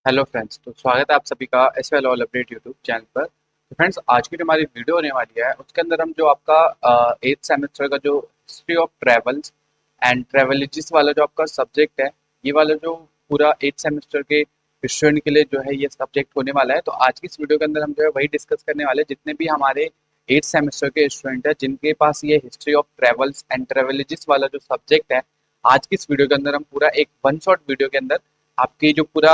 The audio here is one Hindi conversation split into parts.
हेलो फ्रेंड्स, तो स्वागत है आप सभी का as well all update YouTube channel पर। तो फ्रेंड्स, आज की जो हमारी वीडियो होने वाली है उसके अंदर हम जो आपका 8th सेमेस्टर का जो हिस्ट्री ऑफ ट्रेवल्स एंड ट्रेवलॉजीज वाला जो आपका सब्जेक्ट है, ये वाला जो पूरा 8th सेमेस्टर के स्टूडेंट के लिए जो है ये सब्जेक्ट होने वाला है। तो आज की इस वीडियो के अंदर हम जो है वही डिस्कस करने वाले हैं। जितने भी हमारे 8th सेमेस्टर के स्टूडेंट हैं जिनके पास ये हिस्ट्री ऑफ ट्रेवल्स एंड ट्रेवलॉजीज वाला जो सब्जेक्ट है, आज की इस वीडियो के अंदर हम पूरा एक वन शॉट वीडियो के अंदर आपकी जो पूरा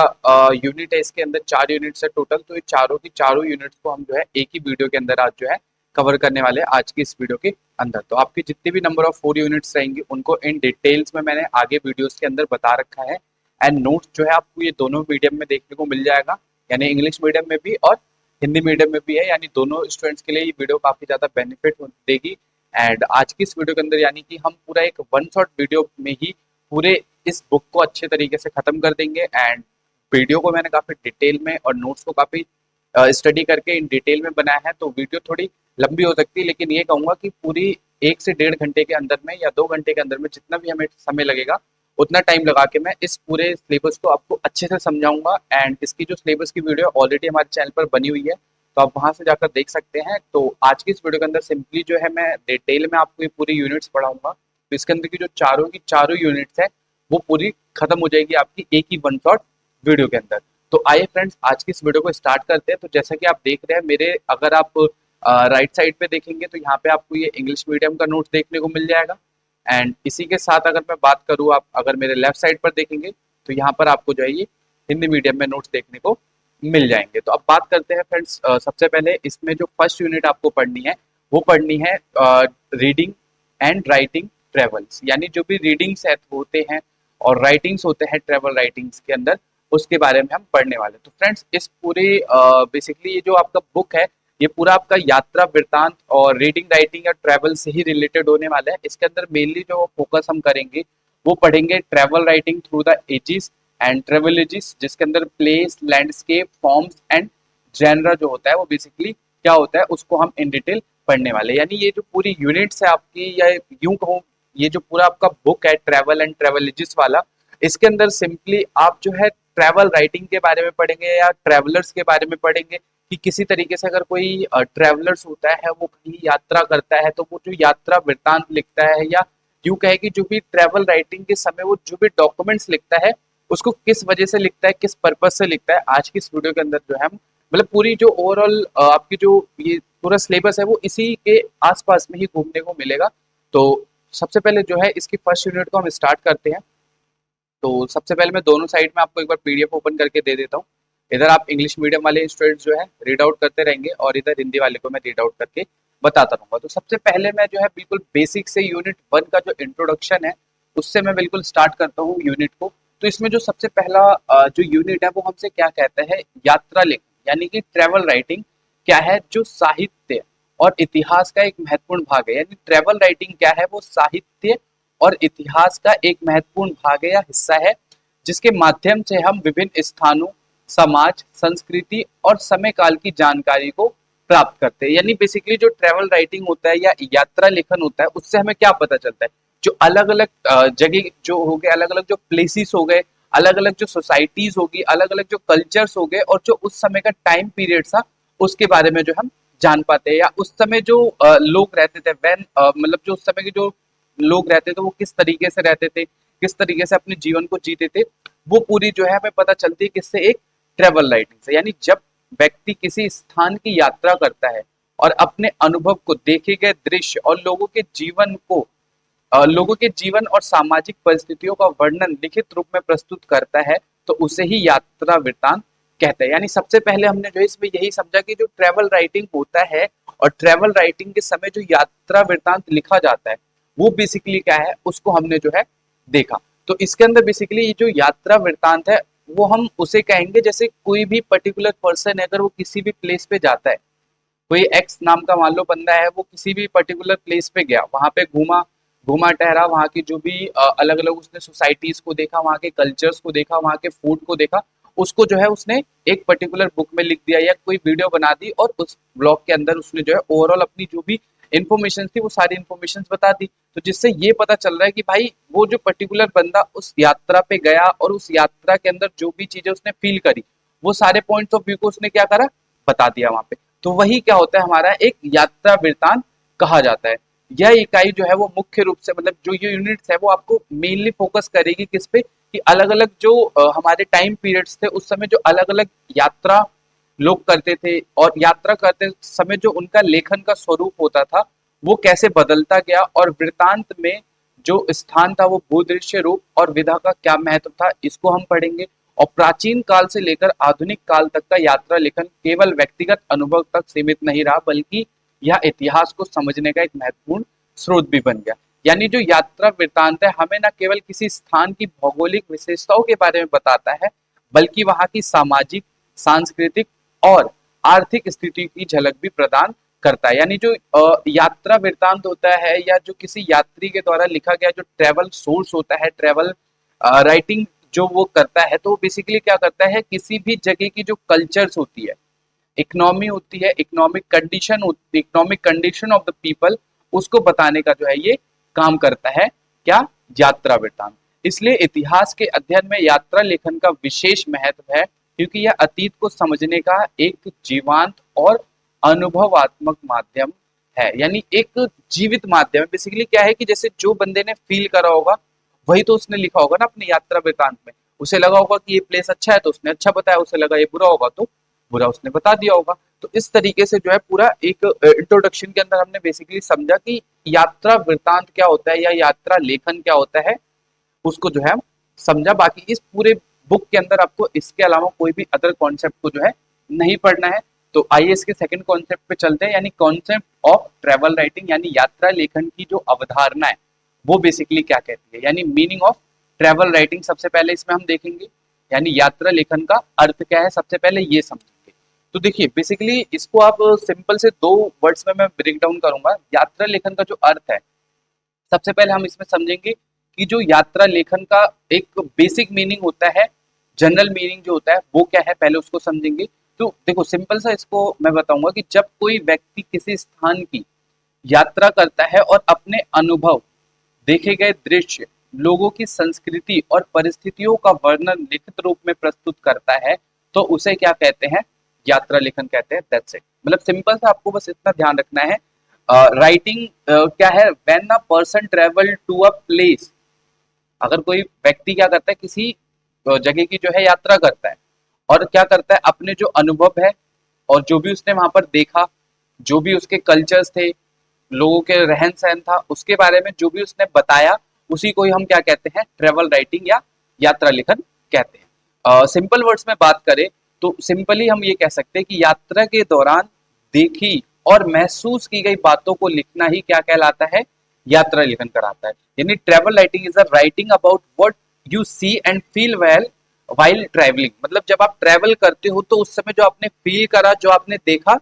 यूनिट है, इसके अंदर 4 यूनिट्स है टोटल। तो ये चारों की चारों यूनिट्स को हम जो है एक ही वीडियो के अंदर आज जो है कवर करने वाले हैं आज की इस वीडियो के अंदर। तो आपकी जितने भी नंबर ऑफ 4 यूनिट्स रहेंगी उनको इन डिटेल्स में मैंने आगे वीडियोस के अंदर बता रखा है। एंड नोट्स जो है आपको ये दोनों मीडियम में देखने को मिल जाएगा, यानी इंग्लिश मीडियम में भी और हिंदी मीडियम में भी है। यानी दोनों स्टूडेंट्स के लिए ये वीडियो काफी ज्यादा बेनिफिट देगी। एंड आज की इस वीडियो के अंदर यानी कि हम पूरा एक वन शॉट वीडियो में ही पूरे इस बुक को अच्छे तरीके से खत्म कर देंगे। एंड वीडियो को मैंने काफी डिटेल में और नोट्स को काफी स्टडी करके इन डिटेल में बनाया है। तो वीडियो थोड़ी लंबी हो सकती है, लेकिन ये कहूंगा कि पूरी 1 से 1.5 घंटे के अंदर में या 2 घंटे के अंदर में जितना भी हमें समय लगेगा उतना टाइम लगा के मैं इस पूरे सिलेबस को आपको अच्छे से समझाऊंगा। एंड इसकी जो सिलेबस की वीडियो ऑलरेडी हमारे चैनल पर बनी हुई है, तो आप वहां से जाकर देख सकते हैं। तो आज की इस वीडियो के अंदर सिंपली जो है मैं डिटेल में आपको ये पूरी यूनिट्स पढ़ाऊंगा। तो इसके अंदर की चारों यूनिट्स है वो पूरी खत्म हो जाएगी आपकी एक ही वन शॉट वीडियो के अंदर। तो आइए फ्रेंड्स, आज की इस वीडियो को स्टार्ट करते हैं। तो जैसा कि आप देख रहे हैं मेरे, अगर आप राइट साइड पे देखेंगे तो यहाँ पे आपको ये इंग्लिश मीडियम का नोट्स देखने को मिल जाएगा। एंड इसी के साथ अगर मैं बात करूँ, आप अगर मेरे लेफ्ट साइड पर देखेंगे तो यहाँ पर आपको जो है ये हिंदी मीडियम में नोट्स देखने को मिल जाएंगे। तो अब बात करते हैं फ्रेंड्स, सबसे पहले इसमें जो फर्स्ट यूनिट आपको पढ़नी है वो पढ़नी है रीडिंग एंड राइटिंग ट्रेवल्स। यानी जो भी रीडिंग्स होते हैं और राइटिंग्स होते हैं ट्रेवल राइटिंग्स के अंदर, उसके बारे में हम पढ़ने वाले। तो फ्रेंड्स, इस पूरे बेसिकली ये जो आपका बुक है ये पूरा आपका यात्रा वृत्तांत और रीडिंग राइटिंग या ट्रैवल से ही रिलेटेड होने वाला है। इसके अंदर मेनली जो फोकस हम करेंगे वो पढ़ेंगे travel writing through the ages and travelogues, जिसके अंदर place, landscape, forms and genre जो होता है वो बेसिकली क्या होता है उसको हम इन डिटेल पढ़ने वाले। यानी ये जो पूरी यूनिट्स है आपकी, या यूं कहूँ ये जो पूरा आपका बुक है ट्रैवल एंड ट्रेवलॉजीज वाला, इसके अंदर सिंपली आप जो है ट्रैवल राइटिंग के बारे में पढ़ेंगे या ट्रैवलर्स के बारे में पढ़ेंगे कि किसी तरीके से अगर कोई ट्रैवलर्स होता है वो कहीं यात्रा करता है तो वो जो यात्रा वृत्तांत लिखता है, या यूं कहे कि जो भी ट्रैवल राइटिंग के समय वो जो भी डॉक्यूमेंट्स लिखता है उसको किस वजह से लिखता है, किस पर्पज से लिखता है। आज की इस वीडियो के अंदर जो है हम मतलब पूरी जो ओवरऑल आपकी जो ये पूरा सिलेबस है वो इसी के आसपास में ही घूमने को मिलेगा। तो सबसे पहले जो है इसकी फर्स्ट यूनिट को हम स्टार्ट करते हैं। तो सबसे पहले मैं दोनों साइड में आपको एक बार पीडीएफ ओपन करके दे देता हूँ। इधर आप इंग्लिश मीडियम वाले स्टूडेंट्स जो है रीड आउट करते रहेंगे और इधर हिंदी वाले को मैं रीड आउट करके बताता रहूंगा। तो सबसे पहले मैं जो है बिल्कुल बेसिक से यूनिट 1 का जो इंट्रोडक्शन है उससे मैं बिल्कुल स्टार्ट करता हूँ यूनिट को। तो इसमें जो सबसे पहला जो यूनिट है वो हमसे क्या कहता है, यात्रा लेखन यानी कि ट्रेवल राइटिंग क्या है, जो साहित्य और इतिहास का एक महत्वपूर्ण भाग है। यानी ट्रेवल राइटिंग क्या है, वो साहित्य और इतिहास का एक महत्वपूर्ण भाग है या हिस्सा है, जिसके माध्यम से हम विभिन्न स्थानों, समाज, संस्कृति और समय काल की जानकारी को प्राप्त करते हैं। यानी बेसिकली जो ट्रेवल राइटिंग होता है या यात्रा लेखन होता है उससे हमें क्या पता चलता है, जो अलग अलग जगह जो हो गए, अलग अलग जो प्लेसेस हो गए, अलग अलग जो सोसाइटीज होगी, अलग अलग जो कल्चर्स हो गए और जो उस समय का टाइम पीरियड था उसके बारे में जो हम जान पाते हैं। या उस समय जो लोग रहते थे वैन मतलब जो उस समय के जो लोग रहते थे वो किस तरीके से रहते थे, किस तरीके से अपने जीवन को जीते थे, वो पूरी जो है हमें पता चलती है किससे, एक ट्रेवल राइटिंग से। यानी जब व्यक्ति किसी स्थान की यात्रा करता है और अपने अनुभव को, देखे गए दृश्य और लोगों के जीवन और सामाजिक परिस्थितियों का वर्णन लिखित रूप में प्रस्तुत करता है, तो उसे ही यात्रा वृत्तांत कहते हैं। यानी सबसे पहले हमने जो है इसमें यही समझा कि जो ट्रेवल राइटिंग होता है और ट्रेवल राइटिंग के समय जो यात्रा वृत्तांत लिखा जाता है वो बेसिकली क्या है उसको हमने जो है देखा। तो इसके अंदर बेसिकली ये जो यात्रा वृत्तांत है वो हम उसे कहेंगे, जैसे कोई भी पर्टिकुलर पर्सन है अगर वो किसी भी प्लेस पे जाता है, कोई एक्स नाम का मान लो बंदा है, वो किसी भी पर्टिकुलर प्लेस पे गया, वहां पे घूमा घूमा टहरा, वहां की जो भी अलग अलग उसने सोसाइटीज को देखा, वहां के कल्चर्स को देखा, वहां के फूड को देखा, उसको जो है उसने एक पर्टिकुलर बुक में लिख दिया या कोई वीडियो बना दी और उस ब्लॉग के अंदर उसने जो है ओवरऑल अपनी जो भी इन्फॉर्मेशन थी वो सारी इन्फॉर्मेशन बता दी। तो जिससे ये पता चल रहा है कि भाई वो जो पर्टिकुलर बंदा उस यात्रा पे गया और उस यात्रा के अंदर जो भी चीजें उसने फील करी वो सारे पॉइंट्स ऑफ व्यू को उसने क्या करा, बता दिया वहां पे। तो वही क्या होता है, हमारा एक यात्रा वृत्तांत कहा जाता है। यह इकाई जो है वो मुख्य रूप से, मतलब जो ये यूनिट्स है वो आपको मेनली फोकस करेगी किस पे, कि अलग अलग जो हमारे टाइम पीरियड्स थे उस समय जो अलग अलग यात्रा लोग करते थे, और यात्रा करते समय जो उनका लेखन का स्वरूप होता था वो कैसे बदलता गया, और वृत्तांत में जो स्थान था वो भूदृश्य रूप और विधा का क्या महत्व था, इसको हम पढ़ेंगे। और प्राचीन काल से लेकर आधुनिक काल तक का यात्रा लेखन केवल व्यक्तिगत अनुभव तक सीमित नहीं रहा, बल्कि यह इतिहास को समझने का एक महत्वपूर्ण स्रोत भी बन गया। यानी जो यात्रा वृत्तांत है हमें न केवल किसी स्थान की भौगोलिक विशेषताओं के बारे में बताता है, बल्कि वहां की सामाजिक, सांस्कृतिक और आर्थिक स्थिति की झलक भी प्रदान करता है। यानी जो यात्रा वृत्तांत होता है, या जो किसी यात्री के द्वारा लिखा गया जो ट्रेवल सोर्स होता है, ट्रेवल राइटिंग जो वो करता है, तो वो बेसिकली क्या करता है, किसी भी जगह की जो कल्चर्स होती है, इकोनॉमी होती है, economic condition of the people, उसको बताने का जो है ये काम करता है क्या, यात्रा वृत्तांत। इसलिए इतिहास के अध्ययन में यात्रा लेखन का विशेष महत्व है, क्योंकि यह अतीत को समझने का एक जीवंत और अनुभवात्मक माध्यम है। यानी एक जीवित माध्यम है। बेसिकली क्या है कि जैसे जो बंदे ने फील करा होगा वही तो उसने लिखा होगा ना अपनी यात्रा वृत्तांत में। उसे लगा होगा कि ये प्लेस अच्छा है तो उसने अच्छा बताया, उसे लगा ये बुरा होगा तो बुरा उसने बता दिया होगा। तो इस तरीके से जो है पूरा एक इंट्रोडक्शन के अंदर हमने बेसिकली समझा कि यात्रा वृत्तांत क्या होता है या यात्रा लेखन क्या होता है, उसको जो है हम समझा। बाकी इस पूरे बुक के अंदर आपको इसके अलावा कोई भी अदर कॉन्सेप्ट को जो है नहीं पढ़ना है। तो आइए इसके सेकंड कॉन्सेप्ट पे चलते हैं, यानी कॉन्सेप्ट ऑफ ट्रेवल राइटिंग, यानी यात्रा लेखन की जो अवधारणा है वो बेसिकली क्या कहती है, यानी मीनिंग ऑफ ट्रेवल राइटिंग सबसे पहले इसमें हम देखेंगे। यानी यात्रा लेखन का अर्थ क्या है सबसे पहले ये समझेंगे। तो देखिए बेसिकली इसको आप सिंपल से दो वर्ड्स में मैं ब्रेक डाउन करूंगा। यात्रा लेखन का जो अर्थ है सबसे पहले हम इसमें समझेंगे कि जो यात्रा लेखन का एक बेसिक मीनिंग होता है, जनरल मीनिंग जो होता है वो क्या है, पहले उसको समझेंगे। तो देखो सिंपल सा इसको मैं बताऊंगा कि जब कोई व्यक्ति किसी स्थान की यात्रा करता है और अपने अनुभव, देखे गए दृश्य, लोगों की संस्कृति और परिस्थितियों का वर्णन लिखित रूप में प्रस्तुत करता है, तो उसे क्या कहते हैं, यात्रा लेखन कहते हैं। That's it. मतलब सिंपल सा आपको बस इतना ध्यान रखना है। राइटिंग क्या है, when a person travel to a place, अगर कोई व्यक्ति क्या करता है किसी जगह की जो है यात्रा करता है और क्या करता है अपने जो अनुभव है और जो भी उसने वहां पर देखा, जो भी उसके कल्चर्स थे, लोगों के रहन सहन था, उसके बारे में जो भी उसने बताया, उसी को ही हम क्या कहते हैं, ट्रेवल राइटिंग या यात्रा लेखन कहते हैं। सिंपल वर्ड्स में बात करें तो सिंपली हम ये कह सकते हैं कि यात्रा के दौरान देखी और महसूस की गई बातों को लिखना ही क्या कहलाता है, यात्रा लेखन कराता है। यानी travel writing is a writing about what you see and feel well while travelling. मतलब जब आप ट्रैवल करते हो तो उस समय जो आपने फील करा, जो आपने देखा,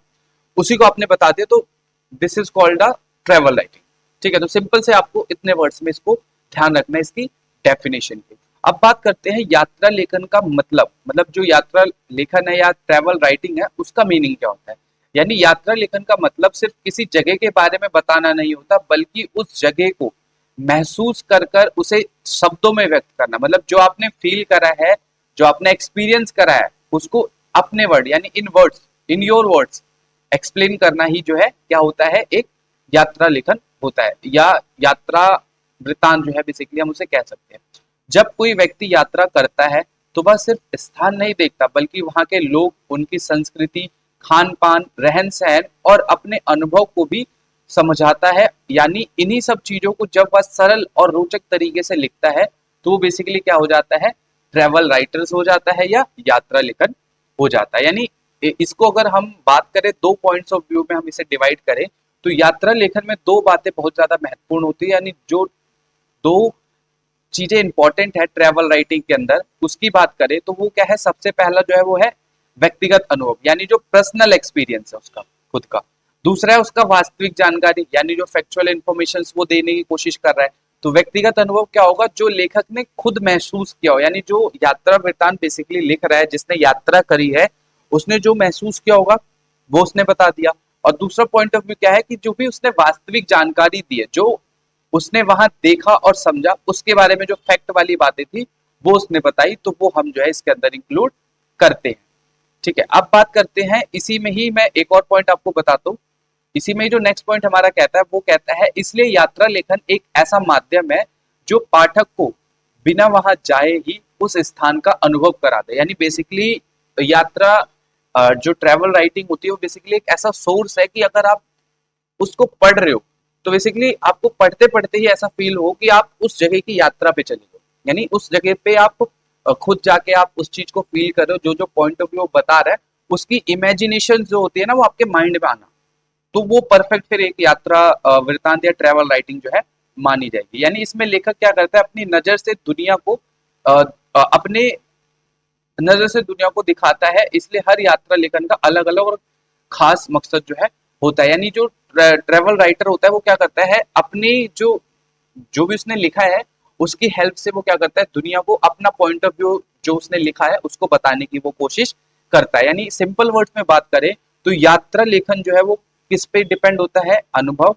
उसी को आपने बता दिया, तो this is called a travel writing. ठीक है, तो सिंपल से आपको इतने वर्ड्स में इसको ध्यान रखना है इसकी डेफिनेशन की। अब बात करते हैं यात्रा लेखन का मतलब जो यात्रा लेखन है या ट्रैवल राइटिंग है उसका मीनिंग क्या होता है। यानी यात्रा लेखन का मतलब सिर्फ किसी जगह के बारे में बताना नहीं होता, बल्कि उस जगह को महसूस कर कर उसे शब्दों में व्यक्त करना। मतलब जो आपने फील करा है, जो आपने एक्सपीरियंस करा है, उसको अपने वर्ड यानी in words, in your words explain करना ही जो है क्या होता है, एक यात्रा लेखन होता है, या यात्रा वृत्तांत जो है बेसिकली हम उसे कह सकते हैं। जब कोई व्यक्ति यात्रा करता है तो वह सिर्फ स्थान नहीं देखता, बल्कि वहां के लोग, उनकी संस्कृति, खान पान, रहन सहन और अपने अनुभव को भी समझाता है। यानी इन्हीं सब चीजों को जब वह सरल और रोचक तरीके से लिखता है तो बेसिकली क्या हो जाता है, ट्रेवल राइटर्स हो जाता है या यात्रा लेखन हो जाता है। यानी इसको अगर हम बात करें दो पॉइंट्स ऑफ व्यू में हम इसे डिवाइड करें तो यात्रा लेखन में दो बातें बहुत ज्यादा महत्वपूर्ण होती है। यानी जो दो चीजें इंपॉर्टेंट है ट्रेवल राइटिंग के अंदर, उसकी बात करें तो वो क्या है, सबसे पहला जो है वो है व्यक्तिगत अनुभव, यानी जो पर्सनल एक्सपीरियंस है उसका खुद का। दूसरा है उसका वास्तविक जानकारी, यानी जो फैक्चुअल इंफॉर्मेशन वो देने की कोशिश कर रहा है। तो व्यक्तिगत अनुभव क्या होगा, जो लेखक ने खुद महसूस किया हो, यानी जो यात्रा वृत्तांत बेसिकली लिख रहा है, जिसने यात्रा करी है, उसने जो महसूस किया होगा वो उसने बता दिया। और दूसरा पॉइंट ऑफ व्यू क्या है कि जो भी उसने वास्तविक जानकारी दी है, जो उसने वहां देखा और समझा, उसके बारे में जो फैक्ट वाली बातें थी वो उसने बताई, तो वो हम जो है इसके अंदर इंक्लूड करते हैं। ठीक है, अब बात करते हैं इसी में ही मैं एक और पॉइंट आपको बताता हूँ। इसी में जो नेक्स्ट पॉइंट हमारा कहता है वो कहता है इसलिए यात्रा लेखन एक ऐसा माध्यम है जो पाठक को बिना वहां जाए ही उस स्थान का अनुभव करा दे। यानी बेसिकली यात्रा जो ट्रैवल राइटिंग होती है वो बेसिकली एक ऐसा सोर्स है कि अगर आप उसको पढ़ रहे हो तो बेसिकली आपको पढ़ते पढ़ते ही ऐसा फील हो कि आप उस जगह की यात्रा पे चले गए, यानी उस जगह पे आप खुद जाके आप उस चीज को फील कर रहे हो, जो जो पॉइंट ऑफ व्यू बता रहा है उसकी इमेजिनेशन जो होती है ना वो आपके माइंड में आना, तो वो परफेक्ट फिर एक यात्रा वृतांत या ट्रैवल राइटिंग जो है मानी जाएगी। यानी इसमें लेखक क्या करता है, अपनी नजर से दुनिया को अपने नजर से दुनिया को दिखाता है, इसलिए हर यात्रा लेखन का अलग अलग और खास मकसद जो है होता है। यानी जो ट्रैवल राइटर होता है वो क्या करता है, अपनी जो जो भी उसने लिखा है उसकी हेल्प से वो क्या करता है, दुनिया को अपना पॉइंट ऑफ व्यू जो उसने लिखा है उसको बताने की वो कोशिश करता है। यानी सिंपल वर्ड्स में बात करें तो यात्रा लेखन जो है वो किस पे डिपेंड होता है, अनुभव,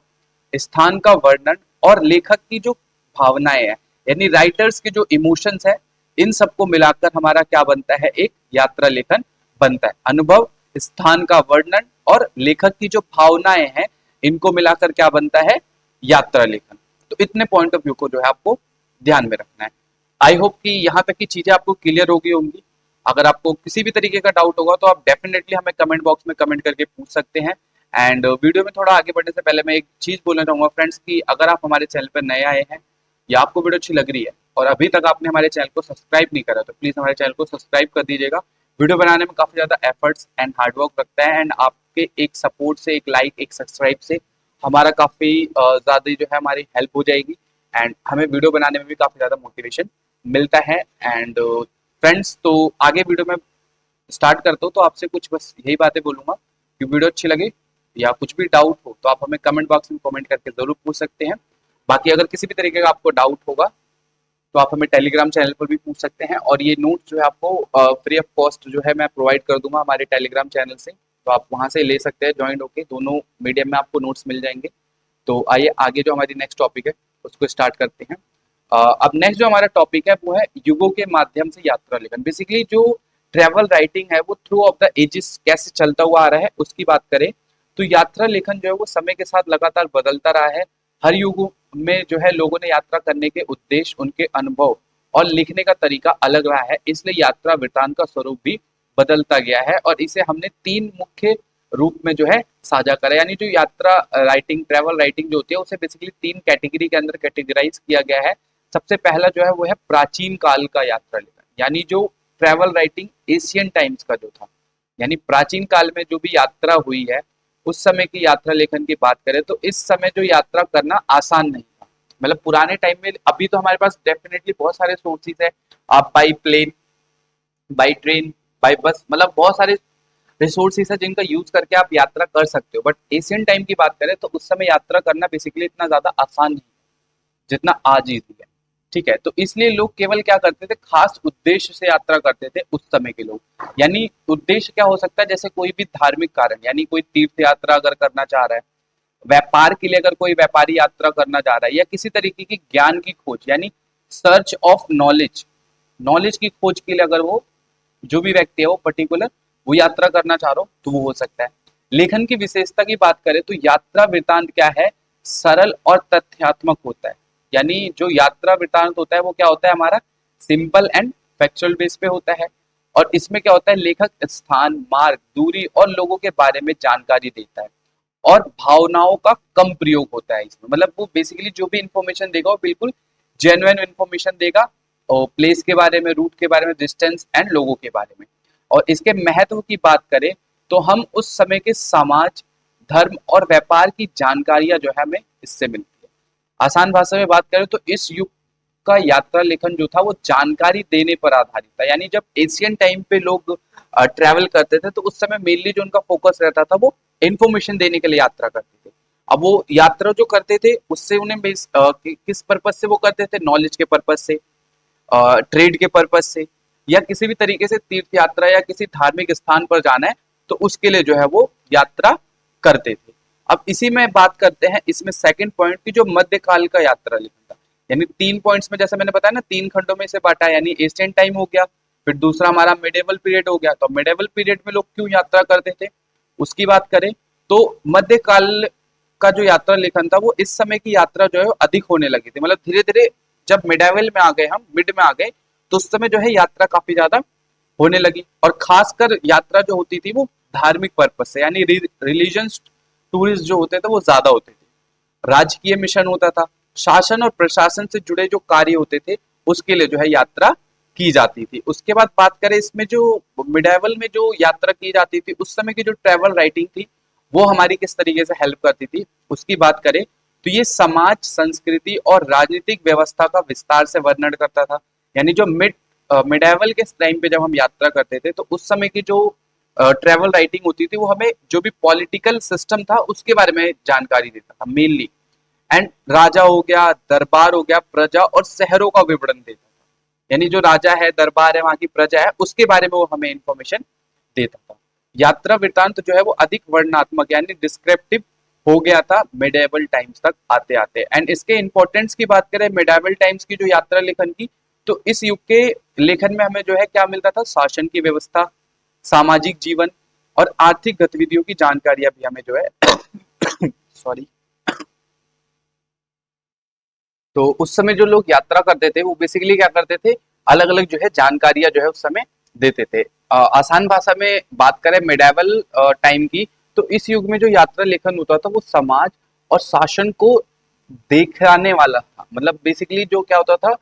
स्थान का वर्णन और लेखक की जो भावनाएं हैं, यानी राइटर्स के जो इमोशंस है, इन सबको मिलाकर हमारा क्या बनता है, एक यात्रा लेखन बनता है। अनुभव, स्थान का वर्णन और लेखक की जो भावनाएं हैं, इनको मिलाकर क्या बनता है, यात्रा लेखन। तो इतने पॉइंट ऑफ व्यू को जो है आपको ध्यान में रखना है। आई होप कि यहाँ तक की चीजें आपको क्लियर हो गई होंगी। अगर आपको किसी भी तरीके का डाउट होगा तो आप डेफिनेटली हमें कमेंट बॉक्स में कमेंट करके पूछ सकते हैं। एंड वीडियो में थोड़ा आगे बढ़ने से पहले मैं एक चीज बोलना चाहूंगा फ्रेंड्स कि अगर आप हमारे चैनल पर नए आए हैं या आपको वीडियो अच्छी लग रही है और अभी तक आपने हमारे चैनल को सब्सक्राइब नहीं करा तो प्लीज हमारे चैनल को सब्सक्राइब कर दीजिएगा। वीडियो बनाने में काफी ज्यादा एफर्ट्स एंड हार्डवर्क लगता है, एंड आपके एक सपोर्ट से, एक लाइक, एक सब्सक्राइब से हमारा काफी ज्यादा जो है हमारी हेल्प हो जाएगी, एंड हमें वीडियो बनाने में भी काफी ज्यादा मोटिवेशन मिलता है। एंड फ्रेंड्स, तो आगे वीडियो में स्टार्ट करता हूँ तो आपसे कुछ बस यही बातें बोलूंगा कि वीडियो अच्छी लगे या कुछ भी डाउट हो तो आप हमें कमेंट बॉक्स में कमेंट करके जरूर पूछ सकते हैं। बाकी अगर किसी भी तरीके का आपको डाउट होगा तो आप हमें टेलीग्राम चैनल पर भी पूछ सकते हैं, और ये नोट्स जो है आपको फ्री ऑफ कॉस्ट जो है मैं प्रोवाइड कर दूंगा हमारे टेलीग्राम चैनल से, तो आप वहां से ले सकते हैं ज्वाइन होके, दोनों मीडियम में आपको नोट्स मिल जाएंगे। तो आइए आगे जो हमारी नेक्स्ट टॉपिक है उसको स्टार्ट करते हैं। अब नेक्स्ट जो हमारा टॉपिक है वो है युगों के माध्यम से यात्रा लेखन। बेसिकली जो ट्रैवल राइटिंग है वो थ्रू ऑफ द एजेस कैसे चलता हुआ आ रहा है उसकी बात करें तो यात्रा लेखन जो है वो समय के साथ लगातार बदलता रहा है। हर युग में जो है लोगों ने यात्रा करने के उद्देश्य, उनके अनुभव और लिखने का तरीका अलग रहा है, इसलिए यात्रा वृतांत का स्वरूप भी बदलता गया है और इसे हमने तीन मुख्य रूप में जो है साझा करा। यानी जो यात्रा राइटिंग, ट्रैवल राइटिंग जो होती है उसे बेसिकली तीन कैटेगरी के अंदर कैटेगराइज किया गया है। सबसे पहला जो है वो है प्राचीन काल का यात्रा लेखन, यानी जो ट्रैवल राइटिंग एशियन टाइम्स का जो था, यानी प्राचीन काल में जो भी यात्रा हुई है उस समय की यात्रा लेखन की बात करें तो इस समय जो यात्रा करना आसान नहीं था। मतलब पुराने टाइम में, अभी तो हमारे पास डेफिनेटली बहुत सारे सोर्सेज है, आप by plane, by train, by bus, मतलब बहुत सारे रिसोर्सेज है जिनका यूज करके आप यात्रा कर सकते हो। बट एशियन टाइम की बात करें तो उस समय यात्रा करना बेसिकली इतना ज्यादा आसान नहीं है जितना आज इजी है। ठीक है, तो इसलिए लोग केवल क्या करते थे, खास उद्देश्य से यात्रा करते थे उस समय के लोग। यानी उद्देश्य क्या हो सकता है, जैसे कोई भी धार्मिक कारण, यानी कोई तीर्थ यात्रा अगर करना चाह रहा है, व्यापार के लिए अगर कोई व्यापारी यात्रा करना चाह रहा है, या किसी तरीके की ज्ञान की खोज, यानी सर्च ऑफ नॉलेज, नॉलेज की खोज के लिए अगर वो जो भी व्यक्ति है वो पर्टिकुलर वो यात्रा करना चाह रहा हो तो वो हो सकता है। लेखन की विशेषता की बात करें तो यात्रा वृतांत क्या है, सरल और तथ्यात्मक होता है। यानी जो यात्रा वृतांत होता है वो क्या होता है, हमारा सिंपल एंड फैक्चुअल बेस पे होता है, और इसमें क्या होता है, लेखक स्थान, मार्ग, दूरी और लोगों के बारे में जानकारी देता है, और भावनाओं का कम प्रयोग होता है इसमें। मतलब वो बेसिकली जो भी इंफॉर्मेशन देगा वो बिल्कुल जेन्युइन इंफॉर्मेशन देगा, और प्लेस के बारे में, रूट के बारे में, डिस्टेंस एंड लोगों के बारे में। और इसके महत्व की बात करें तो हम उस समय के समाज, धर्म और व्यापार की जानकारियां जो है हमें इससे मिलती है। आसान भाषा में बात करें तो इस युग का यात्रा लेखन जो था वो जानकारी देने पर आधारित था। यानी जब एशियन टाइम पे लोग ट्रैवल करते थे तो उस समय मेनली जो उनका फोकस रहता था वो इंफॉर्मेशन देने के लिए यात्रा करते थे। अब वो यात्रा जो करते थे उससे उन्हें किस पर्पज से वो करते थे, नॉलेज के पर्पज से, ट्रेड के पर्पज से, या किसी भी तरीके से तीर्थ यात्रा या किसी धार्मिक स्थान पर जाना है तो उसके लिए जो है वो यात्रा करते थे। अब इसी में बात करते हैं इसमें सेकंड पॉइंट की, जो मध्यकाल का यात्रा लेखन था। यानी तीन पॉइंट्स में, जैसे मैंने बताया ना, तीन खंडों में इसे बांटा है। यानी एशियन टाइम हो गया, फिर दूसरा हमारा मिडेवल पीरियड हो गया। तो मिडेवल पीरियड में लोग क्यों यात्रा करते थे उसकी बात करें तो मध्यकाल का जो यात्रा लेखन था वो इस समय की यात्रा जो है वो अधिक होने लगी थी। मतलब धीरे धीरे जब मिडेवल में आ गए, हम मिड में आ गए, तो उस समय जो है यात्रा काफी ज्यादा होने लगी। और खासकर यात्रा जो होती थी वो धार्मिक पर्पज से, यानी रिलीजियस टूरिस्ट जो होते थे वो ज्यादा होते थे। राजकीय मिशन होता था, शासन और प्रशासन से जुड़े जो कार्य होते थे उसके लिए जो है यात्रा की जाती थी। उसके बाद बात करें इसमें जो मिडाइवल में जो यात्रा की जाती थी उस समय की जो ट्रेवल राइटिंग थी वो हमारी किस तरीके से हेल्प करती थी उसकी बात करें तो ये समाज, संस्कृति और राजनीतिक व्यवस्था का विस्तार से वर्णन करता था। यानी जो मिडाइवल के टाइम पे जब हम यात्रा करते थे तो उस समय की जो ट्रेवल राइटिंग होती थी वो हमें जो भी पॉलिटिकल सिस्टम था उसके बारे में जानकारी देता था मेनली। एंड राजा हो गया, दरबार हो गया, प्रजा और शहरों का विवरण देता था। यानी जो राजा है, दरबार है, वहां की प्रजा है, उसके बारे में वो हमें इंफॉर्मेशन देता था। यात्रा वृत्तांत जो है वो अधिक वर्णनात्मक यानी डिस्क्रिप्टिव हो गया था मिडेवल टाइम्स तक आते आते। एंड इसके इंपॉर्टेंस की बात करें मिडेवल टाइम्स की जो यात्रा लेखन की, तो इस युग के लेखन में हमें जो है क्या मिलता था, शासन की व्यवस्था, सामाजिक जीवन और आर्थिक गतिविधियों की जानकारियां भी हमें जो है सॉरी तो उस समय जो लोग यात्रा करते थे वो बेसिकली क्या करते थे, अलग अलग जो है जानकारियां जो है उस समय देते थे। आसान भाषा में बात करें मिडाइवल टाइम की, तो इस युग में जो यात्रा लेखन होता था वो समाज और शासन को दिखाने वाला था। मतलब बेसिकली जो क्या होता था,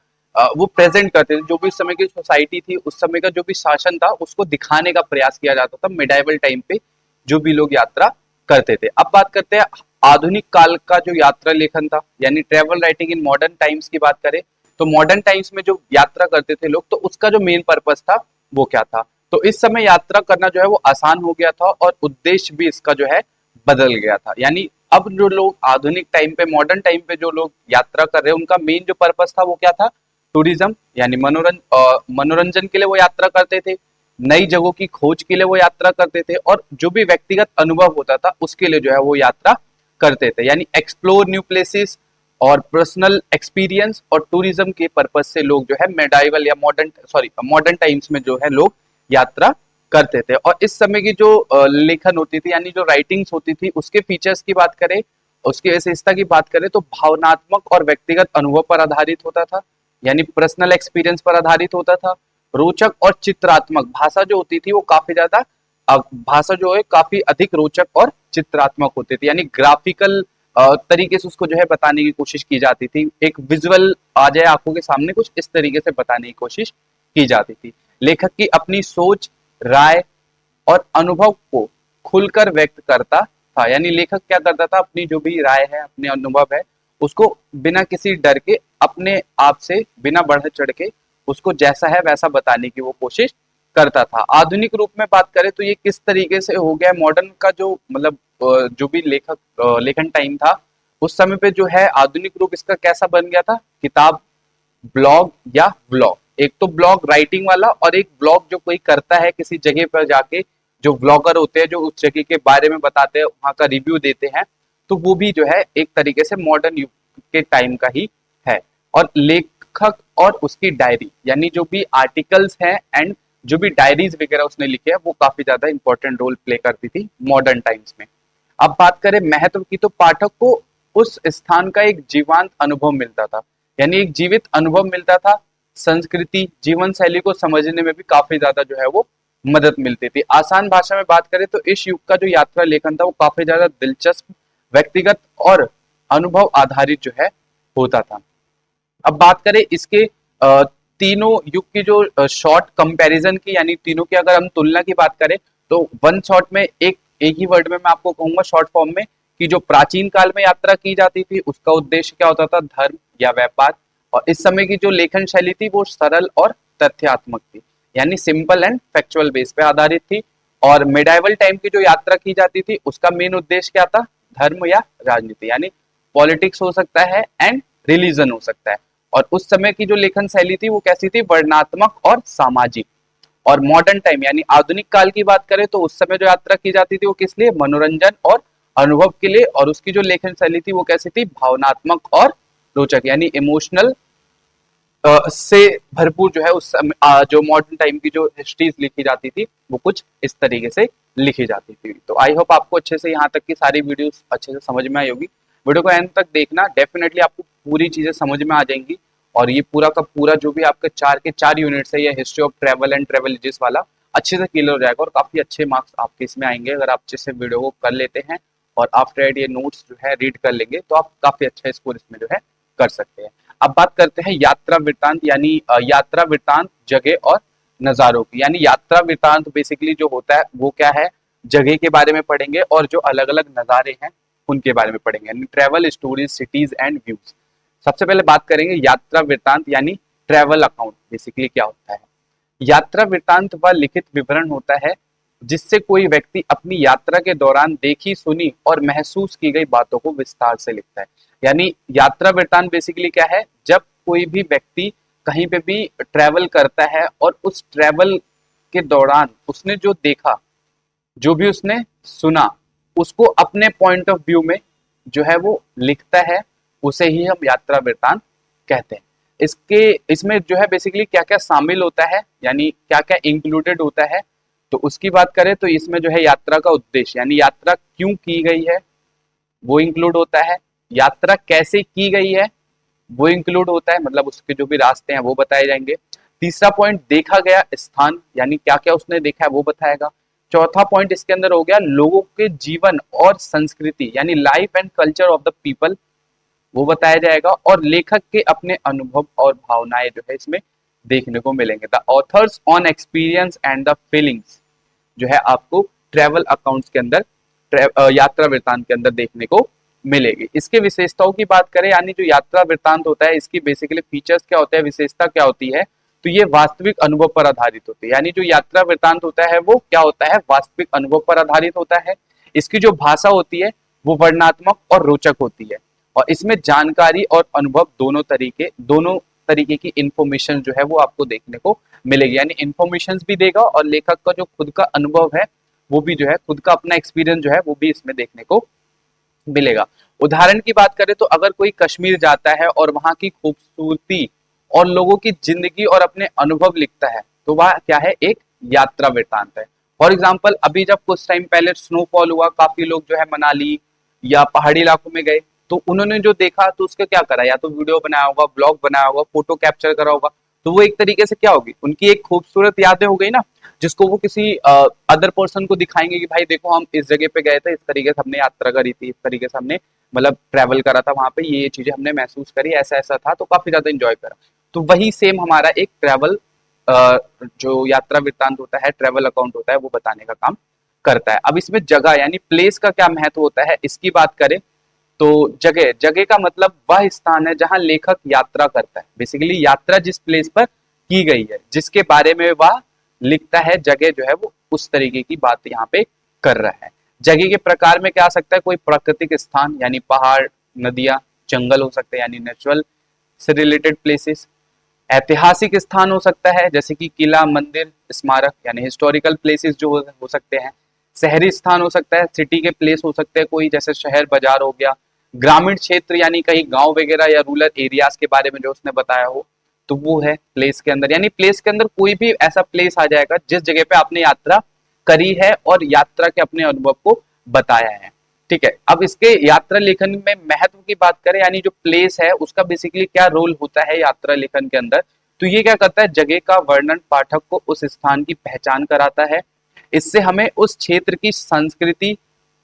वो प्रेजेंट करते थे जो भी उस समय की सोसाइटी थी, उस समय का जो भी शासन था उसको दिखाने का प्रयास किया जाता था मिडाइवल टाइम पे जो भी लोग यात्रा करते थे। अब बात करते हैं आधुनिक काल का जो यात्रा लेखन था, यानी travel writing in modern times की बात करें तो मॉडर्न टाइम्स में जो यात्रा करते थे लोग, तो उसका जो मेन पर्पस था वो क्या था। तो इस समय यात्रा करना जो है वो आसान हो गया था और उद्देश्य भी इसका जो है बदल गया था। यानी अब जो लोग आधुनिक टाइम पे, मॉडर्न टाइम पे जो लोग यात्रा कर रहे हैं उनका मेन जो पर्पस था वो क्या था, टूरिज्म, यानी मनोरंजन के लिए वो यात्रा करते थे, नई जगहों की खोज के लिए वो यात्रा करते थे और जो भी व्यक्तिगत अनुभव होता था उसके लिए जो है वो यात्रा करते थे। यानी एक्सप्लोर न्यू प्लेसेस और पर्सनल एक्सपीरियंस और टूरिज्म के पर्पज से लोग जो है मेडाइवल या मॉडर्न टाइम्स में जो है लोग यात्रा करते थे। और इस समय की जो लेखन होती थी यानी जो राइटिंग्स होती थी उसके फीचर्स की बात करें, उसकी विशेषता की बात करें तो भावनात्मक और व्यक्तिगत अनुभव पर आधारित होता था, यानी पर्सनल एक्सपीरियंस पर आधारित होता था। रोचक और चित्रात्मक भाषा जो होती थी वो काफी ज्यादा भाषा जो है काफी अधिक रोचक और चित्रात्मक होती थी, यानी ग्राफिकल तरीके से उसको जो है बताने की कोशिश की जाती थी। एक विजुअल आ जाए आंखों के सामने, कुछ इस तरीके से बताने की कोशिश की जाती थी। लेखक की अपनी सोच, राय और अनुभव को खुलकर व्यक्त करता था। यानी लेखक क्या करता था, अपनी जो भी राय है, अपने अनुभव है, उसको बिना किसी डर के, अपने आप से बिना बढ़ चढ़ के उसको जैसा है वैसा बताने की वो कोशिश करता था। आधुनिक रूप में बात करें तो ये किस तरीके से हो गया, मॉडर्न का जो मतलब जो भी लेखन टाइम था उस समय पे जो है आधुनिक रूप इसका कैसा बन गया था, किताब, ब्लॉग या व्लॉग। एक तो ब्लॉग राइटिंग वाला और एक ब्लॉग जो कोई करता है किसी जगह पर जाके, जो ब्लॉगर होते हैं जो उस जगह के बारे में बताते हैं, वहां का रिव्यू देते हैं, तो वो भी जो है एक तरीके से मॉडर्न युग के टाइम का ही है। और लेखक और उसकी डायरी, यानी जो भी आर्टिकल्स हैं एंड जो भी डायरीज वगैरह उसने लिखे हैं वो काफी ज्यादा इंपॉर्टेंट रोल प्ले करती थी मॉडर्न टाइम्स में। अब बात करें महत्व की, तो पाठक को उस स्थान का एक जीवंत अनुभव मिलता था, यानी एक जीवित अनुभव मिलता था। संस्कृति, जीवन शैली को समझने में भी काफी ज्यादा जो है वो मदद मिलती थी। आसान भाषा में बात करें तो इस युग का जो यात्रा लेखन था वो काफी ज्यादा दिलचस्प, व्यक्तिगत और अनुभव आधारित जो है होता था। अब बात करें इसके तीनों युग की जो शॉर्ट कंपैरिजन की, यानी तीनों की अगर हम तुलना की बात करें तो वन शॉट में एक ही वर्ड में मैं आपको कहूंगा शॉर्ट फॉर्म में कि जो प्राचीन काल में यात्रा की जाती थी उसका उद्देश्य क्या होता था, धर्म या व्यापार। और इस समय की जो लेखन शैली थी वो सरल और तथ्यात्मक थी, यानी सिंपल एंड फैक्चुअल बेस पे आधारित थी। और मिडाइवल टाइम की जो यात्रा की जाती थी उसका मेन उद्देश्य क्या था, धर्म या राजनीति, यानी पॉलिटिक्स हो सकता है एंड रिलीजन हो सकता है। और उस समय की जो लेखन शैली थी वो कैसी थी, वर्णनात्मक और सामाजिक। और मॉडर्न टाइम यानी आधुनिक काल की बात करें तो उस समय जो यात्रा की जाती थी वो किस लिए, मनोरंजन और अनुभव के लिए। और उसकी जो लेखन शैली थी वो कैसी थी, भावनात्मक और रोचक, यानी इमोशनल से भरपूर जो है उस जो मॉडर्न टाइम की जो हिस्ट्रीज लिखी जाती थी वो कुछ इस तरीके से लिखी जाती थी। तो आई होप आपको अच्छे से यहाँ तक की सारी वीडियोस अच्छे से समझ में आई होगी। वीडियो को एंड तक देखना, डेफिनेटली आपको पूरी चीजें समझ में आ जाएंगी और ये पूरा का पूरा जो भी आपके 4 के 4 यूनिट्स है, ये हिस्ट्री ऑफ ट्रेवल एंड ट्रेवलॉजिस वाला अच्छे से क्लियर हो जाएगा और काफी अच्छे मार्क्स आपके इसमें आएंगे अगर आप अच्छे से वीडियो को कर लेते हैं और आफ्टर ये नोट्स जो है रीड कर लेंगे तो आप काफी अच्छा स्कोर इसमें जो है कर सकते हैं। अब बात करते हैं यात्रा वृत्तांत, यानी यात्रा वृत्तांत जगह और नजारों की। यानी यात्रा वृत्तांत बेसिकली जो होता है वो क्या है, जगह के बारे में पढ़ेंगे और जो अलग अलग नज़ारे हैं उनके बारे में पढ़ेंगे, यानी travel stories, cities and views. सबसे पहले बात करेंगे यात्रा वृत्तांत यानी ट्रैवल अकाउंट। बेसिकली क्या होता है, यात्रा वृत्तांत वह लिखित विवरण होता है जिससे कोई व्यक्ति अपनी यात्रा के दौरान देखी, सुनी और महसूस की गई बातों को विस्तार से लिखता है। यानी यात्रा वृत्तांत बेसिकली क्या है, जब कोई भी व्यक्ति कहीं पे भी ट्रैवल करता है और उस ट्रैवल के दौरान उसने जो देखा, जो भी उसने सुना, उसको अपने पॉइंट ऑफ व्यू में जो है वो लिखता है, उसे ही हम यात्रा वृत्तांत कहते हैं। इसमें जो है बेसिकली क्या क्या शामिल होता है, यानी क्या क्या इंक्लूडेड होता है, तो उसकी बात करें तो इसमें जो है यात्रा का उद्देश्य यानी यात्रा क्यों की गई है वो इंक्लूड होता है, यात्रा कैसे की गई है वो इंक्लूड होता है, मतलब उसके जो भी रास्ते हैं वो बताए जाएंगे। तीसरा पॉइंट देखा गया स्थान, यानी क्या क्या उसने देखा है वो बताएगा। चौथा पॉइंट इसके अंदर हो गया लोगों के जीवन और संस्कृति, यानी life and culture of the people, वो बताया जाएगा। और लेखक के अपने अनुभव और भावनाएं जो है इसमें देखने को मिलेंगे। The author's on experience and the feelings जो है आपको ट्रैवल अकाउंट्स के अंदर, यात्रा वृत्तांत के अंदर देखने को मिलेगी। इसके विशेषताओं की बात करें, यानी जो यात्रा वृत्तांत होता है इसकी बेसिकली फीचर्स क्या होते हैं, विशेषता क्या होती है, तो ये वास्तविक अनुभव पर आधारित होती है। यानी जो यात्रा वृत्तांत होता है वो क्या होता है, वास्तविक अनुभव पर आधारित होता है। इसकी जो भाषा होती है वो वर्णनात्मक और रोचक होती है और इसमें जानकारी और अनुभव दोनों तरीके की इंफॉर्मेशन जो है वो आपको देखने को मिलेगी। यानी इंफॉर्मेशन भी देगा और लेखक का जो खुद का अनुभव है वो भी जो है, खुद का अपना एक्सपीरियंस जो है वो भी इसमें देखने को मिलेगा। उदाहरण की बात करें तो अगर कोई कश्मीर जाता है और वहां की खूबसूरती और लोगों की जिंदगी और अपने अनुभव लिखता है तो वह क्या है, एक यात्रा वृत्तांत है। फॉर एग्जाम्पल अभी जब कुछ टाइम पहले स्नोफॉल हुआ, काफी लोग जो है मनाली या पहाड़ी इलाकों में गए तो उन्होंने जो देखा तो उसका क्या करा, या तो वीडियो बनाया होगा, ब्लॉग बनाया होगा, फोटो कैप्चर करा होगा, तो वो एक तरीके से क्या होगी, उनकी एक खूबसूरत यादें हो गई ना, जिसको वो किसी अदर पर्सन को दिखाएंगे कि भाई देखो हम इस जगह पे गए थे, इस तरीके से हमने यात्रा करी थी, इस तरीके से हमने मतलब ट्रैवल करा था, वहां पे ये चीजें हमने महसूस करी, ऐसा ऐसा था, तो काफी ज्यादा इंजॉय करा। तो वही सेम हमारा एक ट्रैवल जो यात्रा वृत्तांत होता है, ट्रैवल अकाउंट होता है, वो बताने का काम करता है। अब इसमें जगह यानी प्लेस का क्या महत्व होता है, इसकी बात करें तो जगह, जगह का मतलब वह स्थान है जहां लेखक यात्रा करता है। बेसिकली यात्रा जिस प्लेस पर की गई है, जिसके बारे में वह लिखता है, जगह जो है वो उस तरीके की बात यहाँ पे कर रहा है। जगह के प्रकार में क्या आ सकता है, कोई प्राकृतिक स्थान यानी पहाड़, नदियां, जंगल हो सकते हैं यानी नेचुरल से रिलेटेड प्लेसेस। ऐतिहासिक स्थान हो सकता है जैसे कि किला, मंदिर, स्मारक यानी हिस्टोरिकल प्लेसेस जो हो सकते हैं। शहरी स्थान हो सकता है, सिटी के प्लेस हो सकते हैं कोई, जैसे शहर बाजार हो गया। ग्रामीण क्षेत्र यानी कहीं गांव वगैरह या रूरल एरियाज के बारे में जो उसने बताया हो, तो वो है प्लेस के अंदर। यानी प्लेस के अंदर कोई भी ऐसा प्लेस आ जाएगा जिस जगह पे आपने यात्रा करी है और यात्रा के अपने अनुभव को बताया है। ठीक है, अब इसके यात्रा लेखन में महत्व की बात करें, यानी जो प्लेस है उसका बेसिकली क्या रोल होता है यात्रा लेखन के अंदर, तो ये क्या करता है, जगह का वर्णन पाठक को उस स्थान की पहचान कराता है। इससे हमें उस क्षेत्र की संस्कृति,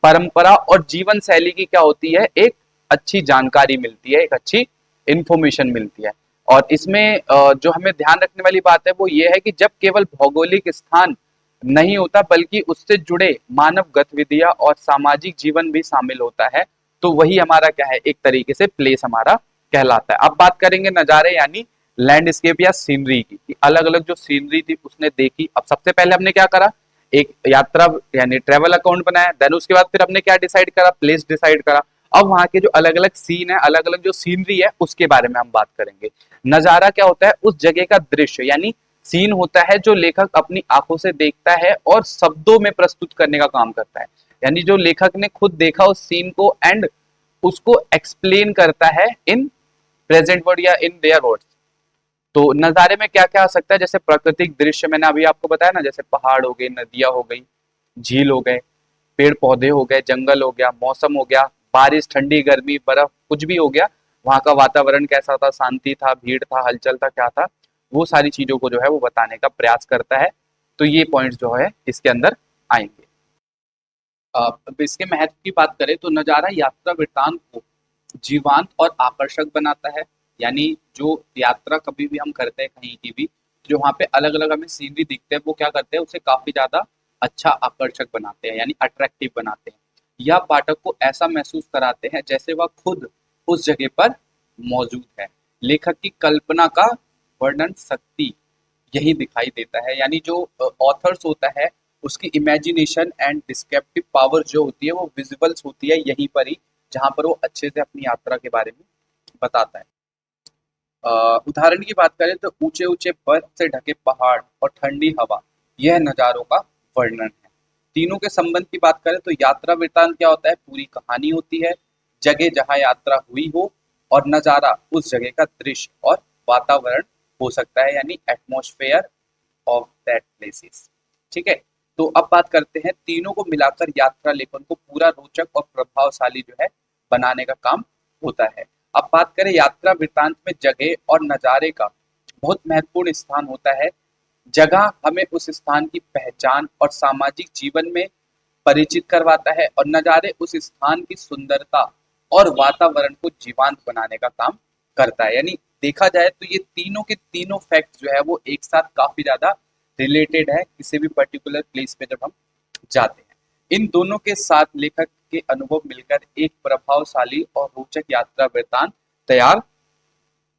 परंपरा और जीवन शैली की क्या होती है, एक अच्छी जानकारी मिलती है, एक अच्छी इंफॉर्मेशन मिलती है। और इसमें जो हमें ध्यान रखने वाली बात है वो ये है कि जब केवल भौगोलिक स्थान नहीं होता बल्कि उससे जुड़े मानव गतिविधियां और सामाजिक जीवन भी शामिल होता है, तो वही हमारा क्या है, एक तरीके से प्लेस हमारा कहलाता है। अब बात करेंगे नजारे यानी लैंडस्केप या सीनरी की, अलग अलग जो सीनरी थी उसने देखी। अब सबसे पहले हमने क्या करा, एक यात्रा यानी ट्रेवल अकाउंट बनाया, देन उसके बाद फिर हमने क्या डिसाइड करा, प्लेस डिसाइड करा। अब वहां के जो अलग अलग सीन है, अलग अलग जो सीनरी है उसके बारे में हम बात करेंगे। नजारा क्या होता है, उस जगह का दृश्य, यानी सीन होता है जो लेखक अपनी आंखों से देखता है और शब्दों में प्रस्तुत करने का काम करता है। यानी जो लेखक ने खुद देखा उस सीन को एंड उसको एक्सप्लेन करता है इन प्रेजेंट वर्ड या इन देयर वर्ड्स। तो नज़ारे में क्या क्या आ सकता है, जैसे प्राकृतिक दृश्य मैंने अभी आपको बताया ना, जैसे पहाड़ हो गए, नदियां हो गई, झील हो गए, पेड़ पौधे हो गए, जंगल हो गया, मौसम हो गया, बारिश, ठंडी, गर्मी, बर्फ, कुछ भी हो गया, वहाँ का वातावरण कैसा था, शांति था, भीड़ था, हलचल था, क्या था, वो सारी चीजों को जो है वो बताने का प्रयास करता है। तो ये पॉइंट्स जो है इसके अंदर आएंगे। अब इसके महत्व की बात करें तो नज़ारा यात्रा वृत्तांत को जीवंत और आकर्षक बनाता है। यानी जो यात्रा कभी भी हम करते हैं कहीं की भी, जो वहाँ पे अलग अलग हमें सीनरी दिखते हैं, वो क्या करते हैं, उसे काफी ज्यादा अच्छा आकर्षक बनाते हैं, यानी अट्रैक्टिव बनाते हैं। यह पाठक को ऐसा महसूस कराते हैं जैसे वह खुद उस जगह पर मौजूद है। लेखक की कल्पना का वर्णन शक्ति यही दिखाई देता है, यानी जो ऑथर्स होता है उसकी इमेजिनेशन एंड डिस्क्रिप्टिव पावर जो होती है वो विजुअल्स होती है यहीं पर ही, जहाँ पर वो अच्छे से अपनी यात्रा के बारे में बताता है। उदाहरण की बात करें तो ऊंचे ऊंचे बर्फ से ढके पहाड़ और ठंडी हवा, यह नज़ारों का वर्णन है। तीनों के संबंध की बात करें तो यात्रा वृत्तांत क्या होता है, पूरी कहानी होती है, जगह जहाँ यात्रा हुई हो, और नज़ारा उस जगह का दृश्य और वातावरण हो सकता है, यानी एटमॉस्फेयर ऑफ दैट प्लेसेस। ठीक है। तो अब बात करते हैं, तीनों को मिलाकर यात्रा लेखन को पूरा रोचक और प्रभावशाली जो है बनाने का काम होता है। अब बात करें यात्रा वृत्तांत में जगह और नज़ारे का बहुत महत्वपूर्ण स्थान होता है। जगह हमें उस स्थान की पहचान और सामाजिक जीवन में परिचित करवाता है, और नज़ारे उस स्थान की सुंदरता और वातावरण को जीवंत बनाने का काम करता है। यानी देखा जाए तो ये तीनों के तीनों फैक्ट जो है वो एक साथ काफी ज्यादा रिलेटेड है किसी भी पर्टिकुलर प्लेस पे जब हम जाते हैं। इन दोनों के साथ लेखक के अनुभव मिलकर एक प्रभावशाली और रोचक यात्रा वृत्तांत तैयार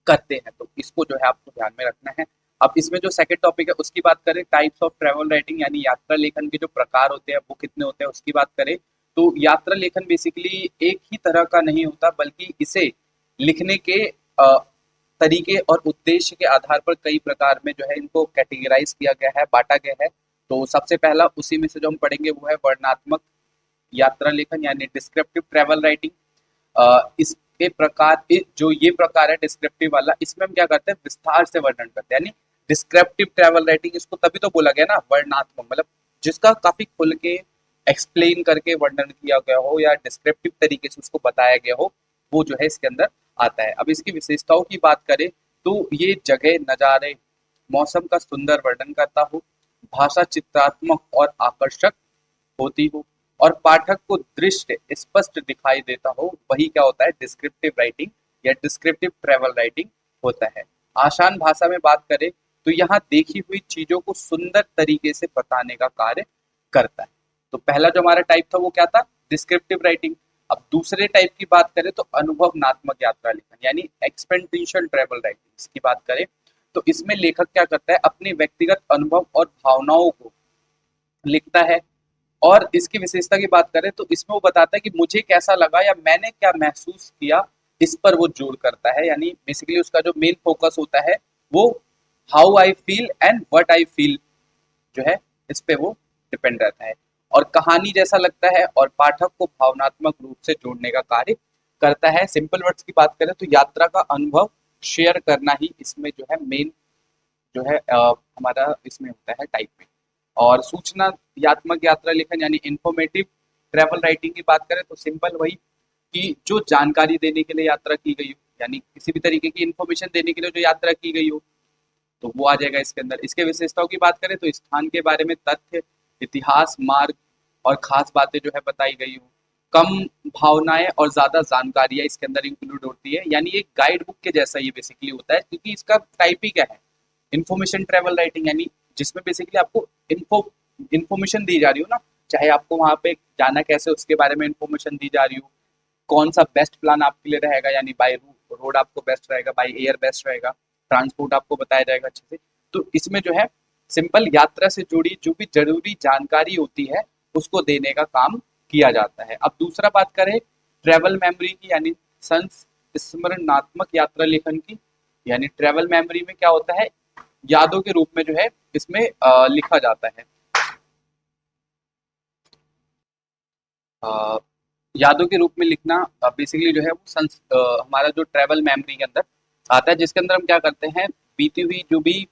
करते हैं। तो इसको जो है आपको ध्यान में रखना है। अब इसमें जो सेकंड टॉपिक है उसकी बात करें, टाइप्स ऑफ ट्रैवल राइटिंग, यानी यात्रा लेखन के जो प्रकार होते हैं वो कितने होते हैं उसकी बात करें, तो यात्रा लेखन बेसिकली एक ही तरह का नहीं होता, बल्कि इसे लिखने के तरीके और उद्देश्य के आधार पर कई प्रकार में जो है इनको कैटेगराइज किया गया है, बांटा गया है। तो सबसे पहला उसी में से जो हम पढ़ेंगे वो है वर्णनात्मक यात्रा लेखन, यानी डिस्क्रिप्टिव ट्रैवल राइटिंग। इसके प्रकार जो ये प्रकार है डिस्क्रिप्टिव वाला, इसमें हम क्या करते हैं, विस्तार से वर्णन करते हैं, यानी डिस्क्रिप्टिव ट्रैवल राइटिंग इसको तभी तो बोला गया ना वर्णनात्मक, मतलब जिसका काफी खुल के एक्सप्लेन करके वर्णन किया गया हो या डिस्क्रिप्टिव तरीके से उसको बताया गया हो, वो जो है इसके अंदर आता है। अब इसकी विशेषताओं की बात करें तो ये जगह, नज़ारे, मौसम का सुंदर वर्णन करता हो, भाषा चित्रात्मक और आकर्षक होती हो, और पाठक को दृश्य स्पष्ट दिखाई देता हो, वही क्या होता है, डिस्क्रिप्टिव राइटिंग या डिस्क्रिप्टिव ट्रैवल राइटिंग होता है। आसान भाषा में बात करें तो यहाँ देखी हुई चीजों को सुंदर तरीके से बताने का कार्य करता है। तो पहला जो हमारा टाइप था वो क्या था, डिस्क्रिप्टिव राइटिंग। अब दूसरे टाइप की बात करें तो अनुभवनात्मक यात्रा लेखन, यानी एक्सपेरिएंशियल ट्रैवल राइटिंग की बात करें, तो इसमें लेखक क्या करता है, अपने व्यक्तिगत अनुभव और भावनाओं को लिखता है। और इसकी विशेषता की बात करें तो इसमें वो बताता है कि मुझे कैसा लगा या मैंने क्या महसूस किया, इस पर वो जोर करता है। यानी बेसिकली उसका जो मेन फोकस होता है वो how I feel and what I feel जो है इस पे वो डिपेंड रहता है, और कहानी जैसा लगता है और पाठक को भावनात्मक रूप से जोड़ने का कार्य करता है। सिंपल वर्ड्स की बात करें तो यात्रा का अनुभव शेयर करना ही इसमें जो है मेन जो है हमारा इसमें होता है टाइप में। और सूचनात्मक यात्रा लेखन यानी इंफॉर्मेटिव ट्रैवल राइटिंग की बात करें तो सिंपल वही कि जो जानकारी देने के लिए यात्रा की गई हो, यानी किसी भी तरीके की इंफॉर्मेशन देने के लिए जो यात्रा की गई हो, तो वो आ जाएगा इसके अंदर। इसके विशेषताओं की बात करें तो स्थान के बारे में तथ्य, इतिहास, मार्ग और खास बातें जो है बताई गई हो, कम भावनाएं और ज्यादा जानकारियां इसके अंदर इंक्लूड होती है। यानी एक गाइड बुक के जैसा ये बेसिकली होता है, क्योंकि इसका टाइप ही क्या है, इन्फॉर्मेशन ट्रैवल राइटिंग, यानी जिसमें बेसिकली आपको इन्फॉर्मेशन दी जा रही हो ना, चाहे आपको वहां पे जाना कैसे उसके बारे में इन्फॉर्मेशन दी जा रही हो, कौन सा बेस्ट प्लान आपके लिए रहेगा, यानी बाय रोड आपको बेस्ट रहेगा, बाय एयर बेस्ट रहेगा, ट्रांसपोर्ट आपको बताया जाएगा अच्छे से। तो इसमें जो है सिंपल यात्रा से जुड़ी जो भी जरूरी जानकारी होती है उसको देने का काम किया जाता है। अब दूसरा बात करें ट्रेवल मेमोरी की, यानी संस्मरणात्मक यात्रा लेखन की, यानी ट्रेवल मेमोरी में क्या होता है, यादों के रूप में जो है इसमें लिखा जाता है। अ, यादों के रूप में लिखना बेसिकली जो है वो हमारा जो ट्रैवल मेमोरी के अंदर आता है, जिसके अंदर हम क्या करते हैं, बीती हुई जो भी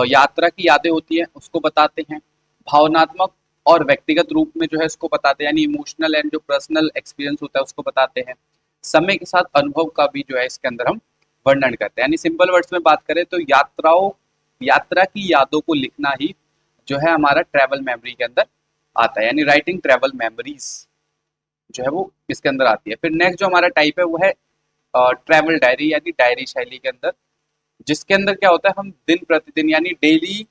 यात्रा की यादें होती हैं उसको बताते हैं। भावनात्मक और व्यक्तिगत रूप में जो है उसको बताते हैं, यानी इमोशनल एंड जो पर्सनल एक्सपीरियंस होता है उसको बताते हैं। समय के साथ अनुभव का भी जो है इसके अंदर हम वर्णन करते हैं। यानी सिंपल वर्ड्स में बात करें तो यात्रा की यादों को लिखना ही जो है हमारा ट्रैवल मेमोरी के अंदर आता है, यानी राइटिंग ट्रैवल मेमोरीज जो है वो इसके अंदर आती है। फिर नेक्स्ट जो हमारा टाइप है वो है ट्रैवल डायरी, यानी डायरी शैली के अंदर, जिसके अंदर क्या होता है हम दिन प्रतिदिन यानी डेली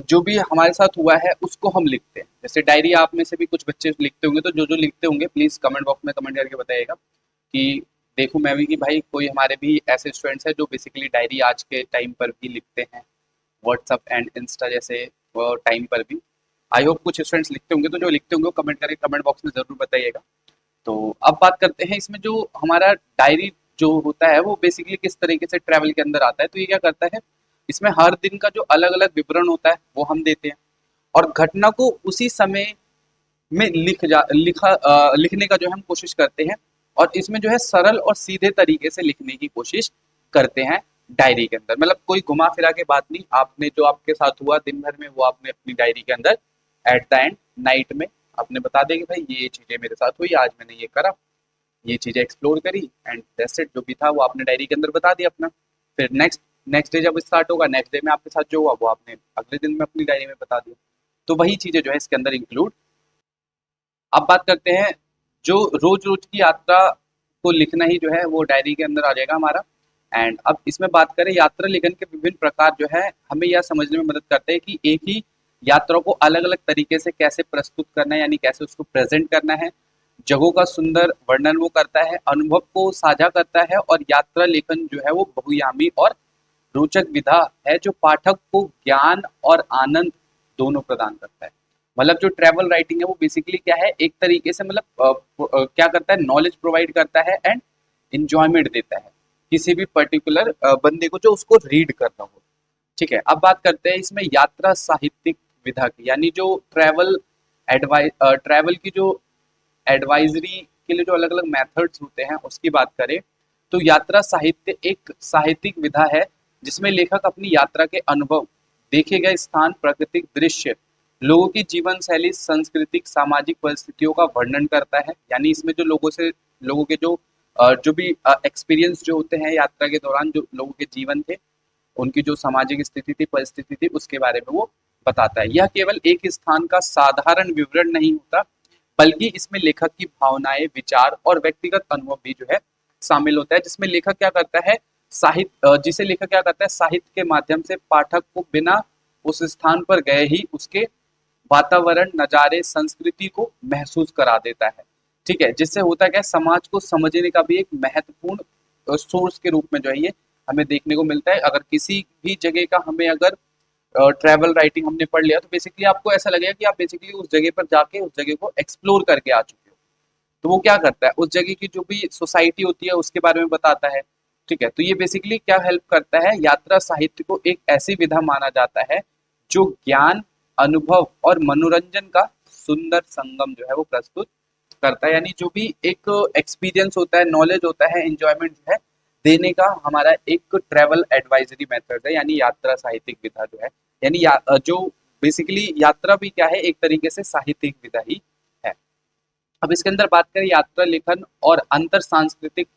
जो भी हमारे साथ हुआ है उसको हम लिखते हैं। जैसे डायरी आप में से भी कुछ बच्चे लिखते होंगे, तो जो जो लिखते होंगे प्लीज कमेंट बॉक्स में कमेंट करके बताइएगा कि देखूं मैं भी कि भाई कोई हमारे भी ऐसे स्टूडेंट्स हैं जो बेसिकली डायरी आज के टाइम पर भी लिखते हैं, व्हाट्सअप एंड इंस्टा जैसे टाइम पर भी। आई होप कुछ स्टूडेंट्स लिखते होंगे, तो जो लिखते होंगे वो कमेंट करके कमेंट बॉक्स में जरूर बताइएगा। तो अब बात करते हैं इसमें जो हमारा डायरी जो होता है वो बेसिकली किस तरीके से ट्रैवल के अंदर आता है। तो ये क्या करता है, इसमें हर दिन का जो अलग अलग विवरण होता है वो हम देते हैं, और घटना को उसी समय में लिखने का जो है हम कोशिश करते हैं, और इसमें जो है सरल और सीधे तरीके से लिखने की कोशिश करते हैं डायरी के अंदर। मतलब कोई घुमा फिरा के बात नहीं, आपने जो आपके साथ हुआ दिन भर में वो आपने अपनी डायरी के अंदर एट द एंड नाइट में आपने बता दें कि भाई ये चीजें मेरे साथ हुई, आज मैंने ये करा, ये चीजें एक्सप्लोर करी, एंड दैट्स इट। जो भी था वो आपने डायरी के अंदर बता दिया अपना। फिर नेक्स्ट नेक्स्ट डे जब स्टार्ट होगा, नेक्स्ट डे में आपके साथ जो हुआ वो आपने अगले दिन में अपनी डायरी में बता दिया। तो वही चीजें जो है इसके अंदर इंक्लूड। अब बात करते हैं जो रोज रोज की यात्रा को लिखना ही जो है वो डायरी के अंदर आ जाएगा हमारा। एंड अब इसमें बात करें यात्रा लेखन के विभिन्न प्रकार जो है हमें यह समझने में मदद करते हैं कि एक ही यात्रा को अलग अलग तरीके से कैसे प्रस्तुत करना है, यानी कैसे उसको प्रेजेंट करना है। जगहों का सुंदर वर्णन वो करता है, अनुभव को साझा करता है, और यात्रा लेखन जो है वो बहुयामी और रोचक विधा है जो पाठक को ज्ञान और आनंद दोनों प्रदान करता है। मतलब जो ट्रैवल राइटिंग है वो बेसिकली क्या है, एक तरीके से मतलब क्या करता है, नॉलेज प्रोवाइड करता है एंड इंजॉयमेंट देता है किसी भी पर्टिकुलर बंदे को जो उसको रीड कर रहा हो। ठीक है, अब बात करते हैं इसमें यात्रा साहित्यिक विधा की, यानी जो ट्रैवल की जो एडवाइजरी के लिए जो अलग अलग मेथड्स होते हैं उसकी बात करें, तो यात्रा साहित्य एक साहित्यिक विधा है जिसमें लेखक अपनी यात्रा के अनुभव, देखे गए स्थान, प्राकृतिक दृश्य, लोगों की जीवन शैली, सांस्कृतिक सामाजिक परिस्थितियों का वर्णन करता है। यानी इसमें जो लोगों के जो भी एक्सपीरियंस जो होते हैं यात्रा के दौरान, जो लोगों के जीवन थे, उनकी जो सामाजिक स्थिति थी, परिस्थिति थी, उसके बारे में वो बताता है। यह केवल एक स्थान का साधारण विवरण नहीं होता, बल्कि इसमें लेखक की भावनाएं, विचार और व्यक्तिगत अनुभव भी जो है शामिल होता है, जिसमें लेखक क्या करता है, साहित्य के माध्यम से पाठक को बिना उस स्थान पर गए ही उसके वातावरण, नज़ारे, संस्कृति को महसूस करा देता है। ठीक है, जिससे होता क्या है, समाज को समझने का भी एक महत्वपूर्ण सोर्स के रूप में जो है ये हमें देखने को मिलता है। अगर किसी भी जगह का हमें अगर ट्रैवल राइटिंग हमने पढ़ लिया तो बेसिकली आपको ऐसा लगेगा कि आप बेसिकली उस जगह पर जाके उस जगह को एक्सप्लोर करके आ चुके हो। तो वो क्या करता है, उस जगह की जो भी सोसाइटी होती है उसके बारे में बताता है। ठीक है, तो ये बेसिकली क्या हेल्प करता है, यात्रा साहित्य को एक ऐसी विधा माना जाता है जो ज्ञान, अनुभव और मनोरंजन का सुंदर संगम जो है वो प्रस्तुत करता है। यानी जो भी एक एक्सपीरियंस होता है, नॉलेज होता है, एंजॉयमेंट जो है देने का हमारा एक ट्रैवल एडवाइजरी मेथड है, यानी यात्रा साहित्यिक विधा जो है। यानी जो बेसिकली यात्रा भी क्या है, एक तरीके से साहित्यिक विधा ही है। अब इसके अंदर बात करें यात्रा लेखन और अंतर सांस्कृतिक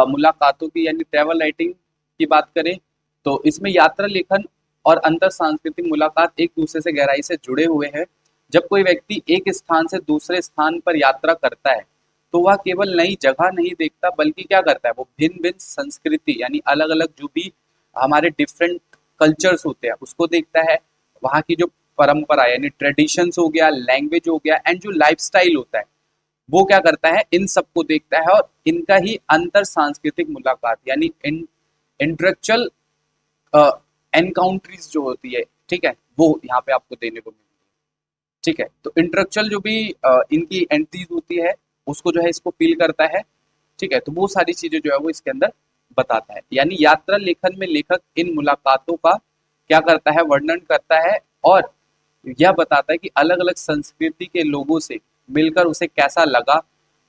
मुलाकातों की, यानी ट्रैवल राइटिंग की बात करें, तो इसमें यात्रा लेखन और अंतर सांस्कृतिक मुलाकात एक दूसरे से गहराई से जुड़े हुए हैं। जब कोई व्यक्ति एक स्थान से दूसरे स्थान पर यात्रा करता है तो वह केवल नई जगह नहीं देखता, बल्कि क्या करता है, वो भिन्न भिन्न संस्कृति यानी अलग अलग जो भी हमारे डिफरेंट कल्चर्स होते हैं उसको देखता है। वहाँ की जो परंपरा यानी ट्रेडिशंस हो गया, लैंग्वेज हो गया, एंड जो लाइफस्टाइल होता है वो क्या करता है, इन सबको देखता है, और इनका ही अंतर सांस्कृतिक मुलाकात यानी इंटरेक्चुअल एनकाउंट्रीज जो होती है, ठीक है, वो यहाँ पे आपको देने को मिलती है। ठीक है, तो इंटरेक्चुअल जो भी इनकी एंट्रीज होती है उसको जो है इसको फील करता है। ठीक है, तो वो सारी चीजें जो है वो इसके अंदर बताता है। यानी यात्रा लेखन में लेखक इन मुलाकातों का क्या करता है, वर्णन करता है, और यह बताता है कि अलग अलग संस्कृति के लोगों से मिलकर उसे कैसा लगा,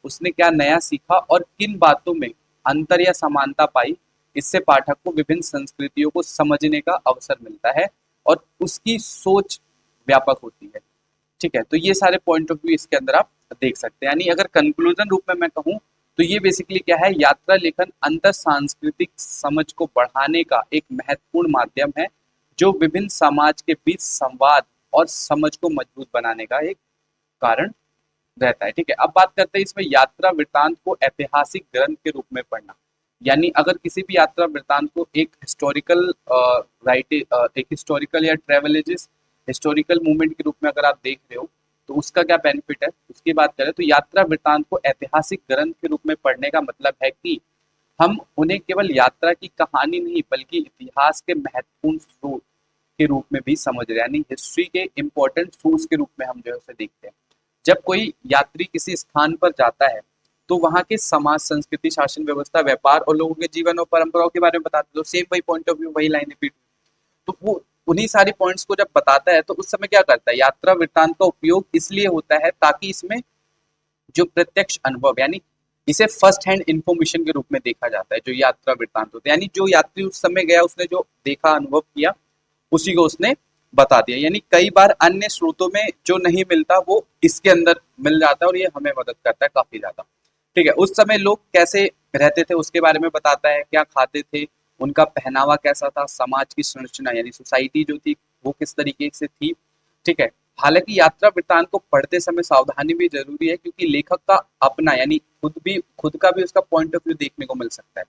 उसने क्या नया सीखा और किन बातों में अंतर या समानता पाई। इससे पाठक को विभिन्न संस्कृतियों को समझने का अवसर मिलता है और उसकी सोच व्यापक होती है। ठीक है, तो ये सारे पॉइंट ऑफ व्यू इसके अंदर आप देख सकते हैं। यानी अगर कंक्लूजन रूप में मैं कहूँ तो ये बेसिकली क्या है, यात्रा लेखन अंतर सांस्कृतिक समझ को बढ़ाने का एक महत्वपूर्ण माध्यम है जो विभिन्न समाज के बीच संवाद और समझ को मजबूत बनाने का एक कारण रहता है। ठीक है, अब बात करते हैं इसमें यात्रा वृत्तांत को ऐतिहासिक ग्रंथ के रूप में पढ़ना। यानी अगर किसी भी यात्रा वृत्तांत को एक हिस्टोरिकल एक हिस्टोरिकल या ट्रेवलेजिस हिस्टोरिकल मूवमेंट के रूप में अगर आप देख रहे हो तो उसका क्या बेनिफिट है, उसकी बात करें तो यात्रा वृत्तांत को ऐतिहासिक ग्रंथ के रूप में पढ़ने का मतलब है कि हम उन्हें केवल यात्रा की कहानी नहीं बल्कि इतिहास के महत्वपूर्ण स्रोत के रूप में भी समझ रहे हैं। यानी हिस्ट्री के इम्पोर्टेंट सोर्स के रूप में हम जो है उसे देखते हैं। जब कोई यात्री किसी स्थान पर जाता है तो वहाँ के समाज, संस्कृति, शासन व्यवस्था, व्यापार और लोगों के जीवन और परंपराओं के बारे में बताते हैं। तो सेम वही पॉइंट ऑफ व्यू, वही लाइन रिपीट। तो वो उन्हीं सारी पॉइंट्स को जब बताता है तो उस समय क्या करता है, यात्रा वृत्तांत का उपयोग इसलिए होता है ताकि इसमें जो प्रत्यक्ष अनुभव, यानी इसे फर्स्ट हैंड इंफॉर्मेशन के रूप में देखा जाता है जो यात्रा वृत्तांत होता है। यानी जो यात्री उस समय गया, उसने जो देखा, अनुभव किया, उसी को उसने बता दिया। यानी कई बार अन्य स्रोतों में जो नहीं मिलता वो इसके अंदर मिल जाता है और ये हमें मदद करता है काफी ज्यादा। ठीक है, उस समय लोग कैसे रहते थे उसके बारे में बताता है, क्या खाते थे, उनका पहनावा कैसा था, समाज की संरचना यानी सोसाइटी जो थी वो किस तरीके से थी। ठीक है, हालांकि यात्रा वृत्तांत को पढ़ते समय सावधानी भी जरूरी है क्योंकि लेखक का अपना यानी खुद का भी उसका पॉइंट ऑफ व्यू देखने को मिल सकता है।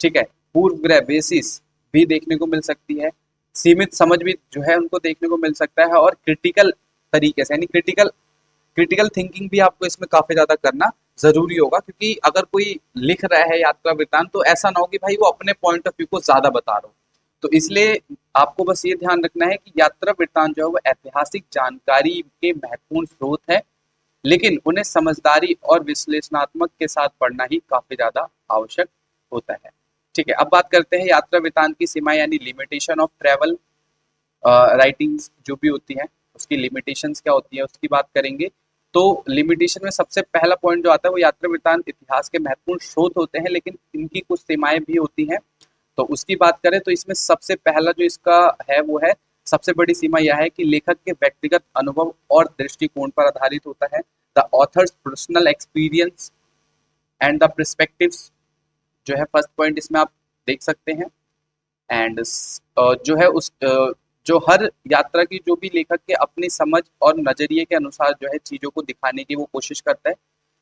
ठीक है, पूर्व ग्रह बेसिस भी देखने को मिल सकती है, सीमित समझ भी जो है उनको देखने को मिल सकता है और क्रिटिकल तरीके से यानी क्रिटिकल थिंकिंग भी आपको इसमें काफी ज्यादा करना जरूरी होगा। क्योंकि अगर कोई लिख रहा है यात्रा वृत्तांत तो ऐसा ना हो कि भाई वो अपने पॉइंट ऑफ व्यू को ज्यादा बता रहा हो। तो इसलिए आपको बस ये ध्यान रखना है कि यात्रा वृत्तांत जो है वो ऐतिहासिक जानकारी के महत्वपूर्ण स्रोत है, लेकिन उन्हें समझदारी और विश्लेषणात्मक के साथ पढ़ना ही काफी ज्यादा आवश्यक होता है। ठीक है, अब बात करते हैं यात्रा वृत्तांत की सीमा यानी लिमिटेशन ऑफ ट्रेवल राइटिंग्स जो भी होती है उसकी लिमिटेशंस क्या होती है उसकी बात करेंगे। तो लिमिटेशन में सबसे पहला पॉइंट जो आता है वो यात्रा वृत्तांत इतिहास के महत्वपूर्ण स्रोत होते हैं लेकिन इनकी कुछ सीमाएं भी होती हैं। तो उसकी बात करें तो इसमें सबसे पहला जो इसका है वो है, सबसे बड़ी सीमा यह है कि लेखक के व्यक्तिगत अनुभव और दृष्टिकोण पर आधारित होता है। The author's personal experience and the perspectives जो है फर्स्ट पॉइंट इसमें आप देख सकते हैं। एंड जो है उस जो हर यात्रा की जो भी लेखक के अपनी समझ और नजरिए के अनुसार जो है चीजों को दिखाने की वो कोशिश करता है।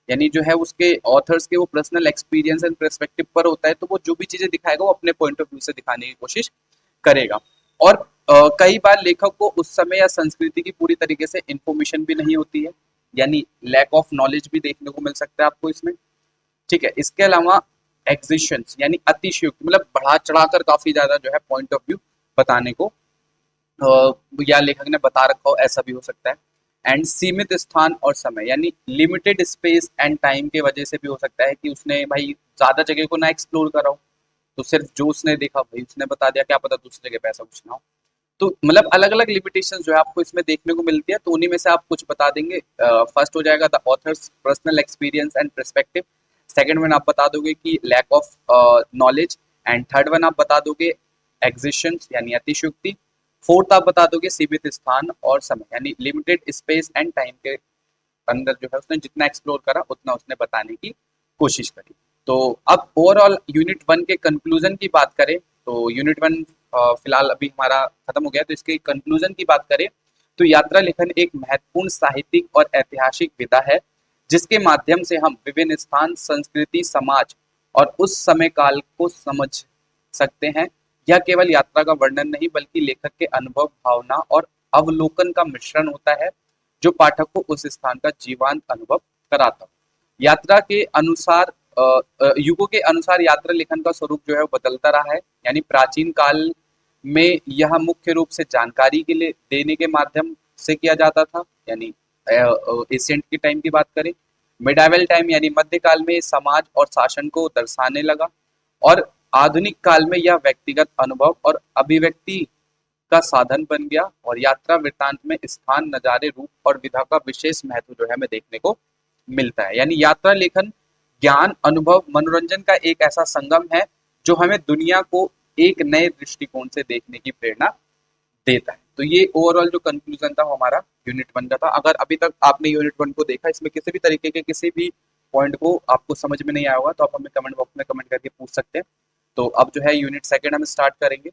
यानी जो है उसके ऑथर्स के वो पर्सनल एक्सपीरियंस एंड पर्सपेक्टिव पर होता है, तो वो जो भी चीजें दिखाएगा वो अपने पॉइंट ऑफ व्यू से दिखाने की कोशिश करेगा। और कई बार लेखक को उस समय या संस्कृति की पूरी तरीके से इंफॉर्मेशन भी नहीं होती है, यानी लैक ऑफ नॉलेज भी देखने को मिल सकता है आपको इसमें। ठीक है, इसके अलावा एग्जिशंस यानी अतिशयोक्ति, मतलब बढ़ा चढ़ाकर काफी ज्यादा जो है पॉइंट ऑफ व्यू बताने को या लेखक ने बता रखा हो, ऐसा भी हो सकता है। एंड सीमित स्थान और समय यानी लिमिटेड स्पेस एंड टाइम के वजह से भी हो सकता है कि उसने भाई ज्यादा जगह को ना एक्सप्लोर करा हो, तो सिर्फ जो उसने देखा भाई उसने बता दिया, क्या पता दूसरी जगह पे ऐसा कुछ ना हो। तो मतलब अलग अलग लिमिटेशन जो है आपको इसमें देखने को मिलती है, तो उन्हीं में से आप कुछ बता देंगे। फर्स्ट हो जाएगा the author's personal experience and perspective, second one आप बता दोगे कि lack of knowledge, and third one आप बता दोगे एग्जिशंस यानी अतिशयोक्ति, फोर्थ आप बता दोगे सीमित स्थान और समय यानी लिमिटेड स्पेस एंड टाइम के अंदर जो है उसने जितना एक्सप्लोर करा उतना उसने बताने की कोशिश करी। तो अब ओवरऑल यूनिट 1 के कंक्लूजन की बात करें तो यूनिट 1 फिलहाल अभी हमारा खत्म हो गया, तो इसके कंक्लूजन की बात करें तो यात्रा लेखन एक महत्वपूर्ण साहित्यिक और ऐतिहासिक विधा है जिसके माध्यम से हम विभिन्न स्थान, संस्कृति, समाज और उस समय काल को समझ सकते हैं। यह केवल यात्रा का वर्णन नहीं बल्कि लेखक के अनुभव, भावना और अवलोकन का मिश्रण होता है जो पाठक को उस स्थान का जीवंत अनुभव कराता है। यात्रा के अनुसार युगों के अनुसार यात्रा लेखन का स्वरूप जो है वो बदलता रहा है। यानी प्राचीन काल में यह मुख्य रूप से जानकारी के लिए देने के माध्यम से किया जाता था, यानी एशियंट की टाइम की बात करें। मिडाइवल टाइम यानी मध्यकाल में समाज और शासन को दर्शाने लगा, और आधुनिक काल में यह व्यक्तिगत अनुभव और अभिव्यक्ति का साधन बन गया। और यात्रा वृत्तांत में स्थान, नजारे, रूप और विधा का विशेष महत्व जो है हमें देखने को मिलता है। यानी यात्रा लेखन ज्ञान, अनुभव, मनोरंजन का एक ऐसा संगम है जो हमें दुनिया को एक नए दृष्टिकोण से देखने की प्रेरणा देता है। तो ये ओवरऑल जो कंक्लूजन था वो हमारा यूनिट 1 का था। अगर अभी तक आपने यूनिट 1 को देखा, इसमें किसी भी तरीके के किसी भी पॉइंट को आपको समझ में नहीं आया होगा तो आप हमें कमेंट बॉक्स में कमेंट करके पूछ सकते हैं। तो अब जो है यूनिट 2 हम स्टार्ट करेंगे।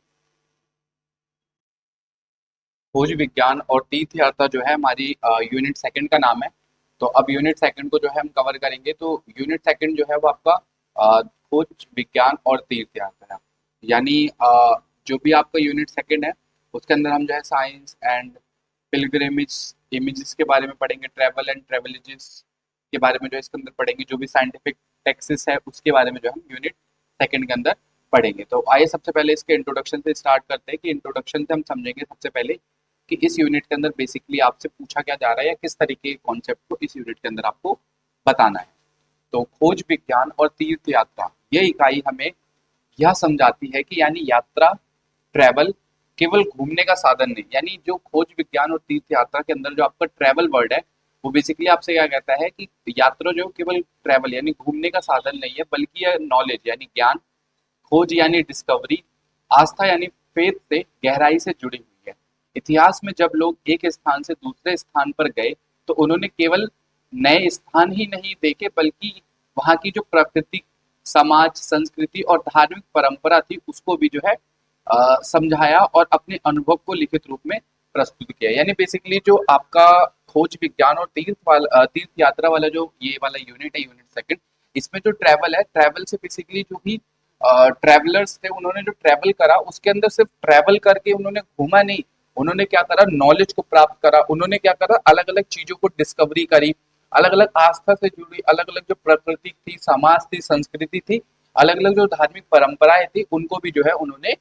खोज विज्ञान और तीर्थ यात्रा जो है हमारी यूनिट 2 का नाम है। तो अब यूनिट 2 को जो है हम कवर करेंगे। तो यूनिट 2 जो है वो आपका खोज विज्ञान और तीर्थ यात्रा, यानी जो भी आपका यूनिट 2 है उसके अंदर हम जो है साइंस एंड पिलग्रिमेज इमेजेस के बारे में पढ़ेंगे, ट्रैवल एंड ट्रैवलेजेस के बारे में जो है इसके अंदर पढ़ेंगे, जो भी साइंटिफिक टेक्सिस है उसके बारे में जो हम यूनिट 2 के अंदर पढ़ेंगे। तो आइए सबसे पहले इसके इंट्रोडक्शन से स्टार्ट करते हैं कि इंट्रोडक्शन से हम समझेंगे सबसे पहले कि इस यूनिट के अंदर बेसिकली आपसे पूछा क्या जा रहा है या किस तरीके के कॉन्सेप्ट को इस यूनिट के अंदर आपको बताना है। तो खोज विज्ञान और तीर्थ यात्रा ये इकाई हमें यह समझाती है कि यानी यात्रा, ट्रैवल केवल घूमने का साधन नहीं, यानी जो खोज विज्ञान और तीर्थ यात्रा के अंदर जो आपका ट्रैवल वर्ड है वो बेसिकली आपसे क्या कहता है कि यात्रा जो केवल ट्रैवल यानी घूमने का साधन नहीं है, बल्कि यह नॉलेज यानी ज्ञान, खोज यानी डिस्कवरी, आस्था यानी फेथ से गहराई से जुड़ी हुई है। इतिहास में जब लोग एक स्थान से दूसरे स्थान पर गए तो उन्होंने केवल नए स्थान ही नहीं देखे, बल्कि वहाँ की जो प्रकृति, समाज, संस्कृति और धार्मिक परंपरा थी उसको भी जो है समझाया और अपने अनुभव को लिखित रूप में प्रस्तुत किया। यानी बेसिकली जो आपका खोज विज्ञान और तीर्थ यात्रा वाला जो ये वाला यूनिट है, यूनिट 2, इसमें जो ट्रैवल है, ट्रैवल से बेसिकली जो भी ट्रैवलर्स थे उन्होंने जो ट्रैवल करा उसके अंदर सिर्फ ट्रैवल करके उन्होंने घूमा नहीं, उन्होंने क्या करा, नॉलेज को प्राप्त करा, उन्होंने क्या करा, अलग अलग चीजों को डिस्कवरी करी, अलग अलग आस्था से जुड़ी अलग अलग जो प्रकृति थी, समाज थी, संस्कृति थी, अलग अलग जो धार्मिक परंपराएं थी उनको भी जो है उन्होंने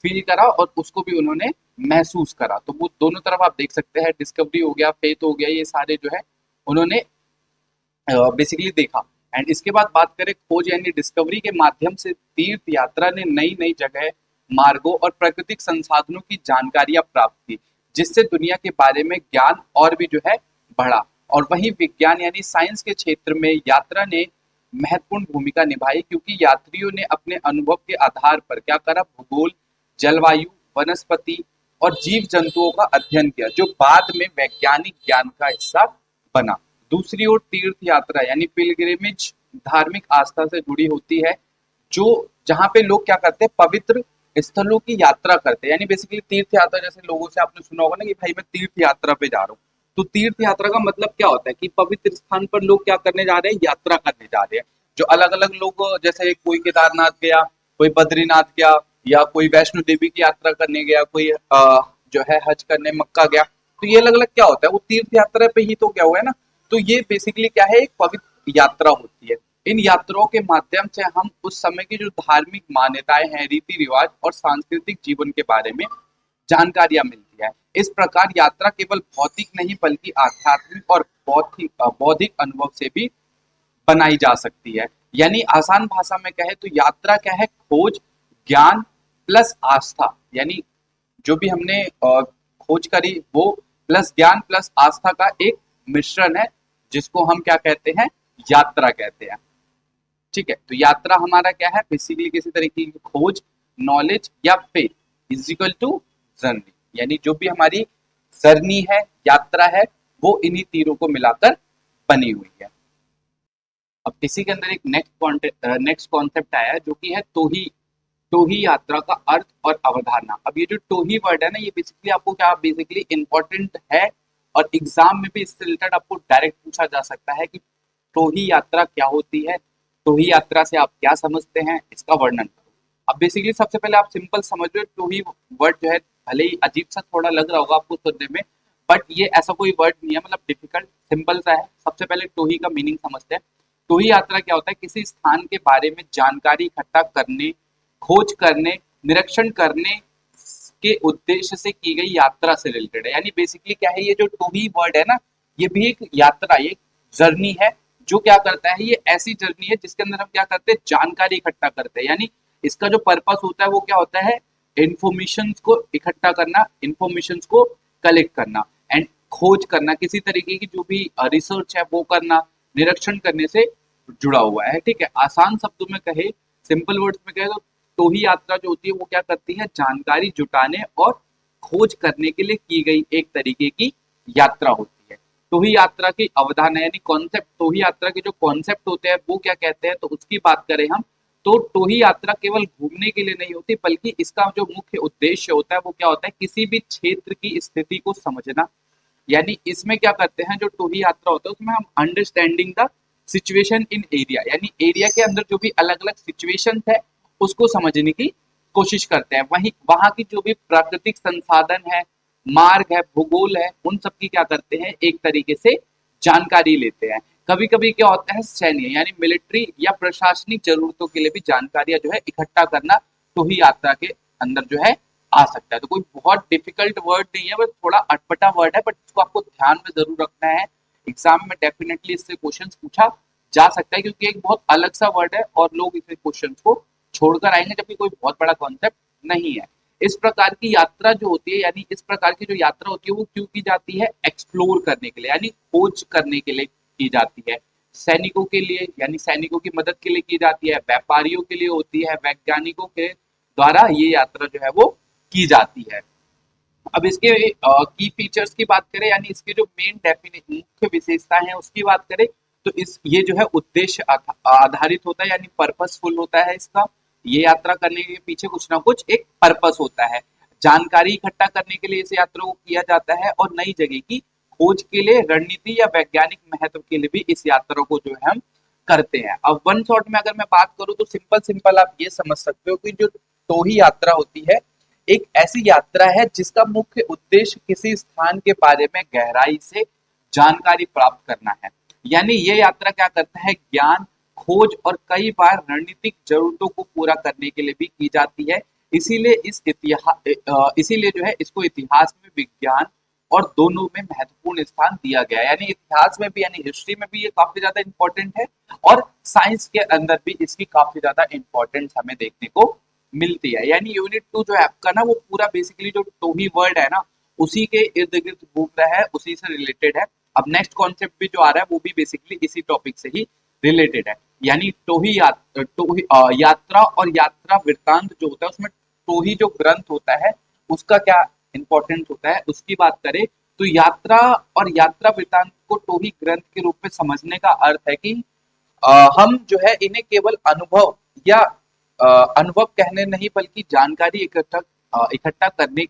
फील करा और उसको भी उन्होंने महसूस करा। तो वो दोनों तरफ आप देख सकते हैं, डिस्कवरी हो गया, फेथ हो गया, ये सारे जो है उन्होंने बेसिकली देखा। एंड इसके बाद बात करें खोज यानी डिस्कवरी के माध्यम से तीर्थ यात्रा ने नई नई जगह, मार्गों और प्राकृतिक संसाधनों की जानकारियां प्राप्त की, जिससे दुनिया के बारे में ज्ञान और भी जो है बढ़ा। और वहीं विज्ञान यानी साइंस के क्षेत्र में यात्रा ने महत्वपूर्ण भूमिका निभाई, क्योंकि यात्रियों ने अपने अनुभव के आधार पर क्या करा, भूगोल, जलवायु, वनस्पति और जीव जंतुओं का अध्ययन किया, जो बाद में वैज्ञानिक ज्ञान का हिस्सा बना। दूसरी ओर तीर्थ यात्रा यानी पिलग्रिमेज धार्मिक आस्था से जुड़ी होती है, जो जहाँ पे लोग क्या करते हैं, पवित्र स्थलों की यात्रा करते हैं। यानी बेसिकली तीर्थ यात्रा, जैसे लोगों से आपने सुना होगा ना कि भाई मैं तीर्थ यात्रा पे जा रहा हूँ, तो तीर्थ यात्रा का मतलब क्या होता है कि पवित्र स्थान पर लोग क्या करने जा रहे हैं, यात्रा करने जा रहे हैं। जो अलग अलग लोग, जैसे कोई केदारनाथ गया, कोई बद्रीनाथ गया, या कोई वैष्णो देवी की यात्रा करने गया, कोई जो है हज करने मक्का गया, तो ये अलग अलग क्या होता है, वो तीर्थ यात्रा पे ही तो क्या हुआ है ना। तो ये बेसिकली क्या है, एक पवित्र यात्रा होती है। इन यात्राओं के माध्यम से हम उस समय की जो धार्मिक मान्यताएं हैं, रीति रिवाज और सांस्कृतिक जीवन के बारे में जानकारियां मिलती है। इस प्रकार यात्रा केवल भौतिक नहीं बल्कि आध्यात्मिक और बौद्धिक अनुभव से भी बनाई जा सकती है। यानी आसान भाषा में कहे तो यात्रा क्या है, खोज, ज्ञान प्लस आस्था, यानी जो भी हमने खोज करी वो प्लस ज्ञान प्लस आस्था का एक मिश्रण है, जिसको हम क्या कहते हैं, यात्रा कहते हैं। ठीक है, तो यात्रा हमारा क्या है, बेसिकली किसी तरीके की खोज, नॉलेज या faith is equal to journey, यानी जो भी हमारी जर्नी है, यात्रा है, वो इन्हीं तीरों को मिलाकर बनी हुई है। अब इसी के अंदर एक नेक्स्ट कॉन्सेप्ट आया है जो कि है तोही। टोही यात्रा का अर्थ और अवधारणा। अब ये जो टोही वर्ड है ना, ये बेसिकली आपको क्या बेसिकली इंपॉर्टेंट है और एग्जाम में भी इससे रिलेटेड आपको डायरेक्ट पूछा जा सकता है कि टोही यात्रा क्या होती है, टोही यात्रा से आप क्या समझते हैं, इसका वर्णन करो। अब बेसिकली सबसे पहले आप सिंपल समझ लो, टोही वर्ड जो है भले ही अजीब सा थोड़ा लग रहा होगा आपको सुनने में, बट ये ऐसा कोई वर्ड नहीं है, मतलब डिफिकल्ट, सिंपल सा है। सबसे पहले टोही का मीनिंग समझते हैं। टोही यात्रा क्या होता है, किसी स्थान के बारे में जानकारी इकट्ठा करने, खोज करने, निरीक्षण करने के उद्देश्य से की गई यात्रा से रिलेटेड है। यानी बेसिकली क्या है, ये जो टूही वर्ड है ना, ये भी एक यात्रा, एक जर्नी है। जो क्या करता है, ये ऐसी जर्नी है जिसके अंदर हम क्या करते हैं, जानकारी इकट्ठा करते हैं। यानी इसका जो पर्पस होता है वो क्या होता है, इंफॉर्मेशन को इकट्ठा करना, इंफॉर्मेशन को कलेक्ट करना एंड खोज करना, किसी तरीके की जो भी रिसर्च है वो करना, निरीक्षण करने से जुड़ा हुआ है। ठीक है, आसान शब्दों में कहे, सिंपल वर्ड्स में कहे तो टोही यात्रा जो होती है वो क्या करती है, जानकारी जुटाने और खोज करने के लिए की गई एक तरीके की यात्रा होती है। टोही यात्रा की अवधारणा यानी कॉन्सेप्ट, टोही यात्रा के जो कॉन्सेप्ट होते हैं वो क्या कहते हैं, तो उसकी बात करें हम तो टोही यात्रा केवल घूमने के लिए नहीं होती, बल्कि इसका जो मुख्य उद्देश्य होता है वो क्या होता है, किसी भी क्षेत्र की स्थिति को समझना। यानी इसमें क्या करते हैं, जो टोही यात्रा होता है उसमें हम understanding the situation in area, यानी एरिया के अंदर जो भी अलग अलग सिचुएशन है उसको समझने की कोशिश करते हैं। वहीं वहां की जो भी प्राकृतिक संसाधन है, मार्ग है, भूगोल है, उन सब की क्या करते हैं, एक तरीके से जानकारी लेते हैं। कभी कभी क्या होता है, सैन्य यानी मिलिट्री या प्रशासनिक जरूरतों के लिए भी जानकारियां जो है इकट्ठा करना टोही यात्रा के अंदर जो है आ सकता है। तो कोई बहुत डिफिकल्ट वर्ड नहीं है, बस थोड़ा अटपटा वर्ड है, बट इसको आपको ध्यान में जरूर रखना है। एग्जाम में डेफिनेटली इससे क्वेश्चंस पूछा जा सकता है, क्योंकि एक बहुत अलग सा वर्ड है और लोग इसे क्वेश्चंस को छोड़कर आएंगे, जबकि कोई बहुत बड़ा कॉन्सेप्ट नहीं है। इस प्रकार की यात्रा जो होती है, यानी इस प्रकार की जो यात्रा होती है वो क्यों की जाती है, एक्सप्लोर करने के लिए यानी खोज करने के लिए की जाती है। सैनिकों के लिए यानी सैनिकों की मदद के लिए की जाती है, व्यापारियों के लिए होती है, वैज्ञानिकों के द्वारा ये यात्रा जो है वो की जाती है। अब इसके की फीचर्स की बात करें, यानी इसके जो मेन डेफिनेशन मुख्य विशेषताएं हैं उसकी बात करें, तो इस ये जो है उद्देश्य आधारित होता है, यानी पर्पसफुल होता है इसका। ये यात्रा करने के पीछे कुछ ना कुछ एक पर्पस होता है। जानकारी इकट्ठा करने के लिए इस यात्रा को किया जाता है और नई जगह की खोज के लिए, रणनीति या वैज्ञानिक महत्व के लिए भी इस यात्रा को जो है हम करते हैं। अब वन शॉट में अगर मैं बात करूं तो सिंपल सिंपल आप ये समझ सकते हो कि जो टोही यात्रा होती है एक ऐसी यात्रा है जिसका मुख्य उद्देश्य किसी स्थान के बारे में गहराई से जानकारी प्राप्त करना है। यानी ये यात्रा क्या करता है, ज्ञान, खोज और कई बार रणनीतिक जरूरतों को पूरा करने के लिए भी की जाती है। इसीलिए जो है इसको इतिहास में विज्ञान और दोनों में महत्वपूर्ण स्थान दिया गया है। यानी इतिहास में भी यानी हिस्ट्री में भी ये काफी ज्यादा इंपॉर्टेंट है और साइंस के अंदर भी इसकी काफी ज्यादा इंपॉर्टेंस हमें देखने को मिलती है। यानी यूनिट 2 जो है आपका ना वो पूरा बेसिकली जो टोही वर्ड है ना उसी के इर्द गिर्द घूम रहा है, उसी से रिलेटेड है। अब नेक्स्ट कॉन्सेप्ट भी जो आ रहा है वो भी बेसिकली इसी टॉपिक से ही रिलेटेड है। यानी यात्रा और यात्रा वृत्तांत जो होता है उसमें टोही जो ग्रंथ होता है उसका क्या इंपॉर्टेंस होता है उसकी बात करें, तो यात्रा और यात्रा वृत्तांत को टोही ग्रंथ के रूप में समझने का अर्थ है कि हम जो है इन्हें केवल अनुभव या अनुभव कहने नहीं बल्कि जानकारी इकट्ठा करने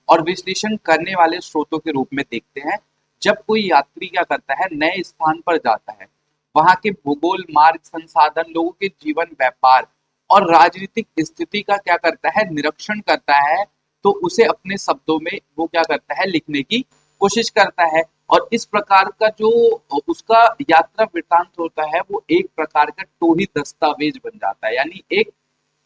और विश्लेषण करने वाले स्रोतों के रूप में देखते हैं। जब कोई यात्री क्या करता है, नए स्थान पर जाता है, वहां के भूगोल, मार्ग, संसाधन, लोगों के जीवन, व्यापार और राजनीतिक स्थिति का क्या करता है, निरीक्षण करता है, तो उसे अपने शब्दों में वो क्या करता है, लिखने की कोशिश करता है। और इस प्रकार का जो उसका यात्रा वृत्तांत होता है वो एक प्रकार का टोही दस्तावेज बन जाता है, यानी एक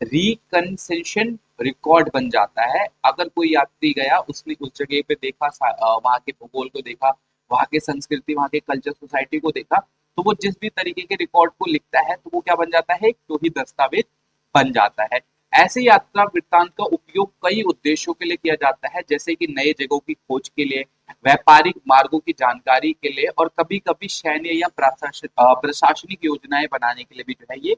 रिकंसेशन रिकॉर्ड बन जाता है। अगर कोई यात्री गया, उसने उस जगह पे देखा, वहाँ के भूगोल को देखा, वहाँ के संस्कृति, वहाँ के कल्चर, सोसाइटी को देखा, तो वो जिस भी तरीके के रिकॉर्ड को लिखता है तो वो क्या बन जाता है, एक टोही दस्तावेज बन जाता है। ऐसे यात्रा वृत्तांत का उपयोग कई उद्देश्यों के लिए किया जाता है, जैसे कि नए जगहों की खोज के लिए, व्यापारिक मार्गों की जानकारी के लिए और कभी कभी सैन्य या प्रशासनिक योजनाएं बनाने के लिए भी जो है ये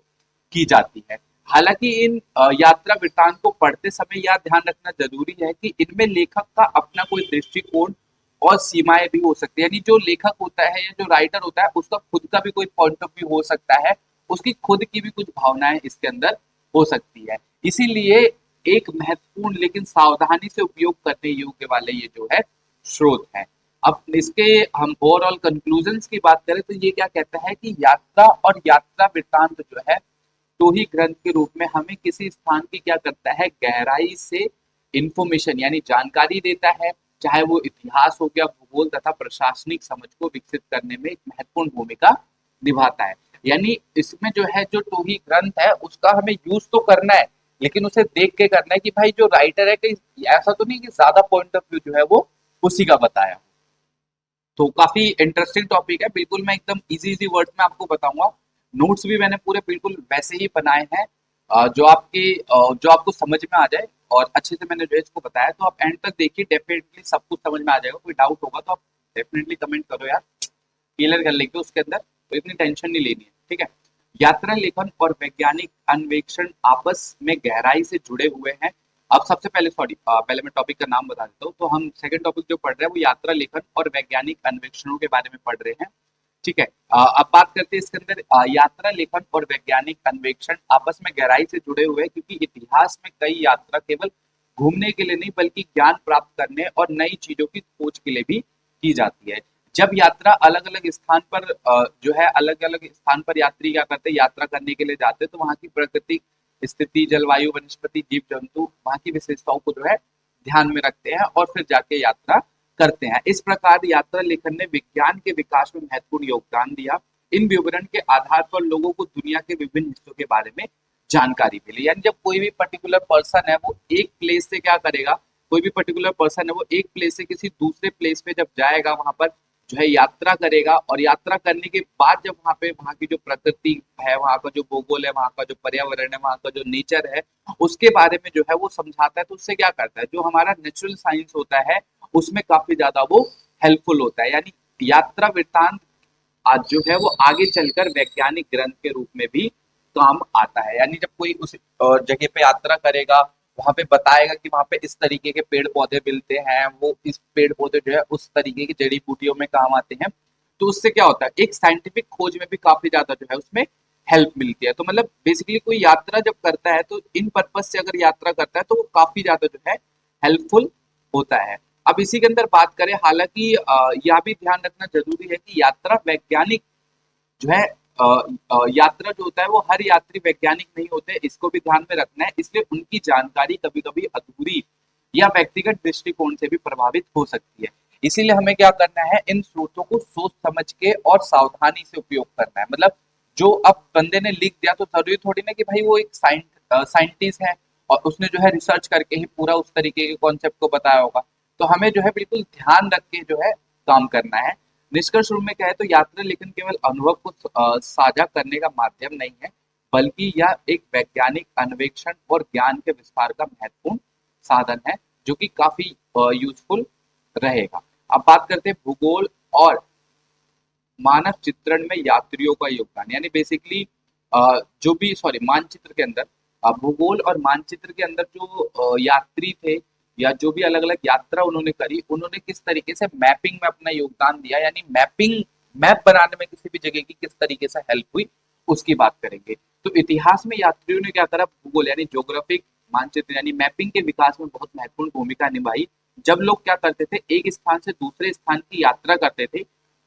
की जाती है। हालांकि इन यात्रा वृत्तांत को पढ़ते समय यह ध्यान रखना जरूरी है कि इनमें लेखक का अपना कोई दृष्टिकोण और सीमाएं भी हो सकती है। यानी जो लेखक होता है या जो राइटर होता है उसका खुद का भी कोई पॉइंट ऑफ व्यू हो सकता है, उसकी खुद की भी कुछ भावनाएं इसके अंदर हो सकती है। इसीलिए एक महत्वपूर्ण लेकिन सावधानी से उपयोग करने योग्य वाले ये जो है स्रोत है। अब इसके हम ओवरऑल कंक्लूजन्स की बात करें तो ये क्या कहता है कि यात्रा और यात्रा वृत्तांत जो है टोही ग्रंथ के रूप में हमें किसी स्थान की क्या करता है, गहराई से इंफॉर्मेशन यानी जानकारी देता है, चाहे वो इतिहास हो गया, भूगोल तथा प्रशासनिक समझ को विकसित करने में एक महत्वपूर्ण भूमिका निभाता है। यानी इसमें जो है जो टोही ग्रंथ है उसका हमें यूज तो करना है, लेकिन उसे देख के करना है कि भाई जो राइटर है कहीं ऐसा तो नहीं कि ज्यादा पॉइंट ऑफ व्यू जो है वो उसी का बताया। तो काफी इंटरेस्टिंग टॉपिक है, बिल्कुल मैं एकदम इजी इजी वर्ड्स में आपको बताऊंगा। नोट्स भी मैंने पूरे बिल्कुल वैसे ही बनाए हैं जो आपको समझ में आ जाए और अच्छे से मैंने जो है इसको बताया, तो आप एंड तक देखिए, डेफिनेटली सब कुछ समझ में आ जाएगा। कोई डाउट होगा तो आप डेफिनेटली कमेंट करो यार, क्लियर कर लेंगे उसके अंदर, तो इतनी टेंशन नहीं लेनी है, ठीक है। यात्रा लेखन और वैज्ञानिक अन्वेषण आपस में गहराई से जुड़े हुए हैं। अब सबसे पहले पहले मैं टॉपिक का नाम बता देता हूँ। तो हम सेकंड टॉपिक जो पढ़ रहे हैं वो यात्रा लेखन और वैज्ञानिक अन्वेषणों के बारे में पढ़ रहे हैं। ठीक है। अब बात करते हैं इसके अंदर यात्रा लेखन और वैज्ञानिक अन्वेषण आपस में गहराई से जुड़े हुए हैं, क्योंकि इतिहास में कई यात्रा केवल घूमने के लिए नहीं बल्कि ज्ञान प्राप्त करने और नई चीजों की खोज के लिए भी की जाती है। जब यात्रा अलग अलग स्थान पर जो है अलग अलग स्थान पर यात्री क्या करते हैं, यात्रा करने के लिए जाते हैं, तो वहाँ की प्राकृतिक स्थिति, जलवायु, वनस्पति, जीव जंतु, वहाँ की विशेषताओं को जो है ध्यान में रखते हैं और फिर जाके यात्रा करते हैं। इस प्रकार यात्रा लेखन ने विज्ञान के विकास में महत्वपूर्ण योगदान दिया। इन विवरण के आधार पर लोगों को दुनिया के विभिन्न हिस्सों के बारे में जानकारी मिली। यानी जब कोई भी पर्टिकुलर पर्सन है वो एक प्लेस से क्या करेगा, कोई भी पर्टिकुलर पर्सन है वो एक प्लेस से किसी दूसरे प्लेस पे जब जाएगा, वहां पर जो है यात्रा करेगा, और यात्रा करने के बाद जब वहाँ पे वहाँ की जो प्रकृति है, वहाँ का जो भूगोल है, वहाँ का जो पर्यावरण है, वहाँ का जो नेचर है, उसके बारे में जो है वो समझाता है। तो उससे क्या करता है, जो हमारा नेचुरल साइंस होता है उसमें काफी ज्यादा वो हेल्पफुल होता है। यानी यात्रा वृत्तांत आज जो है वो आगे चलकर वैज्ञानिक ग्रंथ के रूप में भी काम आता है। यानी जब कोई उस जगह पे यात्रा करेगा, वहां पे बताएगा कि वहां पे इस तरीके के पेड़ पौधे मिलते हैं, वो इस पेड़ पौधे जो है उस तरीके की जड़ी बूटियों में काम आते हैं। तो उससे क्या होता है, एक साइंटिफिक खोज में भी काफी ज्यादा जो है उसमें हेल्प मिलती है। तो मतलब बेसिकली कोई यात्रा जब करता है तो इन पर्पज से अगर यात्रा करता है तो वो काफी ज्यादा जो है हेल्पफुल होता है। अब इसी के अंदर बात करें, हालांकि यह भी ध्यान रखना जरूरी है कि यात्रा वैज्ञानिक जो है यात्रा जो होता है वो हर यात्री वैज्ञानिक नहीं होते, इसको भी ध्यान में रखना है। इसलिए उनकी जानकारी कभी कभी अधूरी या व्यक्तिगत दृष्टिकोण से भी प्रभावित हो सकती है। इसीलिए हमें क्या करना है, इन स्रोतों को सोच समझ के और सावधानी से उपयोग करना है। मतलब जो अब बंदे ने लिख दिया तो जरूरी थोड़ी ना कि भाई वो एक साइंटिस्ट है और उसने जो है रिसर्च करके ही पूरा उस तरीके के कॉन्सेप्ट को बताया होगा। तो हमें जो है बिल्कुल ध्यान रख के जो है काम करना है। निष्कर्ष रूप में कहे तो यात्रा लेखन केवल अनुभव को साझा करने का माध्यम नहीं है, बल्कि यह एक वैज्ञानिक अन्वेषण और ज्ञान के विस्तार का महत्वपूर्ण साधन है, जो कि काफी यूजफुल रहेगा। अब बात करते हैं भूगोल और मानव चित्रण में यात्रियों का योगदान। यानी बेसिकली जो भी मानचित्र के अंदर भूगोल और मानचित्र के अंदर जो यात्री थे या जो भी अलग अलग यात्रा उन्होंने करी, उन्होंने किस तरीके से मैपिंग में अपना योगदान दिया, यानी मैप बनाने में किसी भी जगह की किस तरीके से हेल्प हुई, उसकी बात करेंगे। तो इतिहास में यात्रियों ने क्या करा, भूगोल यानी ज्योग्राफिक मानचित्र यानी मैपिंग के विकास में बहुत महत्वपूर्ण भूमिका निभाई। जब लोग क्या करते थे, एक स्थान से दूसरे स्थान की यात्रा करते थे,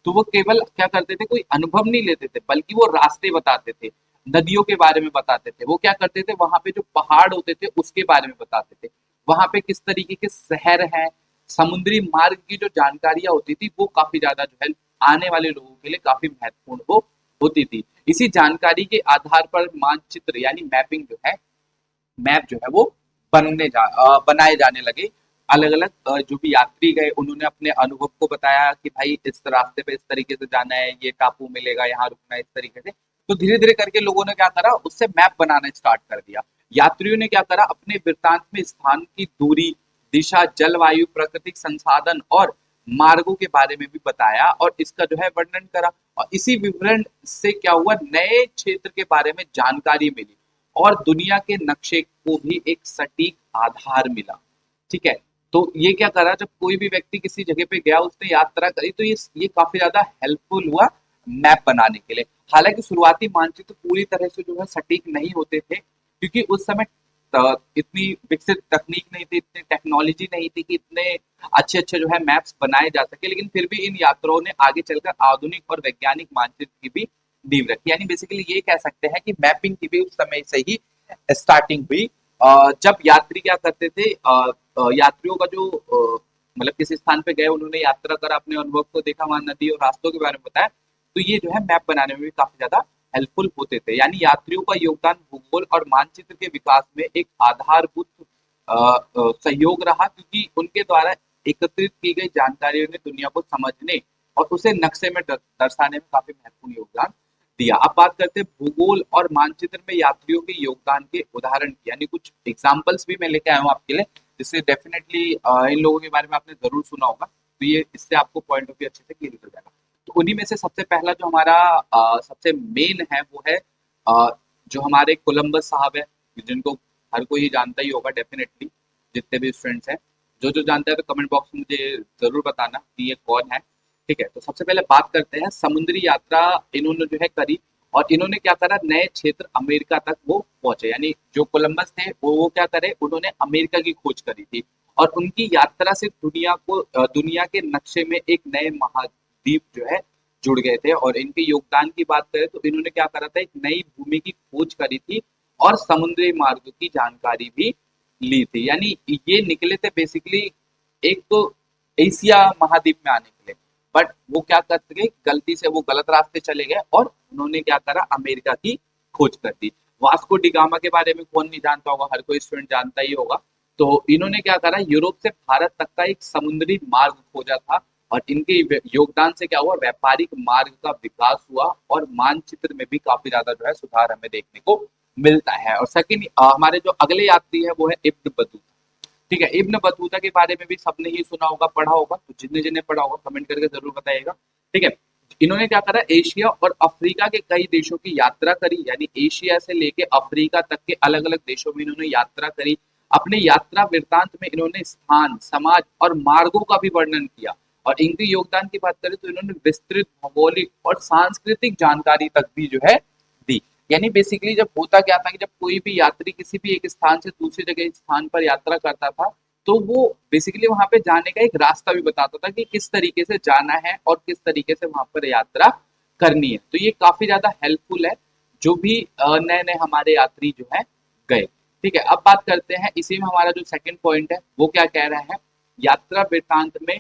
तो वो केवल क्या करते थे, कोई अनुभव नहीं लेते थे, बल्कि वो रास्ते बताते थे, नदियों के बारे में बताते थे, वो क्या करते थे, वहां पे जो पहाड़ होते थे उसके बारे में बताते थे, वहां पे किस तरीके के शहर हैं, समुद्री मार्ग की जो जानकारियां होती थी वो काफी ज्यादा जो है आने वाले लोगों के लिए काफी महत्वपूर्ण हो होती थी। इसी जानकारी के आधार पर मानचित्र यानी मैपिंग जो है, मैप जो है वो बनाए जाने लगे। अलग अलग जो भी यात्री गए उन्होंने अपने अनुभव को बताया कि भाई इस रास्ते पे इस तरीके से जाना है, ये टापू मिलेगा, यहाँ रुकना है, इस तरीके से। तो धीरे धीरे करके लोगों ने क्या करा, उससे मैप बनाना स्टार्ट कर दिया। यात्रियों ने क्या करा, अपने वृत्तांत में स्थान की दूरी, दिशा, जलवायु, प्राकृतिक संसाधन और मार्गों के बारे में भी बताया और इसका जो है वर्णन करा। और इसी विवरण से क्या हुआ, नए क्षेत्र के बारे में जानकारी मिली और दुनिया के नक्शे को भी एक सटीक आधार मिला। ठीक है। तो ये क्या करा, जब कोई भी व्यक्ति किसी जगह पे गया, उसने यात्रा करी, तो ये काफी ज्यादा हेल्पफुल हुआ मैप बनाने के लिए। हालांकि शुरुआती मानचित्र पूरी तरह से जो है सटीक नहीं होते थे, क्योंकि उस समय इतनी विकसित तकनीक नहीं थी, इतनी टेक्नोलॉजी नहीं थी कि इतने अच्छे अच्छे जो है मैप्स बनाए जा सके। लेकिन फिर भी इन यात्राओं ने आगे चलकर आधुनिक और वैज्ञानिक मानचित्र की भी नींव रखी। यानी बेसिकली ये कह सकते हैं कि मैपिंग की भी उस समय से ही स्टार्टिंग हुई। जब यात्री क्या करते थे, यात्रियों का जो मतलब किसी स्थान पे गए, उन्होंने यात्रा करा, अपने अनुभव को देखा, वहां नदी और रास्तों के बारे में बताया, तो ये जो है मैप बनाने में भी काफी ज्यादा हेल्पफुल होते थे। यानी यात्रियों का योगदान भूगोल और मानचित्र के विकास में एक आधारभूत सहयोग रहा, क्योंकि उनके द्वारा एकत्रित की गई जानकारियों ने दुनिया को समझने और उसे नक्शे में दर्शाने में काफी महत्वपूर्ण योगदान दिया। अब बात करते हैं भूगोल और मानचित्र में यात्रियों के योगदान के उदाहरण की, यानी कुछ एग्जाम्पल्स भी मैं लेके आया हूँ आपके लिए, जिससे डेफिनेटली इन लोगों के बारे में आपने जरूर सुना होगा, तो ये इससे आपको पॉइंट ऑफ व्यू अच्छे से क्लियर हो जाएगा। तो उन्हीं में से सबसे पहला जो हमारा सबसे मेन है वो है जो हमारे कोलंबस साहब है, जिनको हर कोई ही जानता ही होगा डेफिनेटली, जितने भी स्टूडेंट्स हैं, जो जानता है तो कमेंट बॉक्स में मुझे जरूर बताना कि ये कौन है। ठीक है, तो सबसे पहले बात करते हैं, समुद्री यात्रा इन्होंने जो है करी, और इन्होंने क्या करा, नए क्षेत्र अमेरिका तक वो पहुंचे। यानी जो कोलंबस थे वो क्या करे, उन्होंने अमेरिका की खोज करी थी, और उनकी यात्रा से दुनिया के नक्शे में एक नए महाद्वीप जो है जुड़ गए थे। और इनके योगदान की बात करें तो इन्होंने क्या करा था, एक नई भूमि की खोज करी थी और समुद्री मार्ग की जानकारी भी ली थी। यानी ये निकले थे बेसिकली एक तो एशिया महाद्वीप में आने के लिए, बट वो क्या करते गए, गलती से वो गलत रास्ते चले गए और उन्होंने क्या करा, अमेरिका की खोज कर दी। वास्को डी गामा के बारे में कौन नहीं जानता होगा, हर कोई स्टूडेंट जानता ही होगा। तो इन्होंने क्या करा, यूरोप से भारत तक का एक समुद्री मार्ग खोजा था, और इनके योगदान से क्या हुआ, व्यापारिक मार्ग का विकास हुआ और मानचित्र में भी काफी ज्यादा जो है सुधार हमें देखने को मिलता है। और सेकंड, हमारे जो अगले यात्री है वो है इब्न बतूता। ठीक है, इब्न बतूता के बारे में भी सबने ही सुना होगा, पढ़ा होगा, तो जितने जिन्हें पढ़ा होगा कमेंट करके जरूर बताइएगा। ठीक है, इन्होंने क्या करा, एशिया और अफ्रीका के कई देशों की यात्रा करी। यानी एशिया से लेके अफ्रीका तक के अलग अलग देशों में इन्होंने यात्रा करी। अपने यात्रा वृत्तांत में इन्होंने स्थान, समाज और मार्गों का भी वर्णन किया। और इनके योगदान की बात करें तो इन्होंने विस्तृत भौगोलिक और सांस्कृतिक जानकारी तक भी जो है दी। यानी बेसिकली जब होता क्या था कि जब कोई भी यात्री किसी भी एक स्थान से दूसरी जगह स्थान पर यात्रा करता था, तो वो बेसिकली वहां पे जाने का एक रास्ता भी बताता था कि किस तरीके से जाना है और किस तरीके से वहां पर यात्रा करनी है। तो ये काफी ज्यादा हेल्पफुल है, जो भी नए नए हमारे यात्री जो है गए। ठीक है, अब बात करते हैं, इसी में हमारा जो सेकंड पॉइंट है वो क्या कह रहा है, यात्रा वृत्तांत में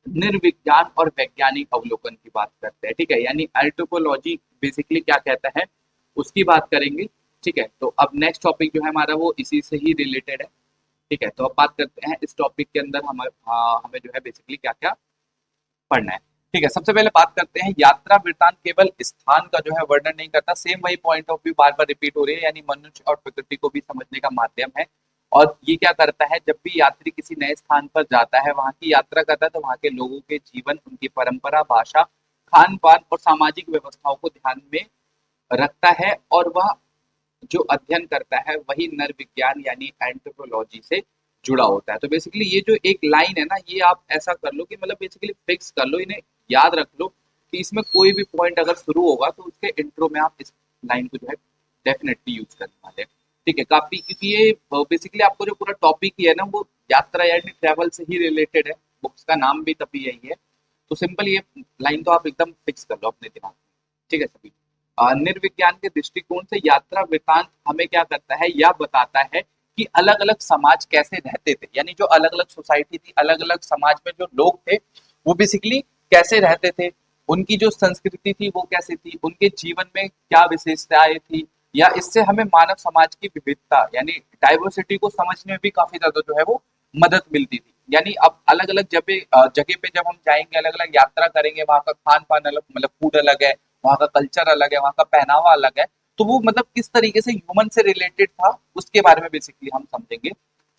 निर्विज्ञान और वैज्ञानिक अवलोकन की बात करते हैं। ठीक है, यानी एंथ्रोपोलॉजी बेसिकली क्या कहता है उसकी बात करेंगे। ठीक है, तो अब नेक्स्ट टॉपिक जो है हमारा वो इसी से ही रिलेटेड है। ठीक है, तो अब बात करते हैं इस टॉपिक के अंदर हमें जो है बेसिकली क्या क्या पढ़ना है। ठीक है, सबसे पहले बात करते हैं, यात्रा वृत्तांत केवल स्थान का जो है वर्णन नहीं करता, सेम वही point of view bar bar repeat हो रही है, यानी मनुष्य और प्रकृति को भी समझने का माध्यम है। और ये क्या करता है, जब भी यात्री किसी नए स्थान पर जाता है, वहां की यात्रा करता है, तो वहां के लोगों के जीवन, उनकी परंपरा, भाषा, खान पान और सामाजिक व्यवस्थाओं को ध्यान में रखता है, और वह जो अध्ययन करता है वही नर विज्ञान यानी एंथ्रोपोलॉजी से जुड़ा होता है। तो बेसिकली ये जो एक लाइन है ना, ये आप ऐसा कर लो कि मतलब बेसिकली फिक्स कर लो, इन्हें याद रख लो कि इसमें कोई भी पॉइंट अगर शुरू होगा तो उसके इंट्रो में आप इस लाइन को जो है डेफिनेटली यूज करने वाले हैं। ठीक है, काफी, क्योंकि ये बेसिकली आपको जो पूरा टॉपिक ही है ना वो यात्रा यानी ट्रैवल से ही रिलेटेड है, बुक्स का नाम भी तभी यही है। तो सिंपल ये लाइन तो आप एकदम फिक्स कर लो अपने दिमाग में। ठीक है सभी, निर्विज्ञान के दृष्टिकोण से यात्रा वृतांत हमें क्या करता है, यह बताता है कि अलग अलग समाज कैसे रहते थे। यानी जो अलग अलग सोसाइटी थी, अलग अलग समाज में जो लोग थे वो बेसिकली कैसे रहते थे, उनकी जो संस्कृति थी वो कैसी थी, उनके जीवन में क्या विशेषताएं थी, या इससे हमें मानव समाज की विविधता यानी डाइवर्सिटी को समझने में भी काफी ज्यादा जो है वो मदद मिलती थी। यानी अब अलग अलग जगह पे जब हम जाएंगे, अलग अलग यात्रा करेंगे, वहाँ का खान पान अलग, मतलब फूड अलग है, वहाँ का कल्चर अलग है, वहाँ का पहनावा अलग है, तो वो मतलब किस तरीके से ह्यूमन से रिलेटेड था उसके बारे में बेसिकली हम समझेंगे।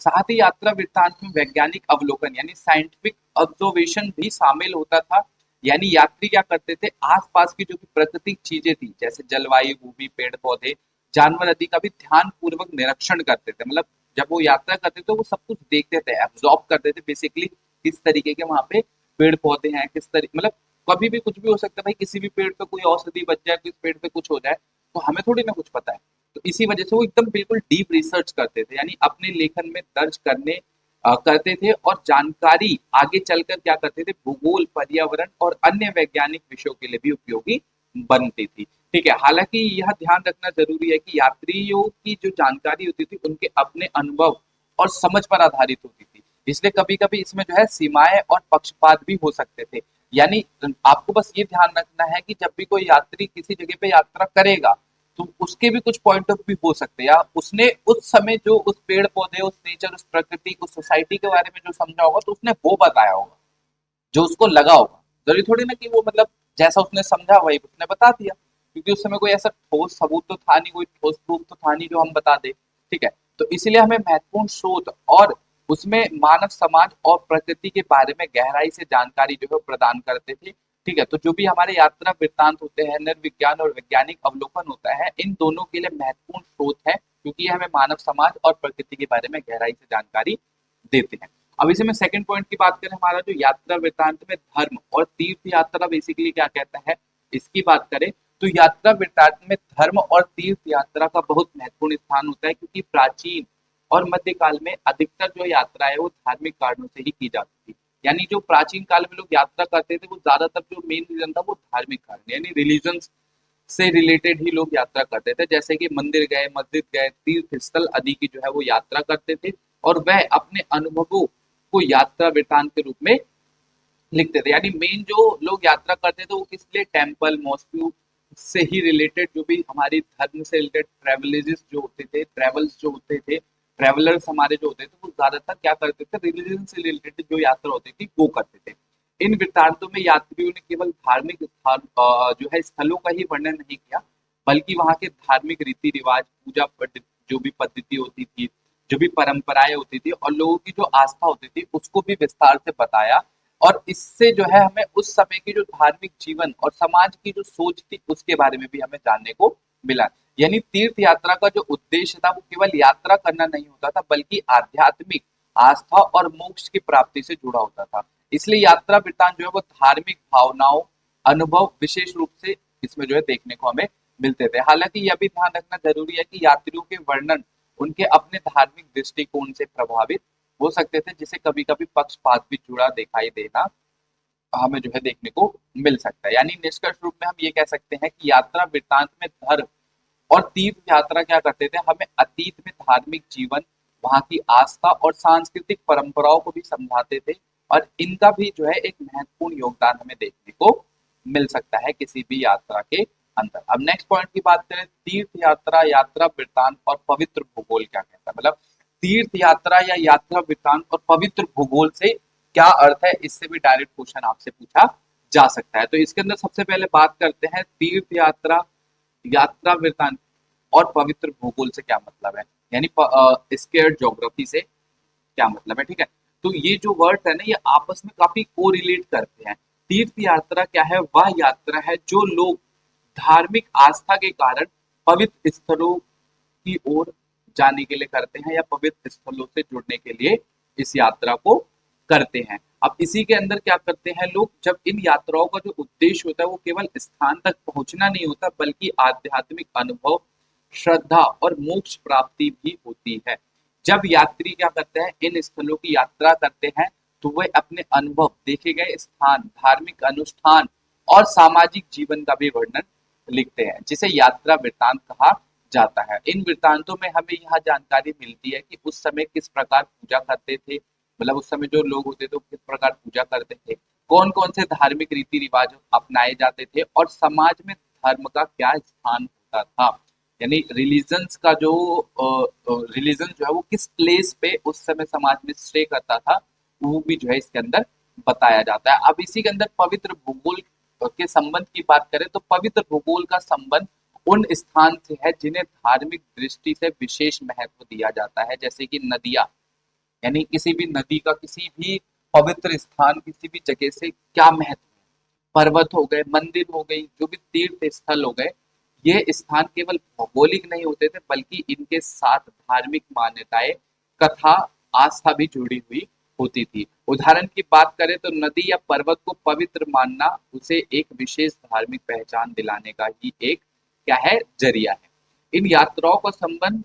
साथ ही यात्रा वृत्तांत में वैज्ञानिक अवलोकन यानी साइंटिफिक ऑब्जर्वेशन भी शामिल होता था। यानी यात्री क्या करते थे, आसपास की जो भी प्राकृतिक चीजें थी जैसे जलवायु, भूमि, पेड़ पौधे, जानवर आदि का भी ध्यान पूर्वक निरीक्षण करते थे। मतलब जब वो यात्रा करते थे वो सब कुछ देखते थे, एब्जॉर्ब करते थे बेसिकली, किस तरीके के वहाँ पे पेड़ पौधे हैं, किस तरीके, मतलब कभी भी कुछ भी हो सकता है भाई, किसी भी पेड़ पे कोई औषधि बच जाए, किस पेड़ पे कुछ हो जाए, तो हमें थोड़ी ना कुछ पता है। तो इसी वजह से वो एकदम बिल्कुल डीप रिसर्च करते थे, यानी अपने लेखन में दर्ज करते थे, और जानकारी आगे चलकर क्या करते थे, भूगोल, पर्यावरण और अन्य वैज्ञानिक विषयों के लिए भी उपयोगी बनती थी। ठीक है, हालांकि यह ध्यान रखना जरूरी है कि यात्रियों की जो जानकारी होती थी उनके अपने अनुभव और समझ पर आधारित होती थी, इसलिए कभी कभी इसमें जो है सीमाएं और पक्षपात भी हो सकते थे। यानी आपको बस ये ध्यान रखना है कि जब भी कोई यात्री किसी जगह पे यात्रा करेगा तो उसके भी कुछ पॉइंट ऑफ व्यू हो सकते हैं, या उसने उस समय जो उस पेड़ पौधे, उस नेचर, उस प्रकृति, उस सोसाइटी के बारे में जो समझा होगा तो उसने वो बताया होगा, जो उसको लगा होगा। जरूरी थोड़ी ना कि वो मतलब जैसा उसने समझा वही उसने बता दिया, क्योंकि उस समय कोई ऐसा ठोस सबूत तो था नहीं, कोई ठोस प्रूफ तो था नहीं जो हम बता दे। ठीक है, तो इसीलिए हमें महत्वपूर्ण शोध और उसमें मानव समाज और प्रकृति के बारे में गहराई से जानकारी जो है प्रदान करते थे। ठीक है। तो जो भी हमारे यात्रा वृत्तांत होते हैं, नृविज्ञान और वैज्ञानिक अवलोकन होता है, इन दोनों के लिए महत्वपूर्ण स्रोत है, क्योंकि ये हमें मानव समाज और प्रकृति के बारे में गहराई से जानकारी देते हैं। अब इसे में सेकंड पॉइंट की बात करें, हमारा जो यात्रा वृत्तांत में धर्म और तीर्थ यात्रा बेसिकली क्या कहता है, इसकी बात करें तो यात्रा वृत्तांत में धर्म और तीर्थ यात्रा का बहुत महत्वपूर्ण स्थान होता है, क्योंकि प्राचीन और मध्यकाल में अधिकतर जो यात्रा है वो धार्मिक कारणों से ही की जाती थी। यानी जो प्राचीन काल में लोग यात्रा करते थे वो ज्यादातर जो मेन रीजन था वो धार्मिक कारण यानी रिलीजन से रिलेटेड ही लोग यात्रा करते थे, जैसे कि मंदिर गए, मस्जिद गए, तीर्थ स्थल आदि की जो है वो यात्रा करते थे, और वह अपने अनुभवों को यात्रा वृत्तांत के रूप में लिखते थे। यानी मेन जो लोग यात्रा करते थे वो किस लिए, टेम्पल मॉस्क्यू से ही रिलेटेड, जो भी हमारी धर्म से रिलेटेड ट्रेवलेजेस जो होते थे, ट्रेवल्स जो होते थे, ट्रेवलर्स हमारे जो होते थे वो ज्यादातर क्या करते थे, रिलीजन से रिलेटेड जो यात्रा होती थी वो करते थे। इन वृत्तांतों में यात्रियों ने केवल धार्मिक स्थान जो है स्थलों का ही वर्णन नहीं किया, बल्कि वहाँ के धार्मिक रीति रिवाज, पूजा जो भी पद्धति होती थी, जो भी परंपराएं होती थी और लोगों की जो आस्था होती थी उसको भी विस्तार से बताया। और इससे जो है हमें उस समय की जो धार्मिक जीवन और समाज की जो सोच थी उसके बारे में भी हमें जानने को मिला। यानी तीर्थ यात्रा का जो उद्देश्य था वो केवल यात्रा करना नहीं होता था, बल्कि आध्यात्मिक आस्था और मोक्ष की प्राप्ति से जुड़ा होता था। इसलिए यात्रा वृत्तांत जो है वो धार्मिक भावनाओं, अनुभव विशेष रूप से इसमें जो है देखने को हमें मिलते थे। हालांकि यह भी ध्यान रखना जरूरी है कि यात्रियों के वर्णन उनके अपने धार्मिक दृष्टिकोण से प्रभावित हो सकते थे, जिसे कभी कभी पक्षपात भी जुड़ा दिखाई देना हमें जो है देखने को मिल सकता है। यानी निष्कर्ष रूप में हम ये कह सकते हैं कि यात्रा वृत्तांत में धर्म और तीर्थ यात्रा क्या करते थे, हमें अतीत में धार्मिक जीवन, वहाँ की आस्था और सांस्कृतिक परंपराओं को भी समझाते थे, और इनका भी जो है एक महत्वपूर्ण योगदान हमें देखने को मिल सकता है किसी भी यात्रा के अंदर। अब नेक्स्ट पॉइंट की बात करें, तीर्थ यात्रा, यात्रा वृत्तांत और पवित्र भूगोल क्या कहता है, मतलब तीर्थ यात्रा या यात्रा वृत्तांत और पवित्र भूगोल से क्या अर्थ है, इससे भी डायरेक्ट क्वेश्चन आपसे पूछा जा सकता है। तो इसके अंदर सबसे पहले बात करते हैं तीर्थ यात्रा, यात्रा वृत्तांत और पवित्र भूगोल से क्या मतलब है, यानी स्केयर्ड ज्योग्राफी से क्या मतलब है। ठीक है, तो ये जो वर्ड है ना ये आपस में काफी कोरिलेट करते हैं। तीर्थ यात्रा क्या है, वह यात्रा है जो लोग धार्मिक आस्था के कारण पवित्र स्थलों की ओर जाने के लिए करते हैं, या पवित्र स्थलों से जुड़ने के लिए इस यात्रा को करते हैं। अब इसी के अंदर क्या करते हैं लोग, जब इन यात्राओं का जो उद्देश्य होता है वो केवल स्थान तक पहुंचना नहीं होता, बल्कि आध्यात्मिक अनुभव, श्रद्धा और मोक्ष प्राप्ति भी होती है। जब यात्री क्या करते हैं, इन स्थलों की यात्रा करते हैं, तो वे अपने अनुभव, देखे गए स्थान, धार्मिक अनुष्ठान और सामाजिक जीवन का भी वर्णन लिखते हैं, जिसे यात्रा वृत्तांत कहा जाता है। इन वृत्तांतों में हमें यह जानकारी मिलती है कि उस समय किस प्रकार पूजा करते थे, मतलब उस समय जो लोग होते थे वो किस प्रकार पूजा करते थे, कौन कौन से धार्मिक रीति रिवाज अपनाए जाते थे, और समाज में धर्म का क्या स्थान होता था। यानी रिलीजन्स का जो रिलीजन जो है वो किस प्लेस पे उस समय समाज में स्टे करता था, वो भी जो है इसके अंदर बताया जाता है। अब इसी के अंदर पवित्र भूगोल के संबंध की बात करें तो पवित्र भूगोल का संबंध उन स्थान से है जिन्हें धार्मिक दृष्टि से विशेष महत्व दिया जाता है, जैसे कि नदियां, यानी किसी भी नदी का, किसी भी पवित्र स्थान, किसी भी जगह से क्या महत्व है। पर्वत हो गए, मंदिर हो गई, जो भी तीर्थ स्थल हो गए, ये स्थान केवल भौगोलिक नहीं होते थे, बल्कि इनके साथ धार्मिक मान्यताएं, कथा, आस्था भी जुड़ी हुई होती थी। उदाहरण की बात करें तो नदी या पर्वत को पवित्र मानना उसे एक विशेष धार्मिक पहचान दिलाने का ही एक क्या है, जरिया है। इन यात्राओं का संबंध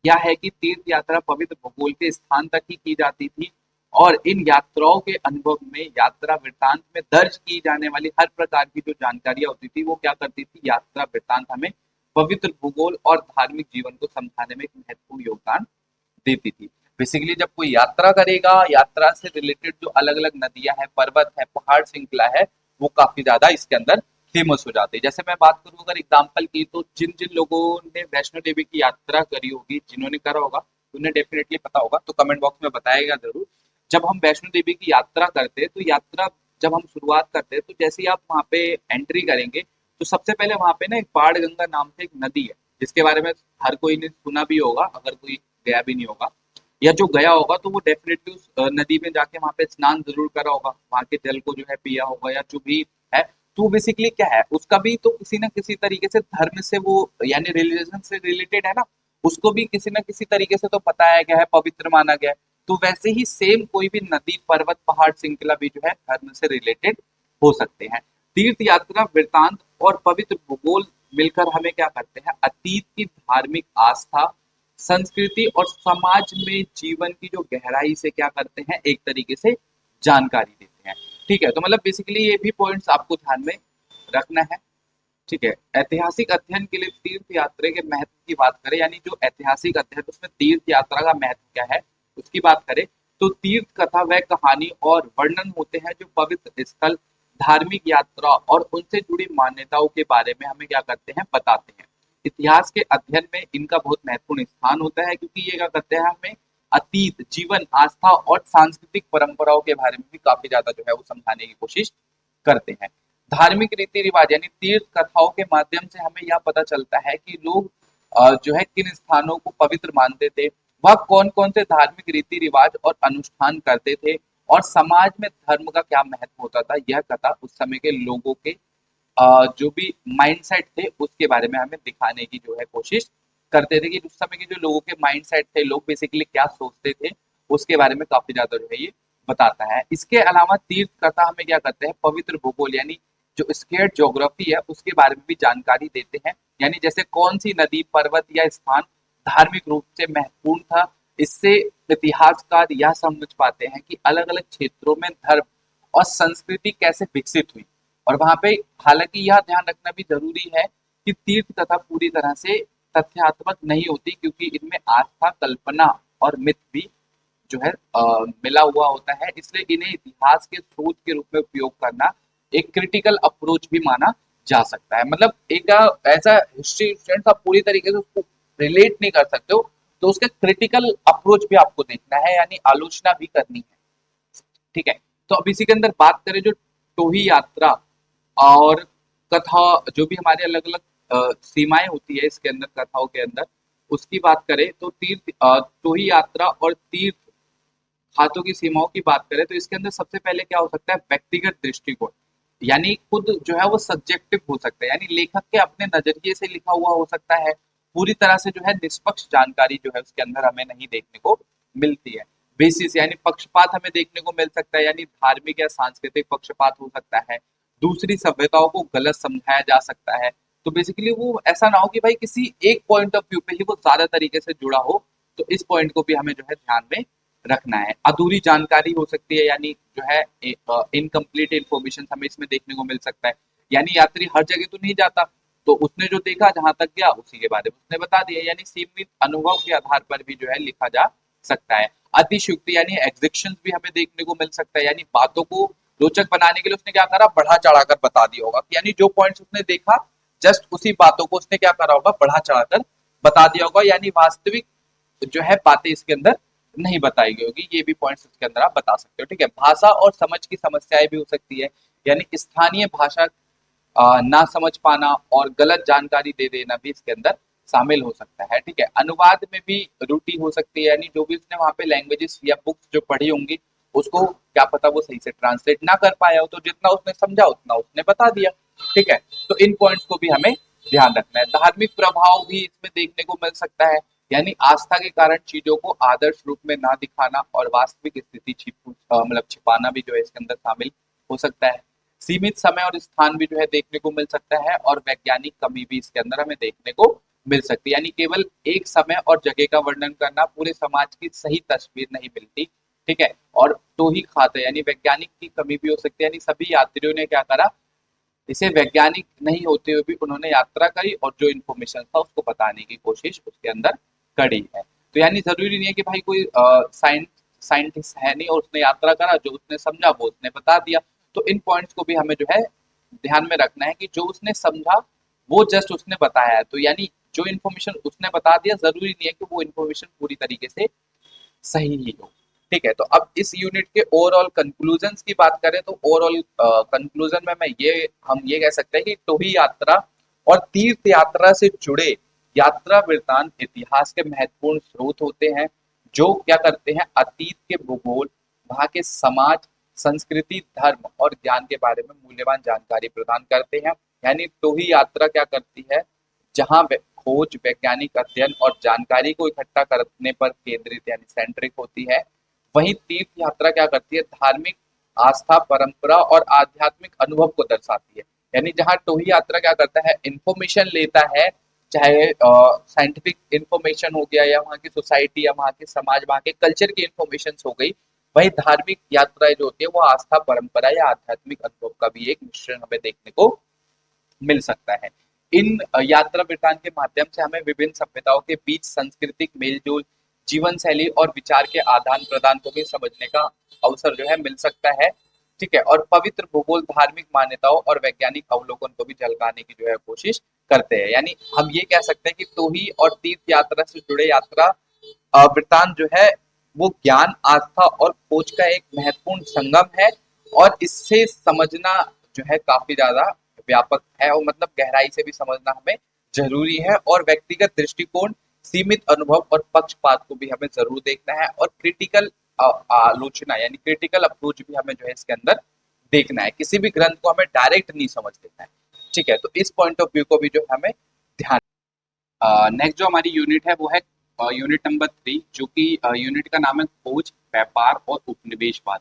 क्या है कि तीर्थ यात्रा पवित्र भूगोल के स्थान तक ही की जाती थी, और इन यात्राओं के अनुभव में यात्रा वृत्तांत में दर्ज की जाने वाली हर प्रकार की जो जानकारियां होती थी वो क्या करती थी, यात्रा वृत्तांत हमें पवित्र भूगोल और धार्मिक जीवन को समझाने में एक महत्वपूर्ण योगदान देती थी। बेसिकली जब कोई यात्रा करेगा, यात्रा से रिलेटेड जो अलग अलग नदियां हैं, पर्वत है, पहाड़ श्रृंखला है, वो काफी ज्यादा इसके अंदर फेमस हो जाते हैं। जैसे मैं बात करूं अगर एग्जाम्पल की, तो जिन जिन लोगों ने वैष्णो देवी की यात्रा करी होगी, जिन्होंने करा होगा उन्हें डेफिनेटली पता होगा, तो कमेंट बॉक्स में बताएगा जरूर। जब हम वैष्णो देवी की यात्रा करते हैं, तो यात्रा जब हम शुरुआत करते हैं तो जैसे ही आप वहाँ पे एंट्री करेंगे, तो सबसे पहले वहाँ पे ना एक बाण गंगा नाम से एक नदी है, जिसके बारे में हर कोई ने सुना भी होगा, अगर कोई गया भी नहीं होगा, या जो गया होगा तो वो डेफिनेटली उस नदी में जाके वहाँ पे स्नान जरूर करा होगा, वहाँ के जल को जो है पिया होगा, या जो भी है, तो बेसिकली क्या है, उसका भी तो किसी ना किसी तरीके से धर्म से वो यानी रिलीजन से रिलेटेड है ना, उसको भी किसी ना किसी तरीके से तो बताया गया है, पवित्र माना गया है। तो वैसे ही सेम कोई भी नदी, पर्वत, पहाड़, श्रृंखला भी जो है धर्म से रिलेटेड हो सकते हैं। तीर्थ यात्रा वृतांत और पवित्र भूगोल मिलकर हमें क्या करते हैं, अतीत की धार्मिक आस्था, संस्कृति और समाज में जीवन की जो गहराई से क्या करते हैं, एक तरीके से जानकारी देते हैं। ठीक है, तो मतलब बेसिकली ये भी पॉइंट्स आपको ध्यान में रखना है। ठीक है, ऐतिहासिक अध्ययन के लिए तीर्थ यात्रा के महत्व की बात करें, यानी जो ऐतिहासिक अध्ययन उसमें तीर्थ यात्रा का महत्व क्या है उसकी बात करें, तो तीर्थ कथा वह कहानी और वर्णन होते हैं जो पवित्र स्थल, धार्मिक यात्रा और उनसे जुड़ी मान्यताओं के बारे में हमें क्या करते हैं, बताते हैं। इतिहास के अध्ययन में इनका बहुत महत्वपूर्ण स्थान होता है, क्योंकि ये क्या करते हैं, हमें अतीत, जीवन, आस्था और सांस्कृतिक परंपराओं के बारे में भी काफी ज्यादा जो है वो समझाने की कोशिश करते हैं। धार्मिक रीति रिवाज यानी तीर्थ कथाओं के माध्यम से हमें यह पता चलता है कि लोग जो है किन स्थानों को पवित्र मानते थे, वह कौन कौन से धार्मिक रीति रिवाज और अनुष्ठान करते थे, और समाज में धर्म का क्या महत्व होता था। यह कथा उस समय के लोगों के जो भी माइंडसेट थे उसके बारे में हमें दिखाने की जो है कोशिश करते थे, कि उस समय के जो लोगों के माइंडसेट थे, लोग बेसिकली क्या सोचते थे, उसके बारे में काफी ज्यादा जो है ये बताता है। इसके अलावा तीर्थ कथा हमें क्या करते हैं, पवित्र भूगोल यानी जो स्केर्ड ज्योग्राफी है उसके बारे में भी जानकारी देते हैं, यानी जैसे कौन सी नदी, पर्वत या स्थान धार्मिक रूप से महत्वपूर्ण था। इससे इतिहासकार यह समझ पाते हैं कि अलग अलग क्षेत्रों में धर्म और संस्कृति कैसे विकसित हुई। और वहां पे हालांकि यह ध्यान रखना भी जरूरी है कि तीर्थ कथा पूरी तरह से तथ्यात्मक नहीं होती, क्योंकि इनमें आस्था, कल्पना और मिथ भी जो है मिला हुआ होता है, इसलिए इन्हें इतिहास के स्रोत के रूप में उपयोग करना एक क्रिटिकल अप्रोच भी माना जा सकता है। मतलब एक ऐसा हिस्ट्री स्टूडेंट आप पूरी तरीके से उसको रिलेट नहीं कर सकते हो, तो उसका क्रिटिकल अप्रोच भी आपको देखना है, यानी आलोचना भी करनी है। ठीक है, तो अब इसी के अंदर बात करें जो टोही यात्रा और कथा, जो भी हमारे अलग अलग सीमाएं होती है इसके अंदर, कथाओं के अंदर, उसकी बात करें तो तीर्थ टोही यात्रा और तीर्थ हाथों की सीमाओं की बात करें तो इसके अंदर सबसे पहले क्या हो सकता है, व्यक्तिगत दृष्टिकोण, यानी खुद जो है वो सब्जेक्टिव हो सकता है, यानी लेखक के अपने नजरिए से लिखा हुआ हो सकता है। पूरी तरह से जो है निष्पक्ष जानकारी जो है उसके अंदर हमें नहीं देखने को मिलती है। बेसिस यानी पक्षपात हमें देखने को मिल सकता है, यानी धार्मिक या सांस्कृतिक पक्षपात हो सकता है। दूसरी सभ्यताओं को गलत समझाया जा सकता है। तो बेसिकली वो ऐसा ना हो कि भाई किसी एक पॉइंट ऑफ व्यू पे ही वो ज्यादा तरीके से जुड़ा हो, तो इस पॉइंट को भी हमें जो है ध्यान में रखना है। अधूरी जानकारी हो सकती है, यानी जो है इनकम्प्लीट इंफॉर्मेशन हमें इसमें देखने को मिल सकता है, यानी यात्री हर जगह तो नहीं जाता, तो उसने जो देखा जहां तक गया उसी के बारे में उसने बता दिया, यानी सीमित अनुभव के आधार पर भी जो है लिखा जा सकता है। अतिशयोक्ति यानी एग्जिक्शन भी हमें देखने को मिल सकता है, यानी बातों को रोचक बनाने के लिए उसने क्या करा, बढ़ा चढ़ाकर बता दिया होगा, यानी जो पॉइंट्स उसने देखा जस्ट उसी बातों को उसने क्या करा होगा, बढ़ा चढ़ाकर बता दिया होगा, यानी वास्तविक जो है बातें इसके अंदर नहीं बताई गई होगी। ये भी पॉइंट्स इसके अंदर आप बता सकते हो। ठीक है, भाषा और समझ की समस्याएं भी हो सकती है, यानी स्थानीय भाषा ना समझ पाना और गलत जानकारी दे देना भी इसके अंदर शामिल हो सकता है। ठीक है, अनुवाद में भी त्रुटि हो सकती है, यानी जो भी उसने वहां पे लैंग्वेजेस या बुक्स जो पढ़ी होंगी उसको क्या पता वो सही से ट्रांसलेट ना कर पाया हो, तो जितना उसने समझा उतना उसने बता दिया। ठीक है, तो इन पॉइंट्स को भी हमें ध्यान रखना है। धार्मिक प्रभाव भी इसमें देखने को मिल सकता है, यानी आस्था के कारण चीजों को आदर्श रूप में ना दिखाना और वास्तविक स्थिति मतलब छिपाना भी जो है इसके अंदर शामिल हो सकता है। सीमित समय और स्थान भी जो है देखने को मिल सकता है, और वैज्ञानिक कमी भी इसके अंदर हमें देखने को मिल सकती है, यानी केवल एक समय और जगह का वर्णन करना पूरे समाज की सही तस्वीर नहीं मिलती। ठीक है, और तो ही खाते यानी वैज्ञानिक की कमी भी हो सकती है, यानी सभी यात्रियों ने क्या करा, इसे वैज्ञानिक नहीं होते हुए भी उन्होंने यात्रा करी और जो इन्फॉर्मेशन था उसको बताने की कोशिश उसके अंदर करी है। तो यानी जरूरी नहीं है कि भाई कोई साइंटिस्ट है नहीं और उसने यात्रा करा, जो उसने समझा वो उसने बता दिया। तो इन पॉइंट्स को भी हमें जो है ध्यान में रखना है कि जो उसने समझा वो जस्ट उसने बताया है, तो यानी जो इन्फॉर्मेशन उसने बता दिया जरूरी नहीं है कि वो इन्फॉर्मेशन पूरी तरीके से सही ही हो। ठीक है, तो अब इस यूनिट के ओवरऑल कंक्लूजन्स की बात करें तो ओवरऑल कंक्लूजन में हम ये कह सकते हैं कि टोही यात्रा और तीर्थ यात्रा से जुड़े यात्रा वृत्तांत इतिहास के महत्वपूर्ण स्रोत होते हैं, जो क्या करते हैं, अतीत के भूगोल, वहां के समाज, संस्कृति, धर्म और ज्ञान के बारे में मूल्यवान जानकारी प्रदान करते हैं। यानी टोही यात्रा क्या करती है, जहाँ खोज, वैज्ञानिक अध्ययन और जानकारी को इकट्ठा करने पर केंद्रित यानी सेंट्रिक होती है। वहीं तीर्थ यात्रा क्या करती है, धार्मिक आस्था, परंपरा और आध्यात्मिक अनुभव को दर्शाती है। यानी जहाँ टोही यात्रा क्या करता है, इंफॉर्मेशन लेता है, चाहे साइंटिफिक इंफॉर्मेशन हो गया या वहाँ की सोसाइटी या वहाँ के समाज, वहाँ के कल्चर की इंफॉर्मेशन हो गई। वही धार्मिक यात्राएं जो होती है वो आस्था, परंपरा या आध्यात्मिक अनुभव का भी एक मिश्रण हमें देखने को मिल सकता है। इन यात्रा वृतांत के माध्यम से हमें विभिन्न सभ्यताओं के बीच सांस्कृतिक मेलजोल, जीवन शैली और विचार के आदान प्रदान को भी समझने का अवसर जो है मिल सकता है। ठीक है, और पवित्र भूगोल, धार्मिक मान्यताओं और वैज्ञानिक अवलोकन को भी झलकाने की जो है कोशिश करते हैं। यानी हम ये कह सकते हैं कि टोही और तीर्थ यात्रा से जुड़े यात्रा वृतांत जो है वो ज्ञान, आस्था और खोज का एक महत्वपूर्ण संगम है, और इससे समझना जो है काफी ज्यादा व्यापक है, और मतलब गहराई से भी समझना हमें जरूरी है। और व्यक्तिगत दृष्टिकोण, सीमित अनुभव और पक्षपात को भी हमें जरूर देखना है, और क्रिटिकल आलोचना यानी क्रिटिकल अप्रोच भी हमें जो है इसके अंदर देखना है। किसी भी ग्रंथ को हमें डायरेक्ट नहीं समझ लेना है। ठीक है, तो इस पॉइंट ऑफ व्यू को भी जो हमें ध्यान। नेक्स्ट जो हमारी यूनिट है वो है यूनिट नंबर 3, जो कि यूनिट का नाम है खोज, व्यापार और उपनिवेशवाद।